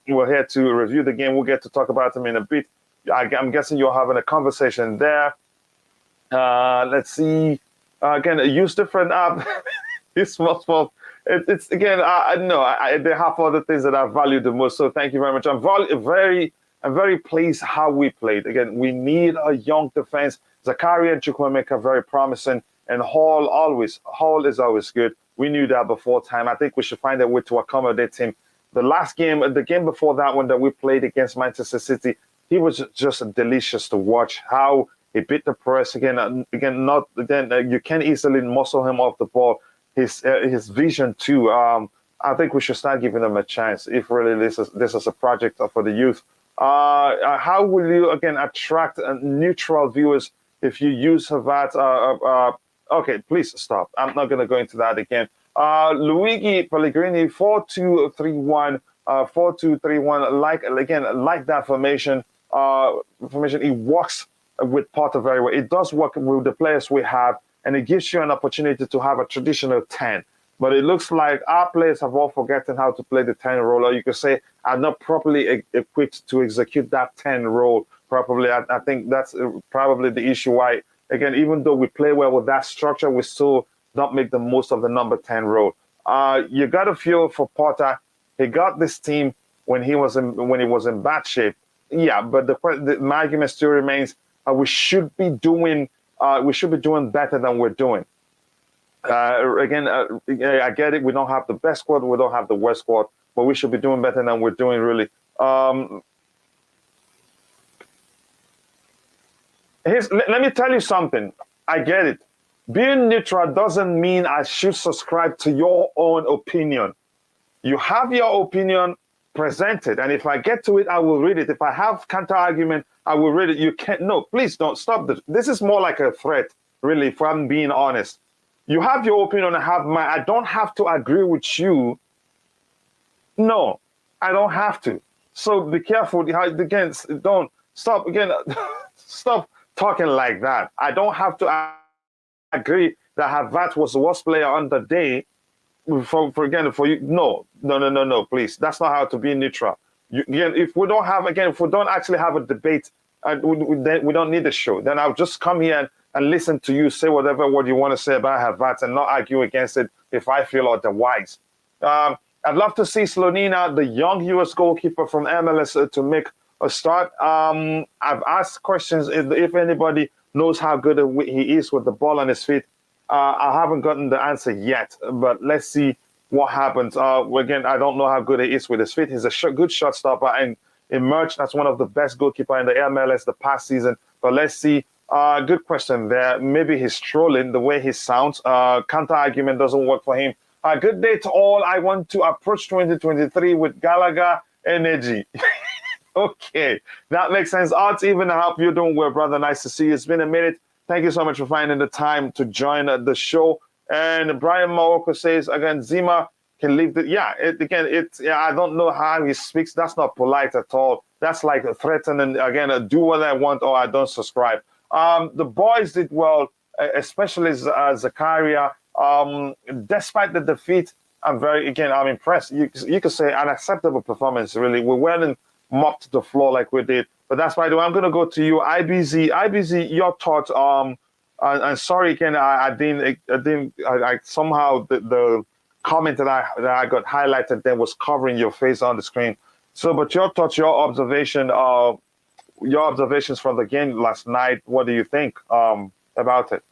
We're here to review the game. We'll get to talk about him in a bit. I'm guessing you're having a conversation there. Let's see. Again, use different app. It's again, I know there have other things that I value the most. So thank you very much. I'm very pleased how we played. Again, we need a young defense. Zakaria and Chukwuemeka very promising, and Hall is always good. We knew that before time. I think we should find a way to accommodate him. The game before that one that we played against Manchester City, he was just delicious to watch. How he beat the press again. You can't easily muscle him off the ball. His vision too. I think we should start giving them a chance. If really this is a project for the youth. How will you again attract neutral viewers if you use that? Okay, please stop. I'm not going to go into that again. Luigi Pellegrini 4-2-3-1, 4-2-3-1. Like that formation. formation, it works with Potter very well. It does work with the players we have, and it gives you an opportunity to have a traditional 10. But it looks like our players have all forgotten how to play the 10 role, or you could say are not properly equipped to execute that 10 role properly. I think that's probably the issue why, again, even though we play well with that structure, we still don't make the most of the number 10 role. You got to feel for Potter. He got this team when he was in bad shape. Yeah, but my argument still remains: we should be doing better than we're doing. Again, I get it. We don't have the best squad. We don't have the worst squad, but we should be doing better than we're doing. Really. Let me tell you something. I get it. Being neutral doesn't mean I should subscribe to your own opinion. You have your opinion presented, and if I get to it, I will read it. If I have counter argument, I will read it. You can't. No, please don't stop this. This is more like a threat, really, if I'm being honest. You have your opinion, I have mine. I don't have to agree with you. No, I don't have to. So be careful. Again, don't stop. Again, stop talking like that. I don't have to agree that Havertz was the worst player on the day. For you, no, please. That's not how to be neutral. If we don't actually have a debate, we don't need a show. Then I'll just come here and listen to you say whatever word you want to say about Havertz and not argue against it if I feel otherwise. I'd love to see Slonina, the young U.S. goalkeeper from MLS, to make a start. I've asked questions if anybody knows how good he is with the ball on his feet. I haven't gotten the answer yet, but let's see what happens. Again, I don't know how good he is with his feet. He's a good shot stopper and emerged as one of the best goalkeepers in the MLS the past season. But let's see. Good question there. Maybe he's trolling the way he sounds. Counter argument doesn't work for him. Good day to all. I want to approach 2023 with Gallagher energy. Okay, that makes sense. Art, even I hope you're doing well, brother. Nice to see you. It's been a minute. Thank you so much for finding the time to join the show. And Brian Mawoko says, again, Zima can leave the... I don't know how he speaks. That's not polite at all. That's like threatening, again, do what I want or I don't subscribe. The boys did well, especially Zakaria. Despite the defeat, I'm impressed. You could say an acceptable performance, really. We weren't mopped the floor like we did. But that's by the way, I'm going to go to you, IBZ. IBZ, your thoughts. And sorry again, I somehow the comment that I got highlighted then was covering your face on the screen. So, but your thoughts, your observations from the game last night. What do you think about it?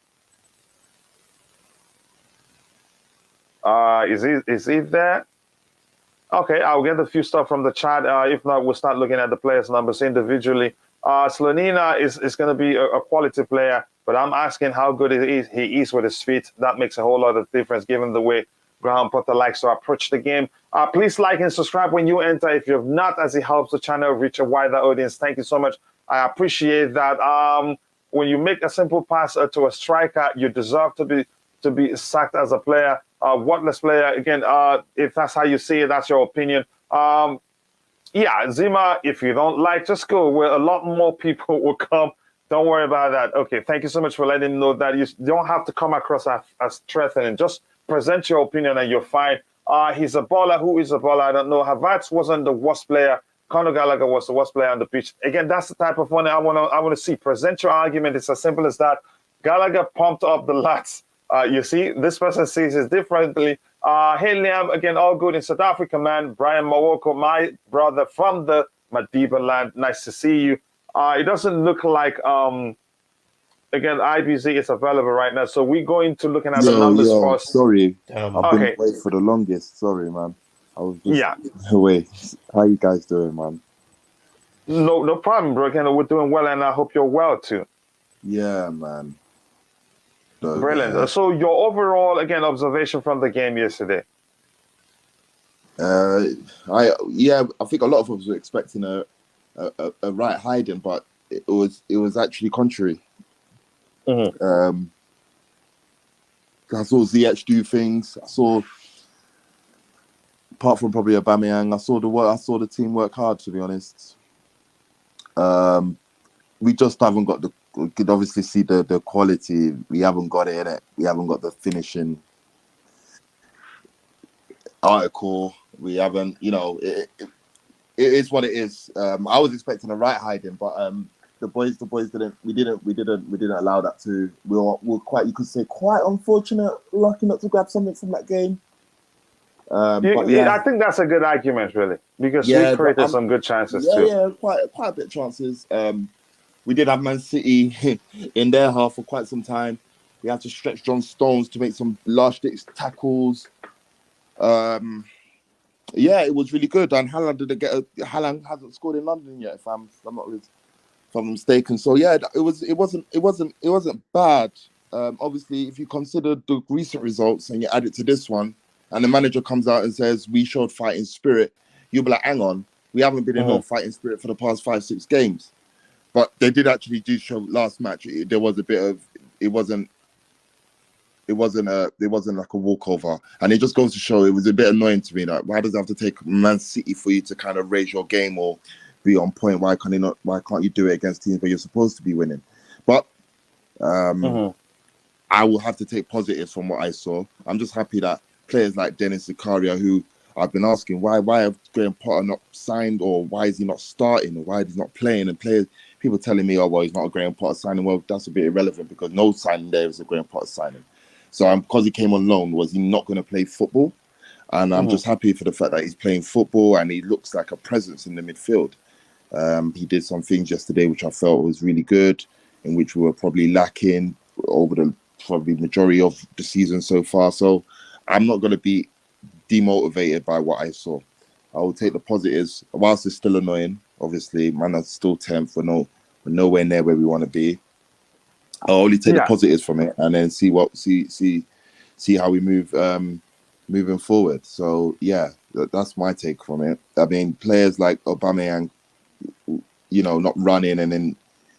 Is he there? Okay, I'll get a few stuff from the chat. If not, we'll start looking at the players' numbers individually. Slonina is going to be a quality player, but I'm asking how good he is with his feet. That makes a whole lot of difference given the way Graham Potter likes to approach the game. Please like and subscribe when you enter if you have not, as it helps the channel reach a wider audience. Thank you so much. I appreciate that. When you make a simple pass to a striker, you deserve to be sacked as a player. Worthless player, again, if that's how you see it, that's your opinion. Zima, if you don't like, just go where a lot more people will come. Don't worry about that. Okay, thank you so much for letting me know that you don't have to come across as threatening. Just present your opinion and you're fine. He's a baller. Who is a baller? I don't know. Havertz wasn't the worst player. Conor Gallagher was the worst player on the pitch. Again, that's the type of one I want to see. Present your argument. It's as simple as that. Gallagher pumped up the lads. You see, this person sees it differently. Hey, Liam, again, all good in South Africa, man. Brian Mawoko, my brother from the Madiba land. Nice to see you. It doesn't look like, again, IBZ is available right now. So we're going to looking at the numbers first. Sorry, I've been away for the longest. Sorry, man. I was just away. How you guys doing, man? No problem, bro. Again, we're doing well, and I hope you're well, too. Yeah, man. Brilliant. So your overall, again, observation from the game yesterday? I think a lot of us were expecting a right hiding, but it was actually contrary. Mm-hmm. I saw ZH do things. I saw, apart from probably Aubameyang, I saw the team work hard. To be honest, We just haven't got we could obviously see the quality. We haven't got it in it. We haven't got the finishing article. We haven't, it is what it is. I was expecting a right hiding, but the boys didn't allow that to. We were quite, you could say, quite unfortunate, lucky not to grab something from that game. But yeah, I think that's a good argument, really, because we yeah, created some good chances too. yeah, quite a bit of chances. We did have Man City in their half for quite some time. We had to stretch John Stones to make some last-ditch tackles. Yeah, it was really good. And Haaland hasn't scored in London yet, if I'm mistaken. So yeah, it wasn't bad. Obviously, if you consider the recent results and you add it to this one, and the manager comes out and says we showed fighting spirit, you'll be like, hang on, we haven't been in no fighting spirit for the past 5-6 games. But they did actually do show last match. There was a bit of it wasn't like a walkover, and it just goes to show it was a bit annoying to me. Like, why does it have to take Man City for you to kind of raise your game or be on point? Why can't you do it against teams where you're supposed to be winning? But I will have to take positives from what I saw. I'm just happy that players like Dennis Zakaria, who I've been asking why have Graham Potter not signed, or why is he not starting, or why is he not playing? And people telling me, oh well, he's not a Graham Potter signing. Well, that's a bit irrelevant because no signing there is a Graham Potter signing. So because he came on loan, was he not going to play football? And I'm just happy for the fact that he's playing football and he looks like a presence in the midfield. He did some things yesterday which I felt was really good, in which we were probably lacking over the probably majority of the season so far. So I'm not going to be demotivated by what I saw. I will take the positives. Whilst it's still annoying, obviously, man, that's still 10th. We're nowhere near where we want to be. I'll only take the positives from it and then see how we move moving forward. So yeah, that's my take from it. I mean, players like Aubameyang, not running, and then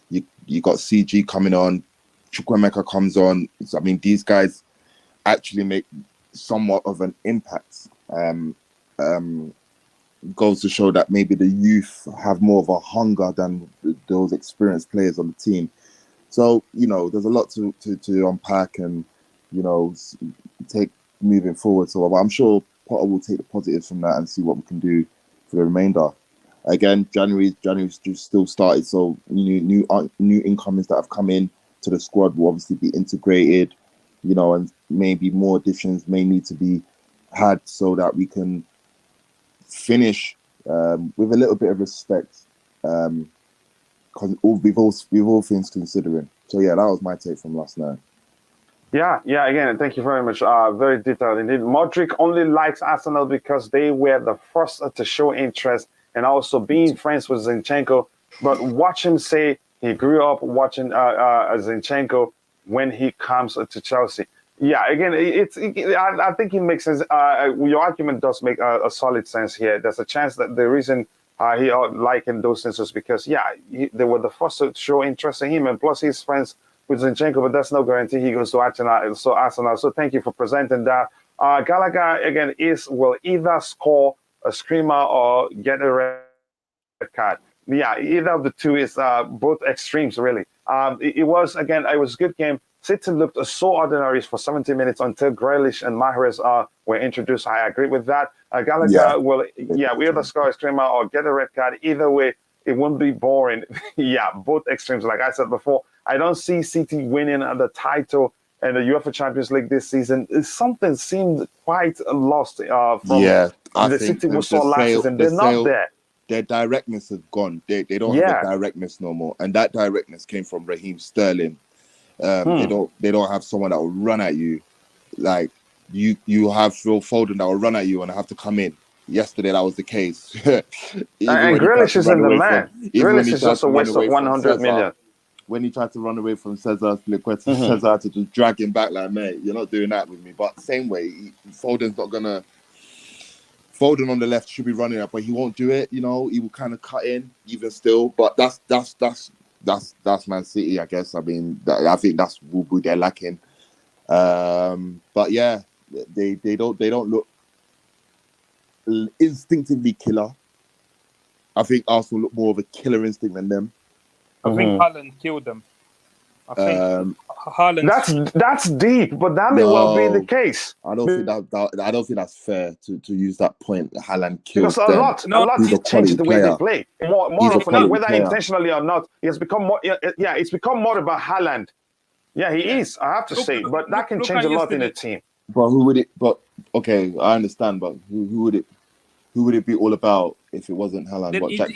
you got CG coming on, Chukwuemeka comes on. So, I mean, these guys actually make somewhat of an impact. Goes to show that maybe the youth have more of a hunger than those experienced players on the team. So, there's a lot to unpack and, take moving forward. So I'm sure Potter will take the positives from that and see what we can do for the remainder. Again, January's just still started. So new incomings that have come in to the squad will obviously be integrated, and maybe more additions may need to be had so that we can finish with a little bit of respect. With all things considering. So yeah, that was my take from last night. Yeah. Again, thank you very much. Very detailed indeed. Modric only likes Arsenal because they were the first to show interest, and also being friends with Zinchenko. But watch him say he grew up watching Zinchenko when he comes to Chelsea. Yeah, again, I think it makes sense. Your argument does make a solid sense here. There's a chance that the reason he liking those things was because, they were the first to show interest in him, and plus he's friends with Zinchenko, but that's no guarantee he goes to Arsenal. So thank you for presenting that. Gallagher, again, will either score a screamer or get a red card. Yeah, either of the two is both extremes, really. It was a good game. City looked so ordinary for 70 minutes until Grealish and Mahrez were introduced. I agree with that. Gallagher will either score a screamer or get a red card. Either way, it won't be boring. Both extremes. Like I said before, I don't see City winning the title and the UEFA Champions League this season. Something seemed quite lost from the City we saw last season. They're not there. Their directness has gone. They don't have the directness no more, and that directness came from Raheem Sterling. They don't have someone that will run at you, like you have Phil Foden that will run at you and have to come in. Yesterday that was the case. And Grealish isn't the man. Grealish is just a waste of 100 million. When he tried to run away from Cesar Spilicueta, Cesar had to just drag him back like, mate, you're not doing that with me. But same way, Foden's not gonna. Foden on the left should be running up, but he won't do it. He will kind of cut in even still. But that's Man City, I guess. I mean, I think that's what they're lacking. But yeah, they don't look instinctively killer. I think Arsenal look more of a killer instinct than them. I think Haaland killed them. I think Haaland. That's deep, but that may well be the case. I don't think I don't think that's fair to use that point. Haaland killed because a lot He's has changed the way they play. More often, whether intentionally or not, it's become more. Yeah, it's become more about Haaland. Yeah, he is. I have to say, but that can change a lot in a team. But who would it? But okay, I understand. But who would it? Who would it be all about if it wasn't Haaland?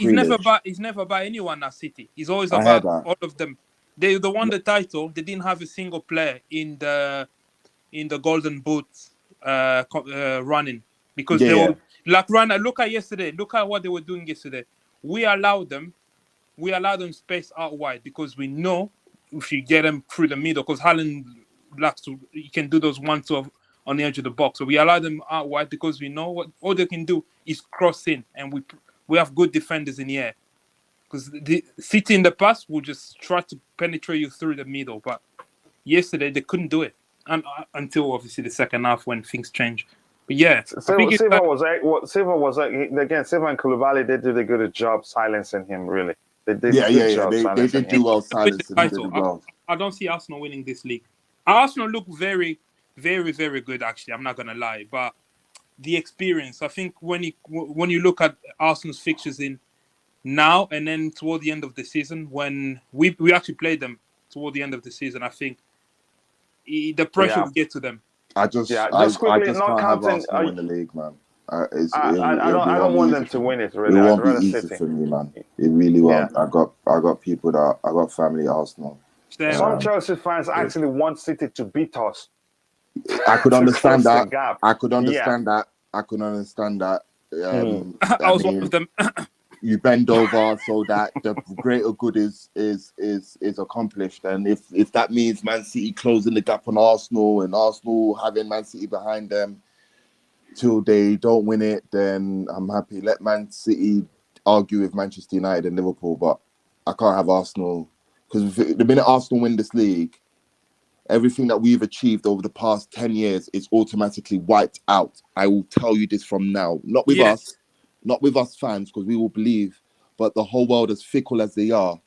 He's never about anyone at City. He's always about all of them. They won the title. They didn't have a single player in the Golden Boot running because they were like running. Look at yesterday. Look at what they were doing yesterday. We allowed them space out wide because we know if you get them through the middle, because Haaland likes to, he can do those 1-2 on the edge of the box. So we allow them out wide because we know what all they can do is cross in, and we have good defenders in the air. Because the City in the past will just try to penetrate you through the middle, but yesterday they couldn't do it, and until obviously the second half when things change. But yeah, Silva was again. Silva and Koulibaly, they did a good job silencing him. Really, they did. They did do well silencing him. Well. I don't see Arsenal winning this league. Arsenal look very, very, very good. Actually, I'm not gonna lie, but the experience. I think when you look at Arsenal's fixtures in now and then toward the end of the season, when we actually played them toward the end of the season, I think the pressure will get to them. I just quickly, not counting in the league, man. I don't want them to win it. Really, it won't be easy for me, man. It really won't. I got people I got family at Arsenal. Some Chelsea fans actually want City to beat us. I could understand that. I could understand that. I was one of them. You bend over so that the greater good is accomplished, and if that means Man City closing the gap on Arsenal and Arsenal having Man City behind them till they don't win it, then I'm happy. Let Man City argue with Manchester United and Liverpool, but I can't have Arsenal, because the minute Arsenal win this league, everything that we've achieved over the past 10 years is automatically wiped out. I will tell you this from now, not with us fans, because we will believe, but the whole world, as fickle as they are,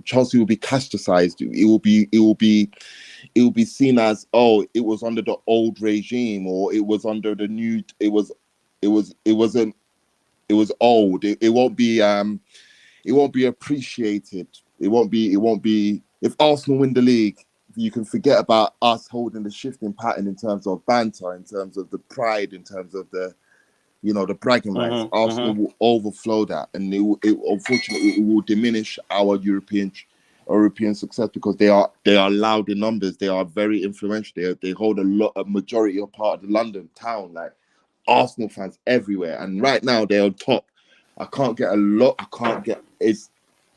Chelsea will be castricized. It will be seen as, oh, it was under the old regime, or it was under the new. It was old. It won't be appreciated. It won't be. If Arsenal win the league, you can forget about us holding the shifting pattern in terms of banter, in terms of the pride, in terms of the bragging rights. Arsenal will overflow that, and unfortunately it will diminish our European success, because they are loud in numbers. They are very influential. They hold a majority of part of the London town, like Arsenal fans everywhere. And right now they're on top.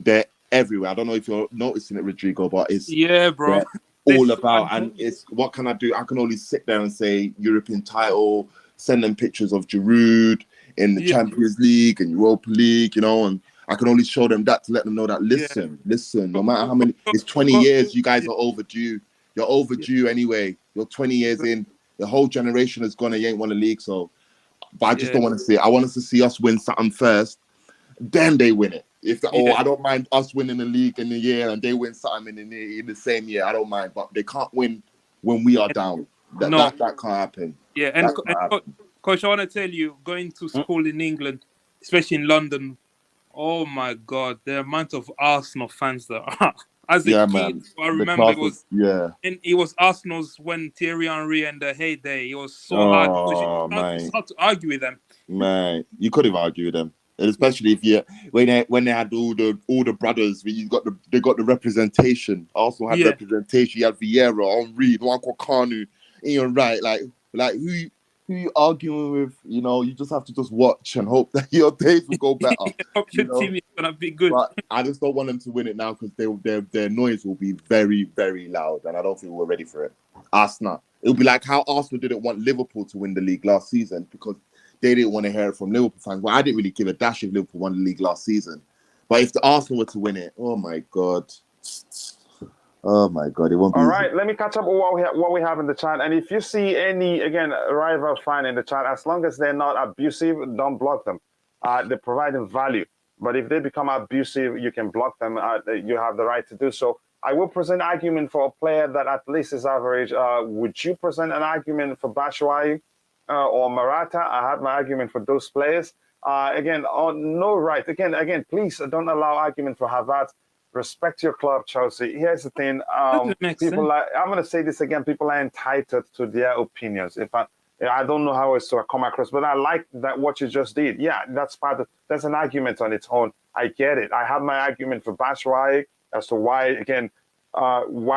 They're everywhere. I don't know if you're noticing it, Rodrigo, but it's bro. All about, and it's what can I do? I can only sit there and say European title. Send them pictures of Giroud in the Champions League and Europa League, and I can only show them that to let them know that, listen, no matter how many, it's 20 years, you guys are overdue. You're overdue anyway. You're 20 years in. The whole generation has gone and you ain't won a league, so. But I just don't want to see it. I want us to see us win something first, then they win it. I don't mind us winning the league in the year and they win something in the same year. I don't mind, but they can't win when we are down. That can't happen. Yeah, and Coach, I want to tell you, going to school in England, especially in London, oh my God, the amount of Arsenal fans there are. As a kid, I remember it was Arsenal's when Thierry Henry and the heyday. It was so hard. It's hard to argue with them. Man, you couldn't argue with them. And especially when they had all the brothers, they got the representation. Arsenal had representation. You had Vieira, Henry, Nwankwo Kanu, Ian Wright, like who you arguing with? You just have to just watch and hope that your days will go better. Hope your team is gonna be good. But I just don't want them to win it now, because their noise will be very, very loud, and I don't think we're ready for it. Arsenal. It'll be like how Arsenal didn't want Liverpool to win the league last season, because they didn't want to hear it from Liverpool fans. Well, I didn't really give a dash if Liverpool won the league last season. But if the Arsenal were to win it, oh my God, it won't be. All right, let me catch up with what we have in the chat. And if you see any, again, rival fan in the chat, as long as they're not abusive, don't block them. they're providing value. But if they become abusive, you can block them. You have the right to do so. I will present an argument for a player that at least is average. Would you present an argument for Batshuayi or Morata? I have my argument for those players. Again, no right. Again, please don't allow argument for Havertz. Respect your club, Chelsea. Here's the thing. People I'm going to say this again. People are entitled to their opinions. I don't know how it's to come across, but I like that what you just did. Yeah, that's an argument on its own. I get it. I have my argument for Batshuayi as to why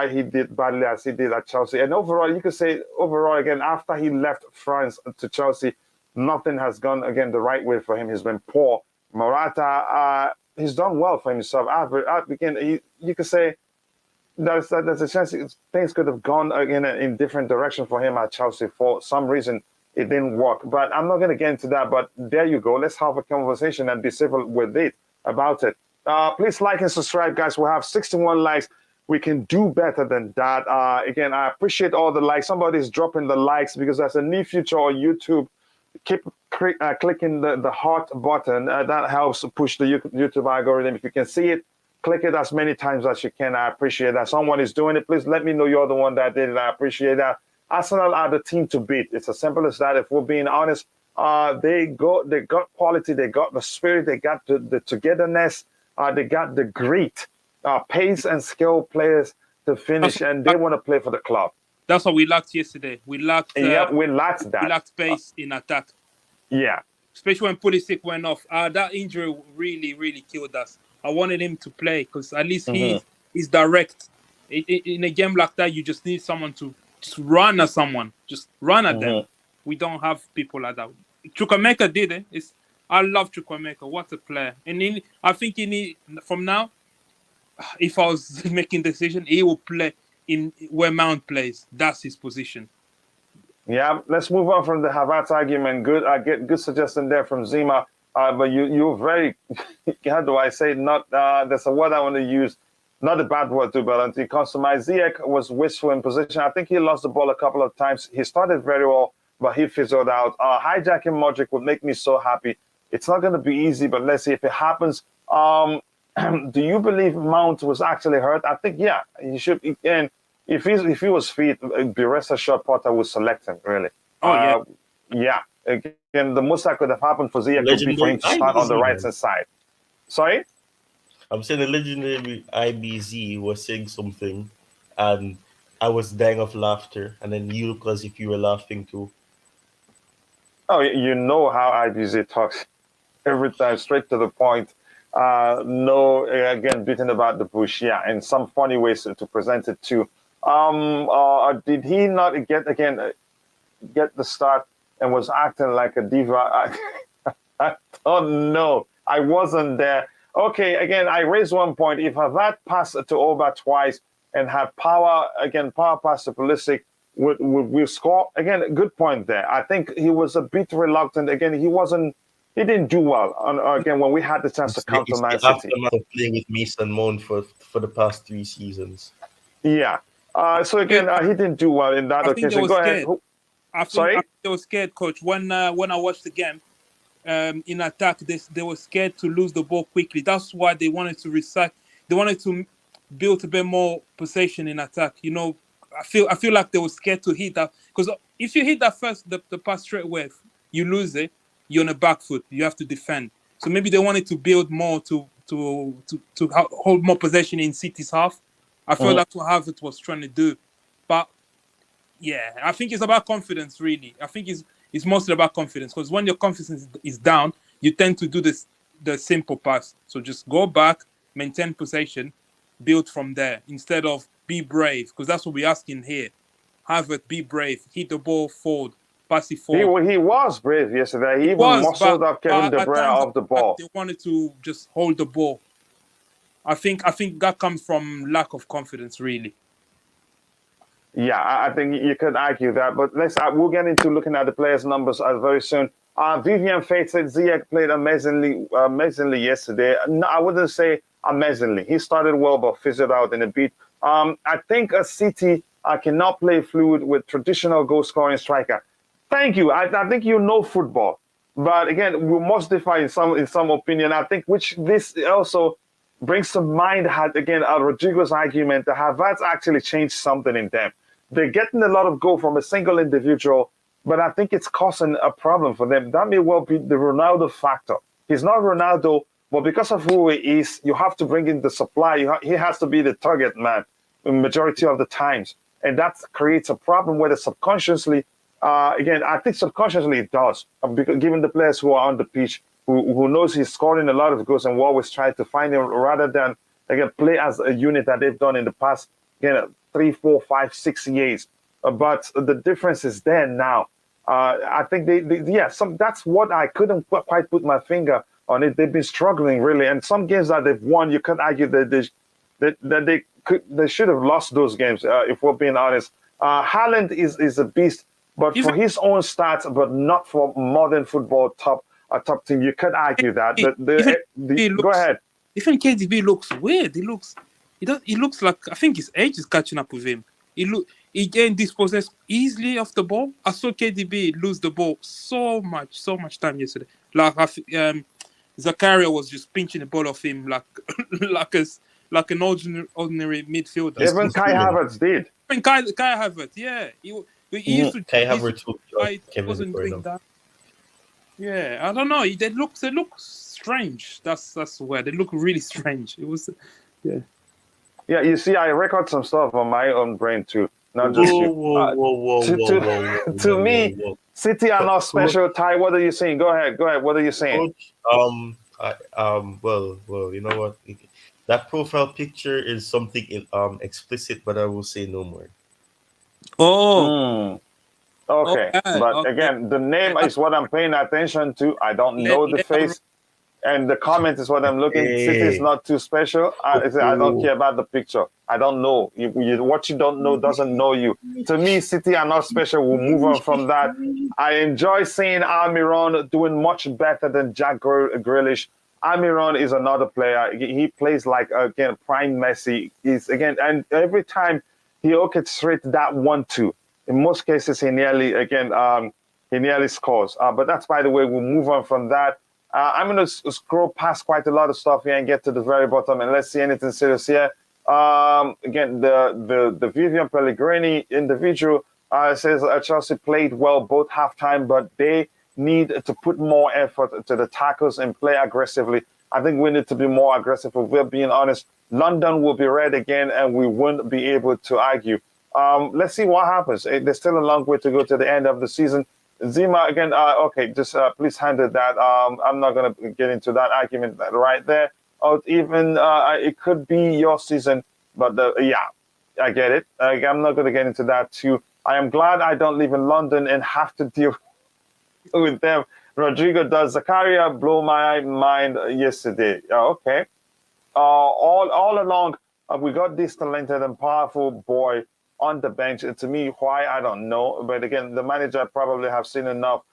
he did badly as he did at Chelsea. And overall, you could say again, after he left France to Chelsea, nothing has gone again the right way for him. He's been poor. Morata, he's done well for himself. Again, you could say there's a chance things could have gone again in different direction for him at Chelsea. For some reason, it didn't work. But I'm not going to get into that. But there you go. Let's have a conversation and be civil with it about it. Please like and subscribe, guys. We have 61 likes. We can do better than that. Again, I appreciate all the likes. Somebody's dropping the likes because there's a new feature on YouTube. Keep clicking the heart button. That helps push the YouTube algorithm. If you can see it, click it as many times as you can. I appreciate that. Someone is doing it. Please let me know you're the one that did it. I appreciate that. Arsenal are the team to beat. It's as simple as that. If we're being honest, they got quality. They got the spirit. They got the togetherness. They got the grit, pace and skill players to finish, and they want to play for the club. That's what we lacked yesterday. We lacked. We lacked that. We lacked pace in attack. Yeah. Especially when Pulisic went off. That injury really, really killed us. I wanted him to play because at least he's direct. In a game like that, you just need someone to just run at someone. Just run at them. We don't have people like that. Chukwuemeka did it. I love Chukwuemeka. What a player. And I think from now, if I was making a decision, he will play in where Mount plays. That's his position. Yeah, let's move on from the Havertz argument. Good, I get good suggestion there from Zima. But you're very, how do I say, not, there's a word I want to use, not a bad word too, but until it comes to my Ziyech was wasteful in position. I think he lost the ball a couple of times. He started very well, but he fizzled out. Hijacking Mudryk would make me so happy. It's not going to be easy, but let's see if it happens. Do you believe Mount was actually hurt? I think, yeah, he should. And if he was fit, be rest assured Potter would select him, really. Oh, yeah. Again, the most that could have happened for Ziyech would be for him to start on the right-hand side. Sorry? I'm saying the legendary IBZ was saying something, and I was dying of laughter, and then you look as if you were laughing too. Oh, you know how IBZ talks. Every time, straight to the point. No, again, beating about the bush, yeah, and some funny ways to present it too. Did he not get the start and was acting like a diva? I don't know. I wasn't there. Okay, again, I raised one point. If Havertz passed to Oba twice and had power pass to Pulisic, would we score? Again, good point there. I think he was a bit reluctant. Again, he didn't do well. Again, when we had the chance to counter Man City. Aftermath of playing with Mason Mount for the past 3 seasons. Yeah. So again, he didn't do well in that occasion. Go ahead. I think they were scared, coach. When I watched the game, in attack, they were scared to lose the ball quickly. That's why they wanted to recycle. They wanted to build a bit more possession in attack. You know, I feel like they were scared to hit that, because if you hit that first, the pass straight away, you lose it. You're on the back foot. You have to defend. So maybe they wanted to build more to hold more possession in City's half. I feel that's what Havertz was trying to do. But yeah, I think it's about confidence, really. I think it's mostly about confidence, because when your confidence is down, you tend to do the simple pass. So just go back, maintain possession, build from there, instead of be brave, because that's what we're asking here. Havertz, be brave, hit the ball forward, pass it forward. He was brave yesterday. He even muscled up Kevin De Bruyne off the ball. They wanted to just hold the ball. I think that comes from lack of confidence, really. Yeah, I think you could argue that, but we'll get into looking at the players' numbers very soon. Vivian Faith said Ziyech played amazingly yesterday. No, I wouldn't say amazingly. He started well, but fizzled out in a bit. I think a City cannot play fluid with traditional goal-scoring striker. Thank you. I think you know football. But again, we must differ in some opinion. I think which this also brings to mind had again Rodrigo's argument that Havertz actually changed something in them. They're getting a lot of goal from a single individual, but I think it's causing a problem for them. That may well be the Ronaldo factor. He's not Ronaldo, but because of who he is, you have to bring in the supply. He has to be the target man the majority of the times. And that creates a problem whether subconsciously, again, I think subconsciously it does, because given the players who are on the pitch, who knows he's scoring a lot of goals and will always try to find him rather than, again, play as a unit that they've done in the past, 3, 4, 5, 6 years. But the difference is there now. I think that's what I couldn't quite put my finger on it. They've been struggling really, and some games that they've won, you can't argue that they should have lost those games. If we're being honest, Haaland is a beast, but for his own stats, but not for modern football top team. You can't argue that. Go ahead. Even KDB looks weird. He looks like, I think his age is catching up with him. He gained dispossessed easily off the ball. I saw KDB lose the ball so much time yesterday. Like Zakaria was just pinching the ball off him like an ordinary midfielder. Even Kai Havertz did. Even Kai Havertz, yeah. He used to. Kai Havertz wasn't doing that. Yeah, I don't know. They look strange. That's where they look really strange. It was, yeah. Yeah, you see, I record some stuff on my own brain too, not just you. To me, City are not special. Ty, what are you saying? Go ahead. What are you saying? Coach, well, you know what? That profile picture is something explicit, but I will say no more. Oh. Okay, but again, the name is what I'm paying attention to. I don't know the face, and the comment is what I'm looking. City is not too special. I don't care about the picture. I don't know. What you don't know doesn't know you. To me, City are not special. We'll move on from that. I enjoy seeing Almiron doing much better than Jack Grealish. Almiron is another player. He plays like, again, prime Messi. And every time he orchestrates that 1-2. In most cases, he nearly scores. But that's, by the way, we'll move on from that. I'm going to scroll past quite a lot of stuff here and get to the very bottom, and let's see anything serious here. Again, the Vivian Pellegrini individual says Chelsea played well both halftime, but they need to put more effort to the tackles and play aggressively. I think we need to be more aggressive. If we're being honest, London will be red again, and we won't be able to argue. Let's see what happens. There's still a long way to go to the end of the season. Zima, again, okay, just please handle that. I'm not going to get into that argument right there. Or even it could be your season, but yeah, I get it. I'm not going to get into that too. I am glad I don't live in London and have to deal with them. Rodrigo does. Zakaria blew my mind yesterday. Okay. All along, we got this talented and powerful boy on the bench. To me, why, I don't know. But again, the manager probably have seen enough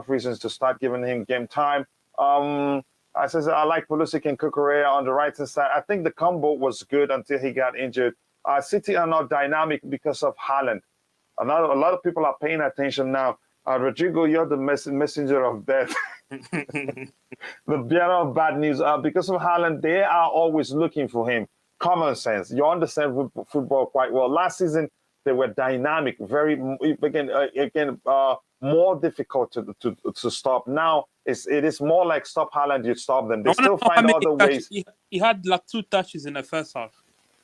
reasons to start giving him game time. I like Pulisic and Cucurella on the right-hand side. I think the combo was good until he got injured. City are not dynamic because of Haaland. A lot of people are paying attention now. Rodrigo, you're the messenger of death. The bearer of bad news. Because of Haaland, they are always looking for him. Common sense. You understand football quite well. Last season, they were dynamic, more difficult to stop. Now, it is more like stop Haaland, you stop them. They still find other ways. He had like 2 touches in the first half.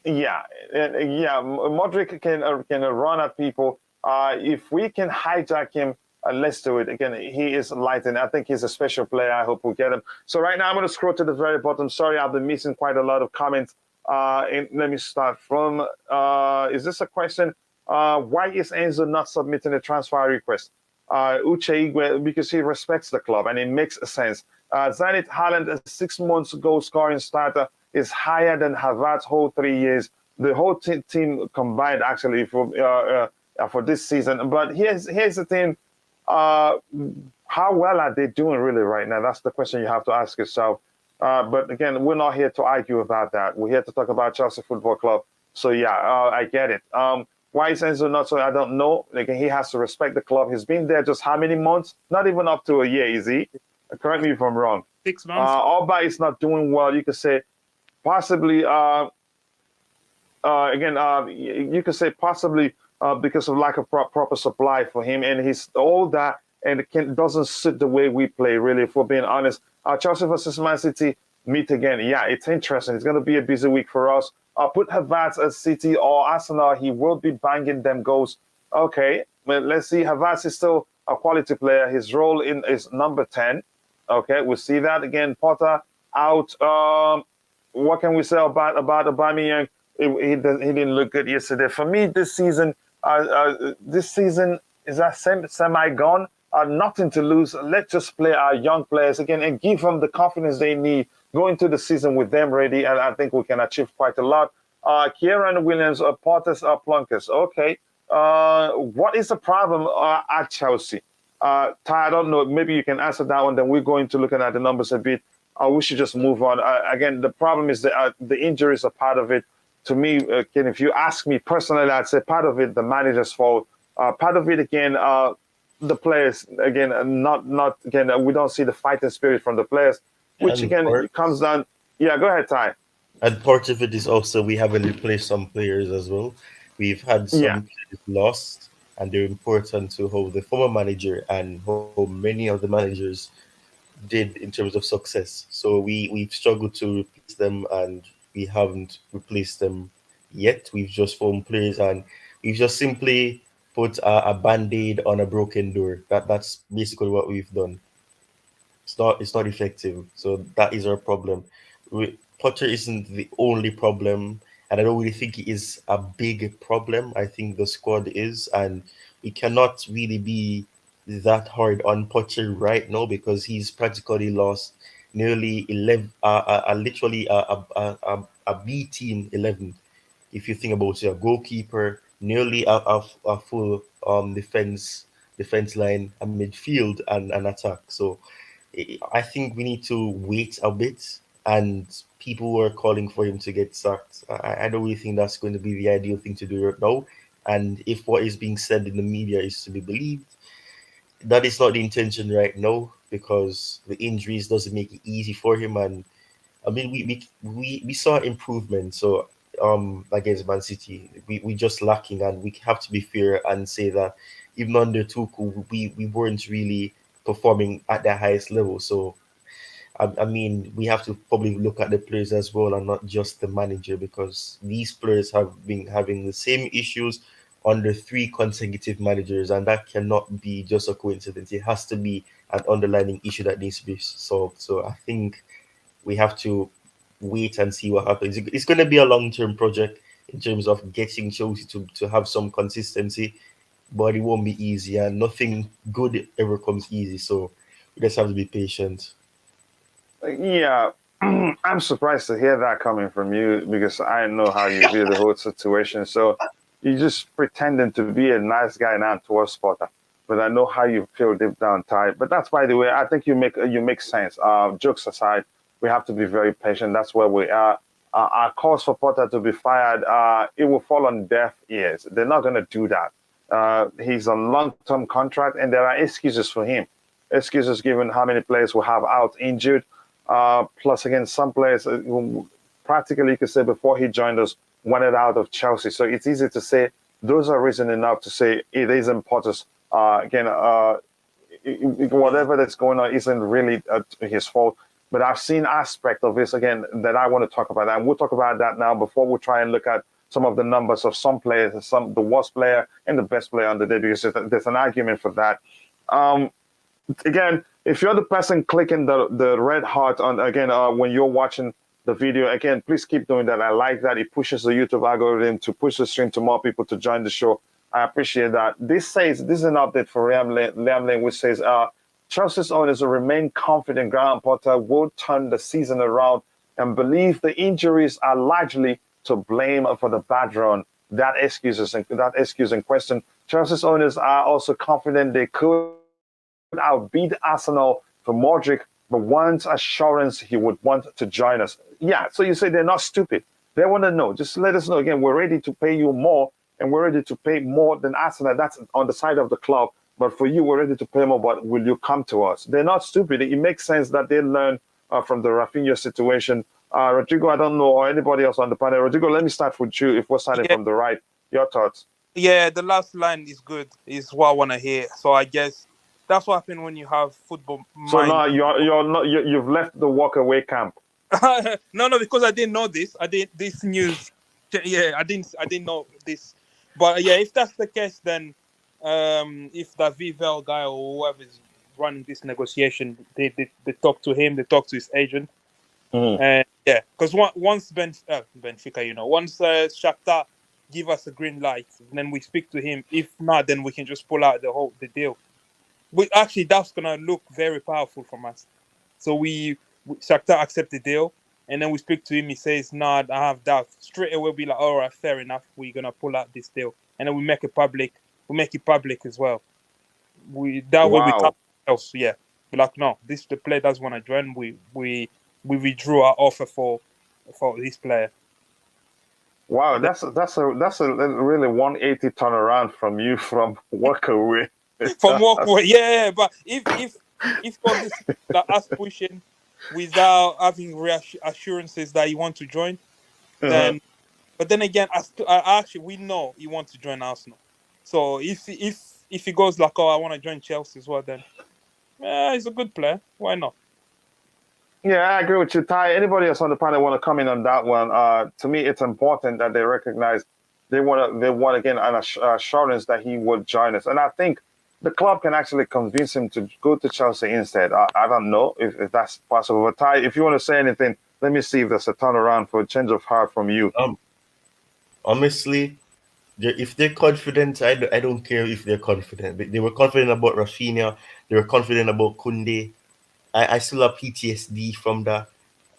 Yeah. Mudryk can run at people. If we can hijack him, let's do it. Again, he is lightning. I think he's a special player. I hope we'll get him. So right now, I'm going to scroll to the very bottom. Sorry, I've been missing quite a lot of comments. And let me start from, is this a question? Why is Enzo not submitting a transfer request? Uche Igwe, because he respects the club and it makes sense. Zenit Haaland, a 6 months goal scoring starter, is higher than Havertz's whole 3 years. The whole team combined, actually, for this season. But here's the thing. How well are they doing really right now? That's the question you have to ask yourself. But again, we're not here to argue about that. We're here to talk about Chelsea Football Club. So yeah, I get it. Why is Enzo not so? I don't know. Like, he has to respect the club. He's been there just how many months? Not even up to a year, is he? Correct me if I'm wrong. 6 months. Alba is not doing well. You could say possibly, you could say possibly because of lack of proper supply for him, and he's all that, and it doesn't suit the way we play, really, if we're being honest. Chelsea versus Man City meet again. Yeah, it's interesting. It's going to be a busy week for us. Put Havertz at City or Arsenal. He will be banging them goals. Okay, well, let's see. Havertz is still a quality player. His role is number 10. Okay, we'll see that again. Potter out. What can we say about Aubameyang? He didn't look good yesterday. For me, this season is that semi gone. Nothing to lose. Let's just play our young players again and give them the confidence they need. Go into the season with them ready, and I think we can achieve quite a lot. Kieran Williams, Portis, Plunkers. Okay. What is the problem at Chelsea? Ty, I don't know. Maybe you can answer that one. Then we're going to looking at the numbers a bit. We should just move on. Again, the problem is that the injuries are part of it. To me, again, if you ask me personally, I'd say part of it, the manager's fault. Part of it, again, the players, again, not again, we don't see the fighting spirit from the players, which And again it comes down. Yeah, go ahead, Ty. And part of it is also we haven't replaced some players as well. We've had some Yeah. players lost, and they're important to how the former manager and how many of the managers did in terms of success. So we've struggled to replace them, and we haven't replaced them yet. We've just formed players, and we've just simply put a band-aid on a broken door. That's basically what we've done. It's not effective. So that is our problem. Potter isn't the only problem, and I don't really think it is a big problem. I think the squad is, and we cannot really be that hard on Potter right now because he's practically lost nearly 11, literally a B team 11. If you think about it, a goalkeeper, nearly a full defense line, a midfield, and an attack. So I think we need to wait a bit, and people were calling for him to get sacked. I don't really think that's going to be the ideal thing to do right now. And if what is being said in the media is to be believed, that is not the intention right now because the injuries doesn't make it easy for him. And I mean, we saw improvement. So against Man City, we just lacking, and we have to be fair and say that even under Tuchel, we weren't really performing at the highest level. So I mean, we have to probably look at the players as well and not just the manager because these players have been having the same issues under 3 consecutive managers, and that cannot be just a coincidence. It has to be an underlying issue that needs to be solved. So I think we have to wait and see what happens. It's going to be a long-term project in terms of getting Chelsea to have some consistency, but it won't be easy, and nothing good ever comes easy. So we just have to be patient. Yeah, I'm surprised to hear that coming from you because I know how you view the whole situation. So you're just pretending to be a nice guy now towards Potter, but I know how you feel deep down, Ty. But that's, by the way, I think you make sense. Jokes aside, we have to be very patient. That's where we are. Our calls for Potter to be fired, it will fall on deaf ears. They're not going to do that. He's on long-term contract, and there are excuses for him. Excuses given how many players will have out injured. Plus, again, some players, practically, you could say, before he joined us, wanted out of Chelsea. So it's easy to say those are reason enough to say it isn't Potter's. Whatever that's going on isn't really his fault. But I've seen aspect of this, again, that I want to talk about. And we'll talk about that now before we try and look at some of the numbers of some players, the worst player and the best player on the day, because there's an argument for that. Again, if you're the person clicking the red heart on, again, when you're watching the video, again, please keep doing that. I like that. It pushes the YouTube algorithm to push the stream to more people to join the show. I appreciate that. This is an update for Liam Lane, which says, Chelsea's owners will remain confident Graham Potter will turn the season around and believe the injuries are largely to blame for the bad run. That excuse in question. Chelsea's owners are also confident they could outbeat Arsenal for Mudryk, but wants assurance he would want to join us. Yeah, so you say they're not stupid. They want to know. Just let us know. Again, we're ready to pay you more, and we're ready to pay more than Arsenal. That's on the side of the club. But for you, we're ready to pay more, but will you come to us? They're not stupid. It makes sense that they learn from the Rafinha situation. Rodrigo, I don't know, or anybody else on the panel. Rodrigo, let me start with you. If we're starting from the right, your thoughts? Yeah, the last line is good. Is what I want to hear. So I guess that's what happens when you have football So mind. now you've left the walk away camp. No, because I didn't know this. I didn't this news. Yeah, I didn't know this. But yeah, if that's the case, then if the Vivel guy or whoever is running this negotiation, they talk to him, they talk to his agent, and yeah, because once Benfica, once Shakhtar give us a green light, then we speak to him. If not, then we can just pull out the deal. But actually, that's gonna look very powerful from us. So Shakhtar accept the deal, and then we speak to him. He says, "Nah, I have doubts." Straight away, we'll be like, "All right, fair enough. We're gonna pull out this deal," and then we make it public. We make it public as well. Way we can't else. Yeah, we're like, no, the player doesn't want to join. We withdrew our offer for this player. Wow, that's a really 180 turnaround from you from walk away. From walk away, yeah. But if obviously like us pushing without having assurances that you want to join, then but then again, actually we know you want to join Arsenal. So if he goes like, oh, I want to join Chelsea as well, then he's a good player. Why not? Yeah, I agree with you, Ty. Anybody else on the panel want to comment on that one? To me, it's important that they recognize they want again an assurance that he would join us, and I think the club can actually convince him to go to Chelsea instead. I don't know if that's possible. But Ty, if you want to say anything, let me see if there's a turnaround for a change of heart from you. Honestly, if they're confident, I don't care if they're confident. But they were confident about Rafinha. They were confident about Koundé. I still have PTSD from that.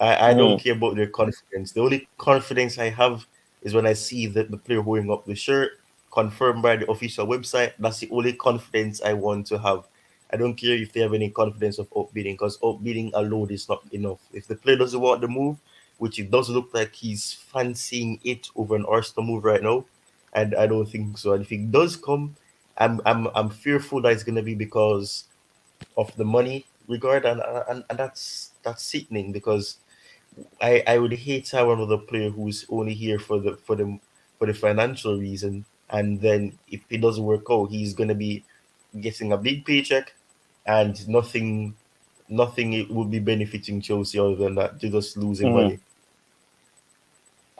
I don't care about their confidence. The only confidence I have is when I see the player holding up the shirt, confirmed by the official website. That's the only confidence I want to have. I don't care if they have any confidence of outbidding, because outbidding alone is not enough. If the player doesn't want the move, which it does look like he's fancying it over an Arsenal move right now, and I don't think so. And if it does come, I'm fearful that it's gonna be because of the money regard, and that's sickening, because I would hate to have another player who's only here for the financial reason, and then if it doesn't work out, he's gonna be getting a big paycheck, and nothing it would be benefiting Chelsea other than that, they're just losing money.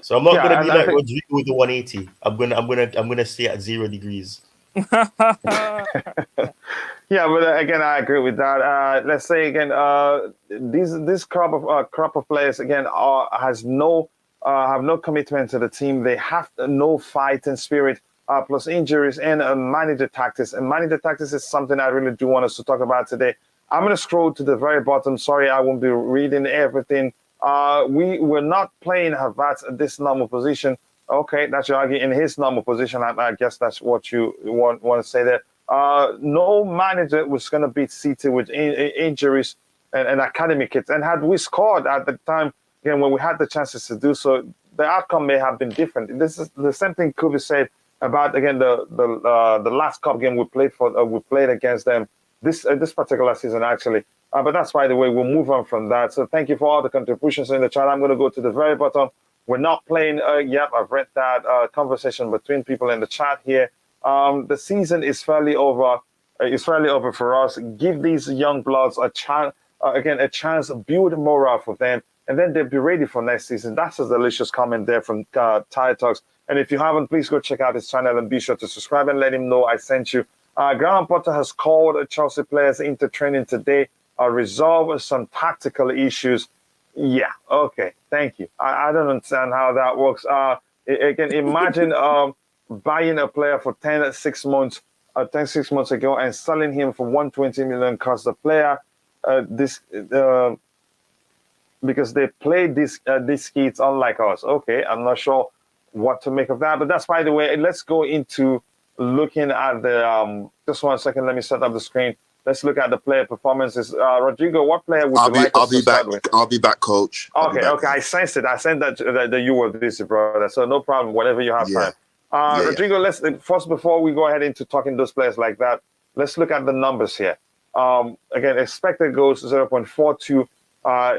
So I'm not gonna be like Rodrigo with the 180. I'm gonna stay at 0 degrees. Yeah, but again, I agree with that. Let's say again, this crop of players again have no commitment to the team. They have no fighting spirit, plus injuries and manager tactics. And manager tactics is something I really do want us to talk about today. I'm going to scroll to the very bottom. Sorry, I won't be reading everything. We're not playing Havertz at this normal position. Okay, that's your argument. In his normal position, I guess that's what you want to say there. No manager was going to beat City with injuries and academy kids. And had we scored at the time, again, when we had the chances to do so, the outcome may have been different. This is the same thing could be said about, again, the last cup game we played against them this particular season, actually. But that's, by the way, we'll move on from that. So thank you for all the contributions in the chat. I'm going to go to the very bottom. We're not playing. Yep, I've read that conversation between people in the chat here. The season is fairly over. It's fairly over for us. Give these young bloods a chance. A chance. Build morale for them, and then they'll be ready for next season. That's a delicious comment there from Ty Talks. And if you haven't, please go check out his channel and be sure to subscribe and let him know I sent you. Graham Potter has called Chelsea players into training today. Resolve some tactical issues. Yeah, okay, thank you. I don't understand how that works. Again, imagine buying a player for 6 months ago and selling him for 120 million cost the player. Because they play these kids unlike us. Okay, I'm not sure what to make of that, but that's, by the way. Let's go into looking at the. Just 1 second. Let me set up the screen. Let's look at the player performances. Rodrigo, what player would you like us to start with? I'll be back, coach. Okay. I sensed it. I sensed that you were busy, brother. So no problem. Whatever you have time. Yeah. Rodrigo, let's first, before we go ahead into talking those players like that, let's look at the numbers here. Again, expected goals 0.42.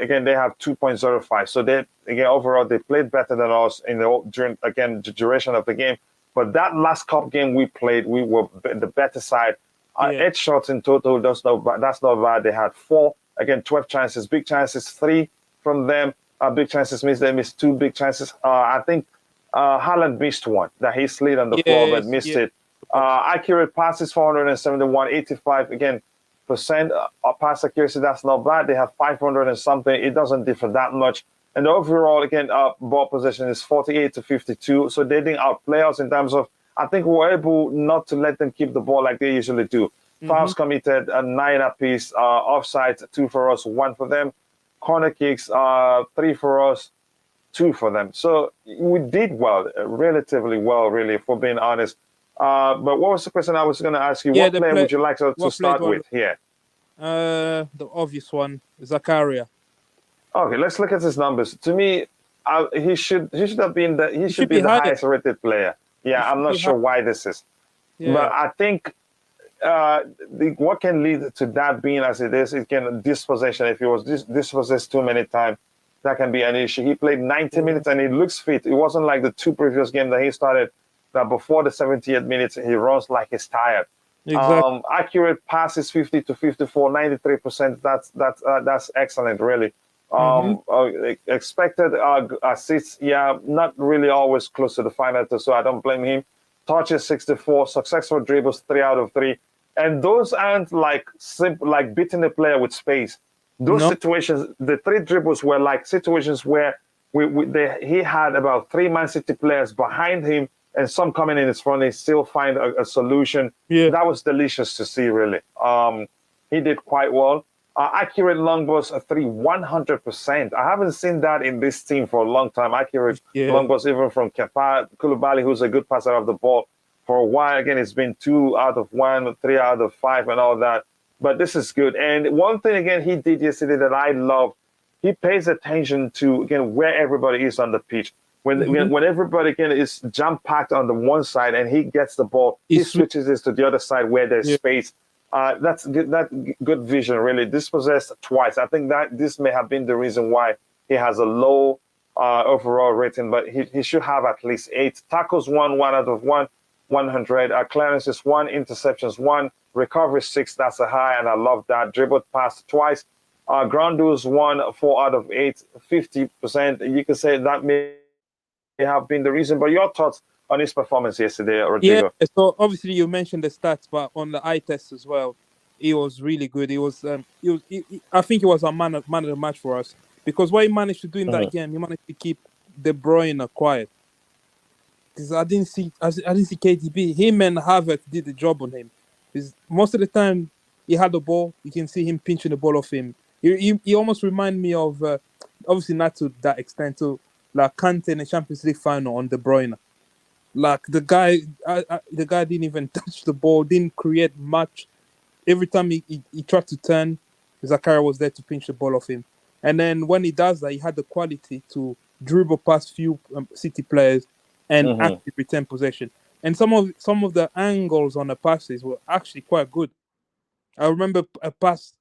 Again, they have 2.05. So they, again, overall, they played better than us during, again, the duration of the game. But that last cup game we played, we were the better side. 8 shots in total. That's not bad. They had 4. Again, 12 chances. Big chances, 3 from them. Big chances missed. They missed 2 big chances. I think Haaland missed 1 that he slid on the floor but missed it. Accurate passes 471, 85 again percent pass accuracy. That's not bad. They have 500 and something. It doesn't differ that much. And overall, again, ball possession is 48 to 52. So they didn't outplay us in terms of. I think we were able not to let them keep the ball like they usually do. Fouls committed 9 apiece. Offsides 2 for us, 1 for them. Corner kicks 3 for us, 2 for them. So we did well, relatively well, really, for being honest. But what was the question I was going to ask you? What player would you like to start with here? The obvious one, Zakaria. Okay, let's look at his numbers. To me, he should have been he should be the highest rated player. Yeah, I'm not sure why this is, but I think what can lead to that being as it is, it can dispossession. If he was dispossessed too many times, that can be an issue. He played 90 minutes and he looks fit. It wasn't like the 2 previous games that he started. That before the 70th minute he runs like he's tired. Exactly. Accurate passes 50 to 54, 93%. That's excellent, really. Expected assists, not really always close to the final, so I don't blame him. Touches 64, successful dribbles 3 out of 3, and those aren't like simple, like beating the player with space. Those situations, the 3 dribbles were like situations where he had about 3 Man City players behind him, and some coming in his front. He still find a solution. Yeah, that was delicious to see. Really, he did quite well. Accurate long balls, 100%. I haven't seen that in this team for a long time. Accurate long balls, even from Koulibaly, who's a good passer of the ball. For a while, again, it's been 2 out of 1, 3 out of 5, and all that. But this is good. And one thing, again, he did yesterday that I love, he pays attention to, again, where everybody is on the pitch. When everybody, again, is jam-packed on the one side and he gets the ball, he switches it to the other side where there's space. That's good vision, really. Dispossessed twice. I think that this may have been the reason why he has a low overall rating, but he should have at least 8. Tackles 1 out of 100. Clearances 1, interceptions 1, recovery 6. That's a high, and I love that. Dribbled pass twice. Ground duels 1, 4 out of 8, 50%. You can say that may have been the reason, but your thoughts on his performance yesterday, Rodrigo? Yeah, so obviously you mentioned the stats, but on the eye test as well, he was really good. I think he was a man of the match for us, because what he managed to do in that game, he managed to keep De Bruyne quiet. Because I didn't see KDB. Him and Havertz did the job on him. Because most of the time he had the ball, you can see him pinching the ball off him. He almost reminded me of, obviously not to that extent, to like Kante in the Champions League final on De Bruyne. Like the guy didn't even touch the ball, didn't create much. Every time he tried to turn, Zakaria was there to pinch the ball off him. And then when he does that, he had the quality to dribble past few City players and actually retain possession. And some of the angles on the passes were actually quite good. I remember a pass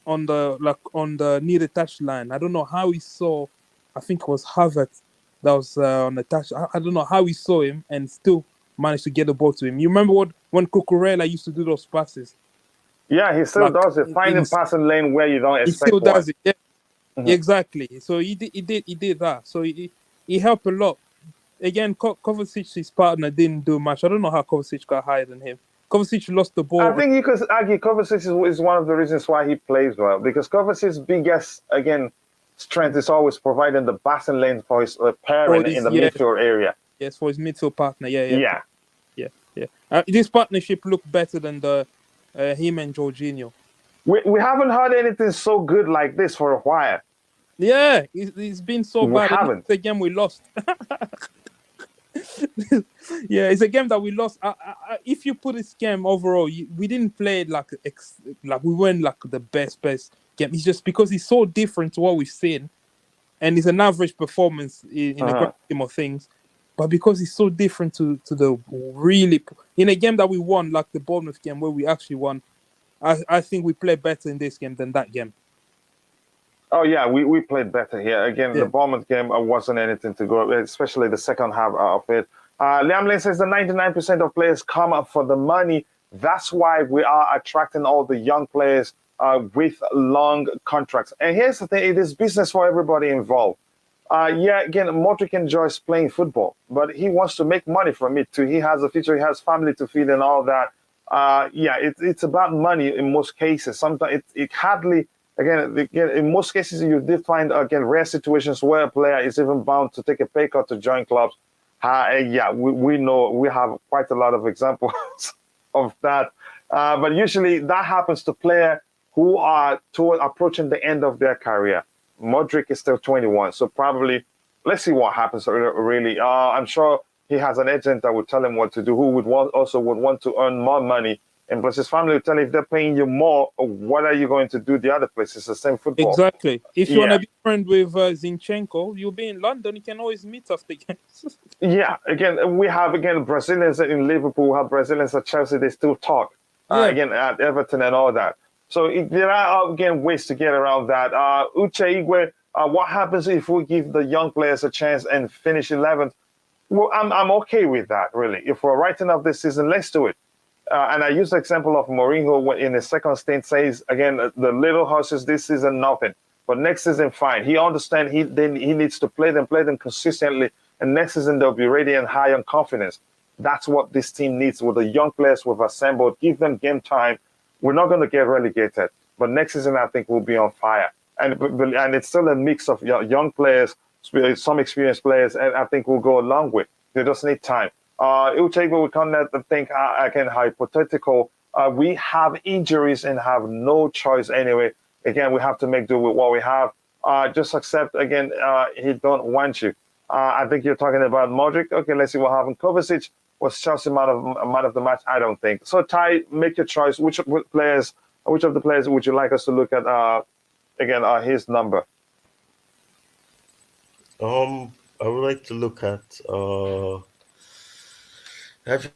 on the near the touchline. I don't know how he saw. I think it was Havertz that was on the touch. I don't know how he saw him and still managed to get the ball to him. You remember when Cucurella used to do those passes? Yeah, he still does it. Finding passing lane where you don't expect. He still does it. Yeah, exactly. So he did that. So he helped a lot. Again, Kovacic's partner didn't do much. I don't know how Kovacic got higher than him. Kovacic lost the ball. I think you could argue Kovacic is one of the reasons why he plays well, because Kovacic's biggest, again, strength is always providing the passing lane for his pairing in the midfield area. Yes, for his midfield partner. Yeah. This partnership looked better than the him and Jorginho. We haven't heard anything so good like this for a while. Yeah, it's been so bad. Haven't. It's a game we lost. Yeah, it's a game that we lost. If you put this game overall, we didn't play like we weren't like the best game. It's just because it's so different to what we've seen, and it's an average performance in the grand scheme of things. but because it's so different to the really in a game that we won, like the Bournemouth game where we actually won, I think we played better in this game than that game. Oh yeah, we played better here. Again, the Yeah. Bournemouth game wasn't anything to go, especially the second half of it. Liam Lane says the 99% of players come up for the money. That's why we are attracting all the young players with long contracts. And here's the thing: it is business for everybody involved. Yeah, again, Mudryk enjoys playing football, but he wants to make money from it too. He has a future, he has family to feed and all that. Yeah, it's about money in most cases. Sometimes it hardly, again, in most cases, you did find, again, rare situations where a player is even bound to take a pay cut to join clubs. Yeah, we know, we have quite a lot of examples of that. But usually that happens to players who are approaching the end of their career. Mudryk is still 21, so probably let's see what happens. Really, I'm sure he has an agent that would tell him what to do. Who would also want to earn more money, and plus his family would tell him if they're paying you more, what are you going to do the other place? It's the same football. Exactly. If you want Yeah. to be friend with Zinchenko, you'll be in London. You can always meet after games. Yeah, again, we have Brazilians in Liverpool, we have Brazilians at Chelsea. They still talk. Yeah. Again, at Everton and all that. So there are, again, ways to get around that. Uche Igwe, what happens if we give the young players a chance and finish 11th? Well, I'm okay with that, really. If we're writing up this season, let's do it. And I use the example of Mourinho in his second stint, says, again, the little horses this season, nothing. But next season, fine. He understands he needs to play them consistently. And next season, they'll be ready and high on confidence. That's what this team needs with the young players we've assembled. Give them game time. We're not going to get relegated. But next season, I think we'll be on fire. And it's still a mix of young players, some experienced players, and I think we'll go a long way. They just need time. Uchegbo, we can't think, again, hypothetical. We have injuries and have no choice anyway. Again, we have to make do with what we have. Just accept, again, he don't want you. I think you're talking about Mudryk. Okay, let's see what happened. Kovacic was Chelsea man of the match. I don't think so. Ty, make your choice. Which of the players would you like us to look at? Again, his number. I would like to look at have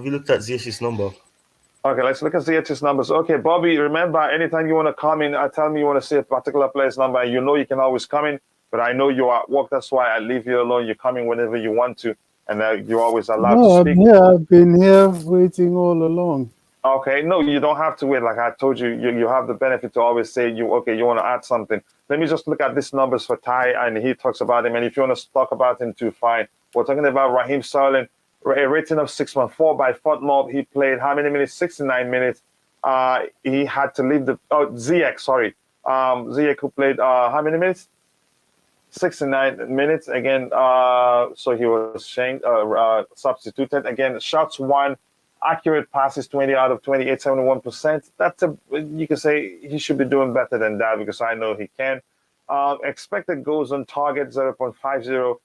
you looked at Ziyech's number? Okay, let's look at Ziyech's numbers. Okay, Bobby, remember, anytime you want to come in, tell me you want to see a particular player's number, and you know you can always come in, but I know you are at work. That's why I leave you alone. You're coming whenever you want to, and you're always allowed No, to I'm speak. here. I've been here waiting all along. Okay, no, you don't have to wait. Like I told you, you have the benefit to always say you want to add something. Let me just look at these numbers for Ty, and he talks about him. And if you want to talk about him too, fine. We're talking about Raheem Sterling, a rating of 6.4 by Fortmob. He played how many minutes? 69 minutes. He had to leave Ziyech, sorry. Ziyech, who played how many minutes? 69 minutes. Again, so he was substituted. Again, shots won. Accurate passes 20 out of 28, 71%. You can say he should be doing better than that because I know he can. Expected goals on target 0.50.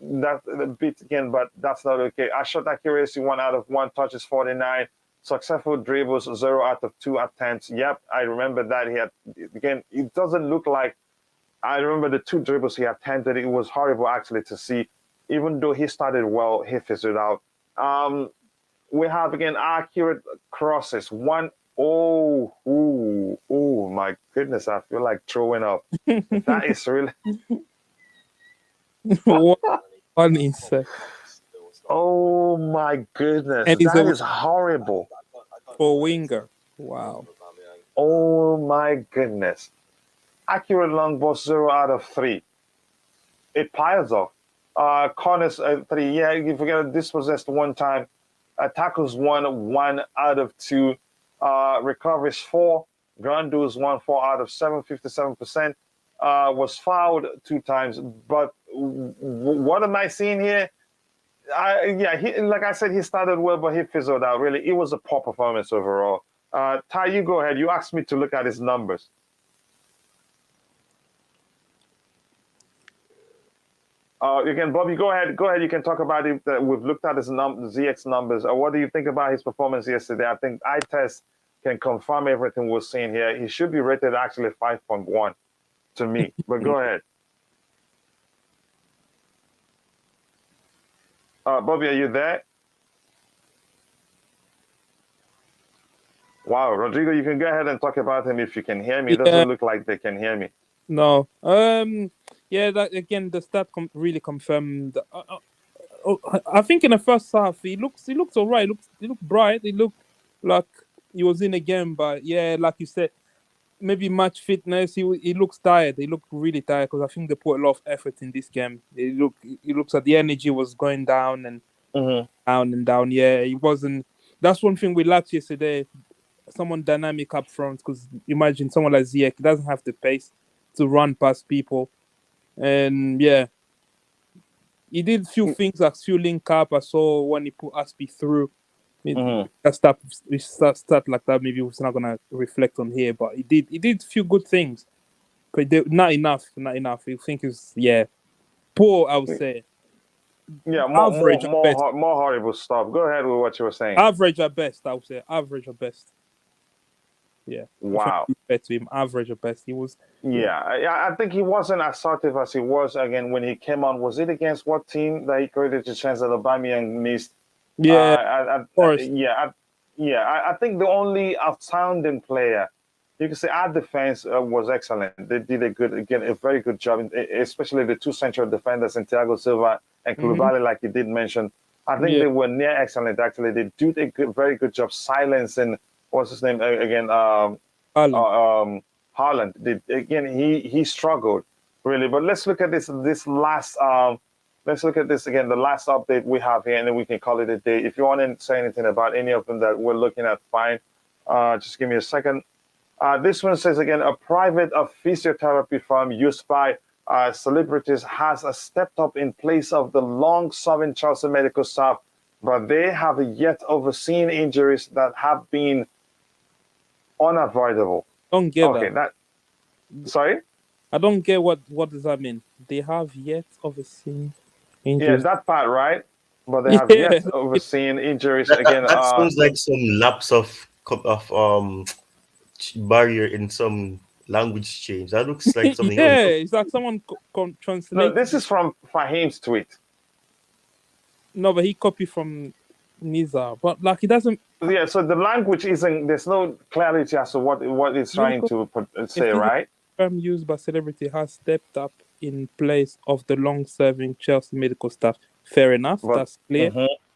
That's a bit again, but that's not okay. Shot accuracy 1 out of 1, touches 49. Successful dribbles 0 out of 2 attempts. Yep, I remember that. He had, again, it doesn't look like, I remember the 2 dribbles he attempted. It was horrible actually to see. Even though he started well, he fizzled out. We have, again, accurate crosses. Oh my goodness, I feel like throwing up. That is really... What an insect. Oh my goodness, And that is horrible. For winger. Wow. Oh my goodness. Accurate long ball 0 out of 3. It piles up. Corners 3. Yeah, you forget dispossessed 1 time. Tackles 1 out of 2. Recoveries 4. Ground duels 1, 4 out of 7, 57%. Was fouled 2 times. But what am I seeing here? Like I said, he started well, but he fizzled out. Really, it was a poor performance overall. Ty, you go ahead. You asked me to look at his numbers. Again, Bobby, go ahead. You can talk about it. We've looked at his ZX numbers. What do you think about his performance yesterday? I think eye test can confirm everything we're seeing here. He should be rated actually 5.1 to me. But go ahead. Bobby, are you there? Wow, Rodrigo, you can go ahead and talk about him if you can hear me. It Yeah, doesn't look like they can hear me. no. Yeah. That again, the stat really confirmed. I think in the first half, he looks alright. He looked bright. He looked like he was in a game, but yeah, like you said, maybe match fitness. He looks tired. He looked really tired because I think they put a lot of effort in this game. He looks like the energy was going down and down and down. Yeah, he wasn't. That's one thing we lacked yesterday. Someone dynamic up front, because imagine someone like Ziyech doesn't have the pace to run past people, and yeah, he did few things like few link up. I saw when he put Aspi through. That start like that. Maybe we're not gonna reflect on here, but he did few good things. But not enough. I think it's poor. I would say Yeah, average at best. more horrible stuff. Go ahead with what you were saying. Average at best. I would say average at best. Yeah. Wow. Compared to him, average at best. He was. Yeah, I think he wasn't as assertive as he was again when he came on. Was it against what team that he created the chance that Aubameyang missed? Yeah, of course. I think the only outstanding player, you can say our defense was excellent. They did a very good job, especially the two central defenders, Thiago Silva and Koulibaly, like you did mention. I think they were near excellent, actually. They did a very good job silencing, what's his name again? Haaland. He struggled, really. But let's look at this last let's look at this again, the last update we have here, and then we can call it a day. If you want to say anything about any of them that we're looking at, fine. Just give me a second. This one says, again, a private physiotherapy firm used by celebrities has stepped up in place of the long-serving Chelsea medical staff, but they have yet overseen injuries that have been unavoidable. Don't get that. Sorry? I don't get what does that mean. They have yet overseen injuries. Yeah, that part, right? But they have yet overseen injuries again. That sounds like some lapse of barrier in some language change. That looks like something else. It's like someone translate. No, this is from Fahim's tweet. No, but he copied from Niza. But like, he doesn't. Yeah, so the language isn't. There's no clarity as to what it's trying to say, right? The term used by celebrity has stepped up in place of the long-serving Chelsea medical staff. Fair enough, that's clear.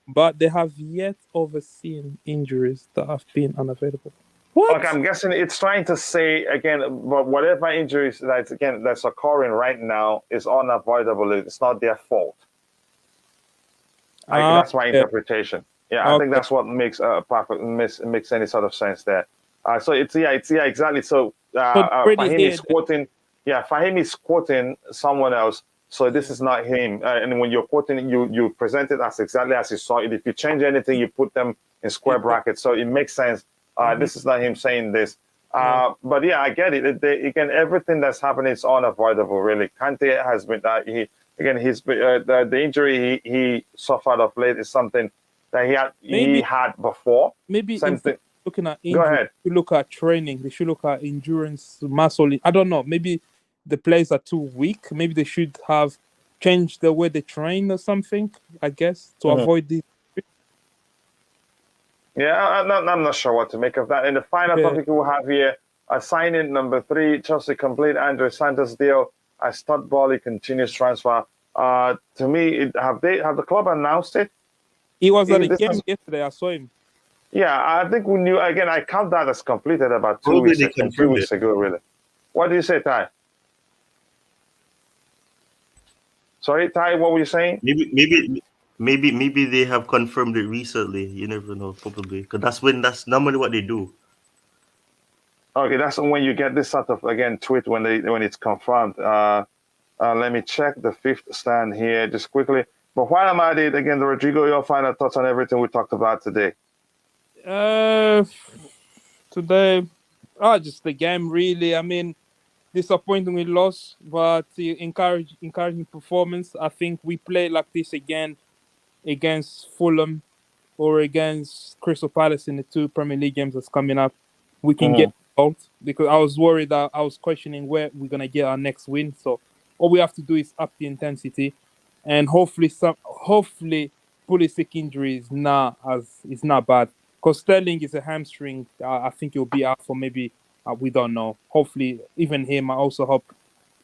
But they have yet overseen injuries that have been unavailable. What? Okay, I'm guessing it's trying to say again, but whatever injuries that's occurring right now is unavoidable. It's not their fault. That's my interpretation. Yeah, I think that's what makes makes any sort of sense there. So it's exactly. So Fahim is quoting. Yeah, Fahim is quoting someone else. So this is not him. And when you're quoting, you present it as exactly as you saw it. If you change anything, you put them in square brackets. So it makes sense. This is not him saying this. But yeah, I get it. Again, everything that's happening is unavoidable, really. Kante has been, the injury he suffered of late is something that he had before. Maybe looking at injury, go ahead. You look at training. They should look at endurance, muscle. I don't know. Maybe the players are too weak. Maybe they should have changed the way they train or something, I guess, to avoid this. Yeah, I'm not sure what to make of that. And the final topic we'll have here, signing number 3, Chelsea complete Andre Santos deal as Todd Boehly continues transfer. To me, have the club announced it? He was at a game yesterday. I saw him. Yeah, I think we knew. Again, I count that as completed about 2 weeks ago, really. What do you say, Ty? Sorry, Ty, what were you saying? Maybe they have confirmed it recently. You never know, probably, because that's normally what they do. Okay, that's when you get this sort of tweet when it's confirmed. Let me check the 5th stand here just quickly. But while I'm at it, again, Rodrigo, your final thoughts on everything we talked about today. Today, just the game, really. I mean, disappointingly lost, but encouraging performance. I think we play like this again against Fulham or against Crystal Palace in the 2 Premier League games that's coming up. We can get out, because I was worried that I was questioning where we're gonna get our next win. So all we have to do is up the intensity, and hopefully Pulisic injury is not bad. Because Sterling is a hamstring. I think he'll be out for maybe we don't know. Hopefully, even him. I also hope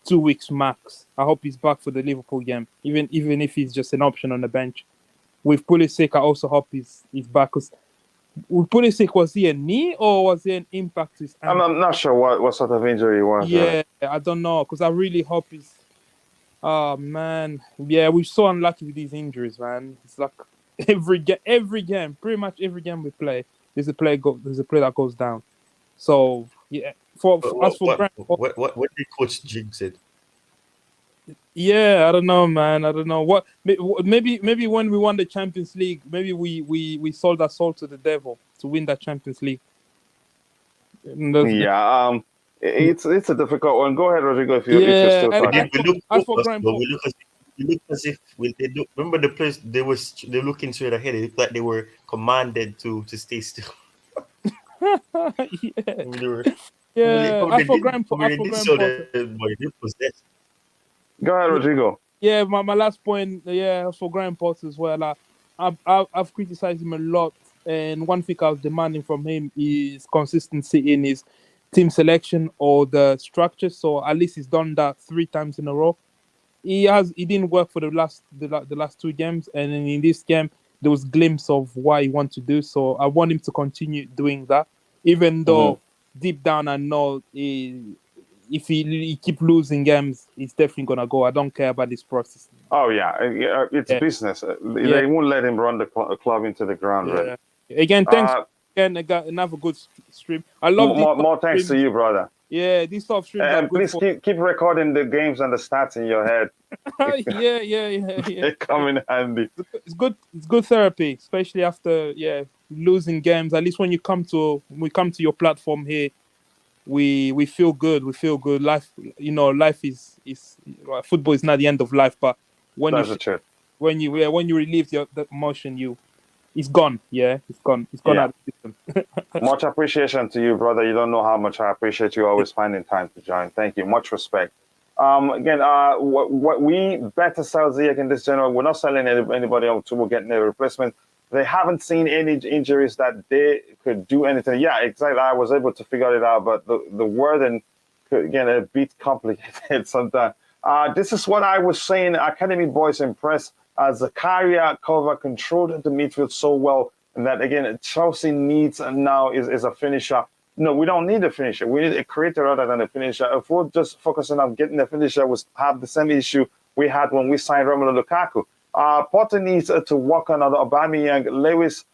2 weeks max. I hope he's back for the Liverpool game, even if he's just an option on the bench. With Pulisic, I also hope he's back. Because with Pulisic, was he a knee or was he an impact to his ankle? I'm not sure what sort of injury it was. Yeah, I don't know. Because I really hope he's. Oh man, yeah, we're so unlucky with these injuries, man. It's like every game, pretty much every game we play, there's a player that goes down. So yeah, for Grant, what did Coach Jig said? yeah, I don't know, man. I don't know what. Maybe when we won the Champions League, maybe we sold our soul to the devil to win that Champions League. Yeah, it's a difficult one. Go ahead, Rodrigo, if you're still talking. We look as if they do. Remember the players? They looking straight ahead. It looked like they were commanded to stay still. Yeah, I forgot. Go ahead, Rodrigo. Yeah, my last point. Yeah, for Graham Potter as well. I've criticized him a lot, and one thing I was demanding from him is consistency in his team selection or the structure. So at least he's done that 3 times in a row. He didn't work for the last 2 games, and then in this game there was glimpse of what he wants to do. So I want him to continue doing that, even though deep down I know if he keep losing games, he's definitely gonna go. I don't care about this process. Oh yeah, it's business. They won't let him run the club into the ground. Yeah. Right? Again, thanks. Again, I got another good stream. I love more thanks to you, brother. Yeah, these top streams. And please keep recording the games and the stats in your head. yeah. They come in handy. It's good. It's good therapy, especially after losing games. At least when we come to your platform here, we feel good. We feel good. Life is football is not the end of life, but when you relieve the emotion, it's gone. Yeah, it's gone. It's gone out of the system. Much appreciation to you, brother. You don't know how much I appreciate you always finding time to join. Thank you. Much respect. Again, what we better sell Ziyech in this general, we're not selling anybody else. We're getting a replacement. They haven't seen any injuries that they could do anything. Yeah, exactly. I was able to figure it out, but the wording could get a bit complicated sometimes. This is what I was saying. Academy boys impressed as ZAKARIA cover controlled the midfield so well, and that again Chelsea needs now is a finisher. No, we don't need a finisher. We need a creator rather than a finisher. If we're just focusing on getting a finisher, we have the same issue we had when we signed Romelu Lukaku. Potter needs to work on Aubameyang. Lewis,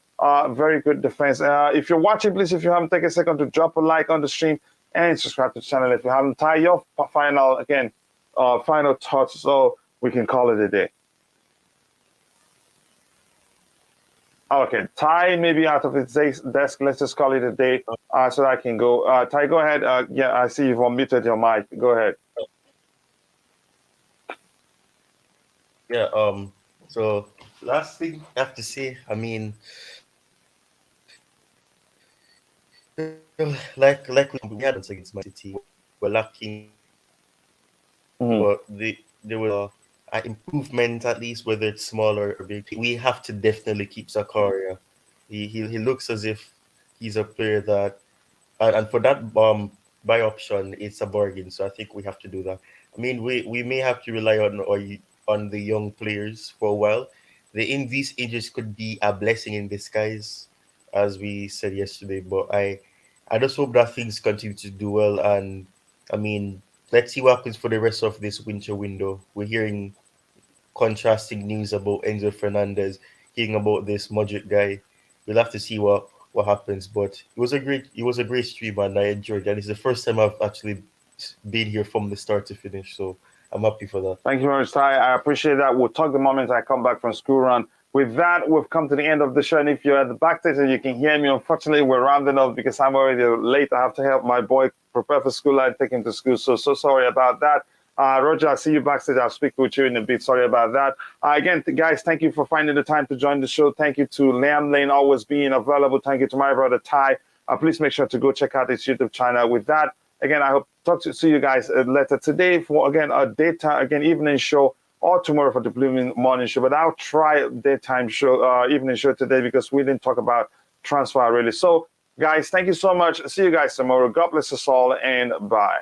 very good defense. If you're watching, please, if you haven't, take a second to drop a like on the stream and subscribe to the channel. If you haven't, tie your final thoughts so we can call it a day. Okay, Ty may be out of his desk. Let's just call it a day so that I can go. Ty, go ahead. I see you've unmuted your mic. Go ahead. Yeah, so last thing I have to say, I mean, like we had against Man City, we're lacking, but there were improvement, at least whether it's small or big. We have to definitely keep ZAKARIA. He looks as if he's a player that, and for that buy option, it's a bargain. So I think we have to do that. I mean, we may have to rely on the young players for a while. These injuries could be a blessing in disguise, as we said yesterday. But I just hope that things continue to do well. And I mean, let's see what happens for the rest of this winter window. We're hearing contrasting news about Enzo Fernandez, hearing about this Mudryk guy. We'll have to see what happens. But it was a great stream, and I enjoyed it. And it's the first time I've actually been here from the start to finish. So I'm happy for that. Thank you very much, Ty. I appreciate that. We'll talk the moment I come back from school run. With that, we've come to the end of the show. And if you're at the backstage and you can hear me, unfortunately, we're rounding up because I'm already late. I have to help my boy prepare for school and take him to school. So sorry about that. Roger, I'll see you backstage. I'll speak with you in a bit. Sorry about that. Again, guys, thank you for finding the time to join the show. Thank you to Liam Lane always being available. Thank you to my brother Ty. Please make sure to go check out his YouTube channel. With that, again, I hope to see you guys later today for again a evening show or tomorrow for the Blooming Morning Show. But I'll try daytime show, evening show today because we didn't talk about transfer really. So, guys, thank you so much. See you guys tomorrow. God bless us all, and bye.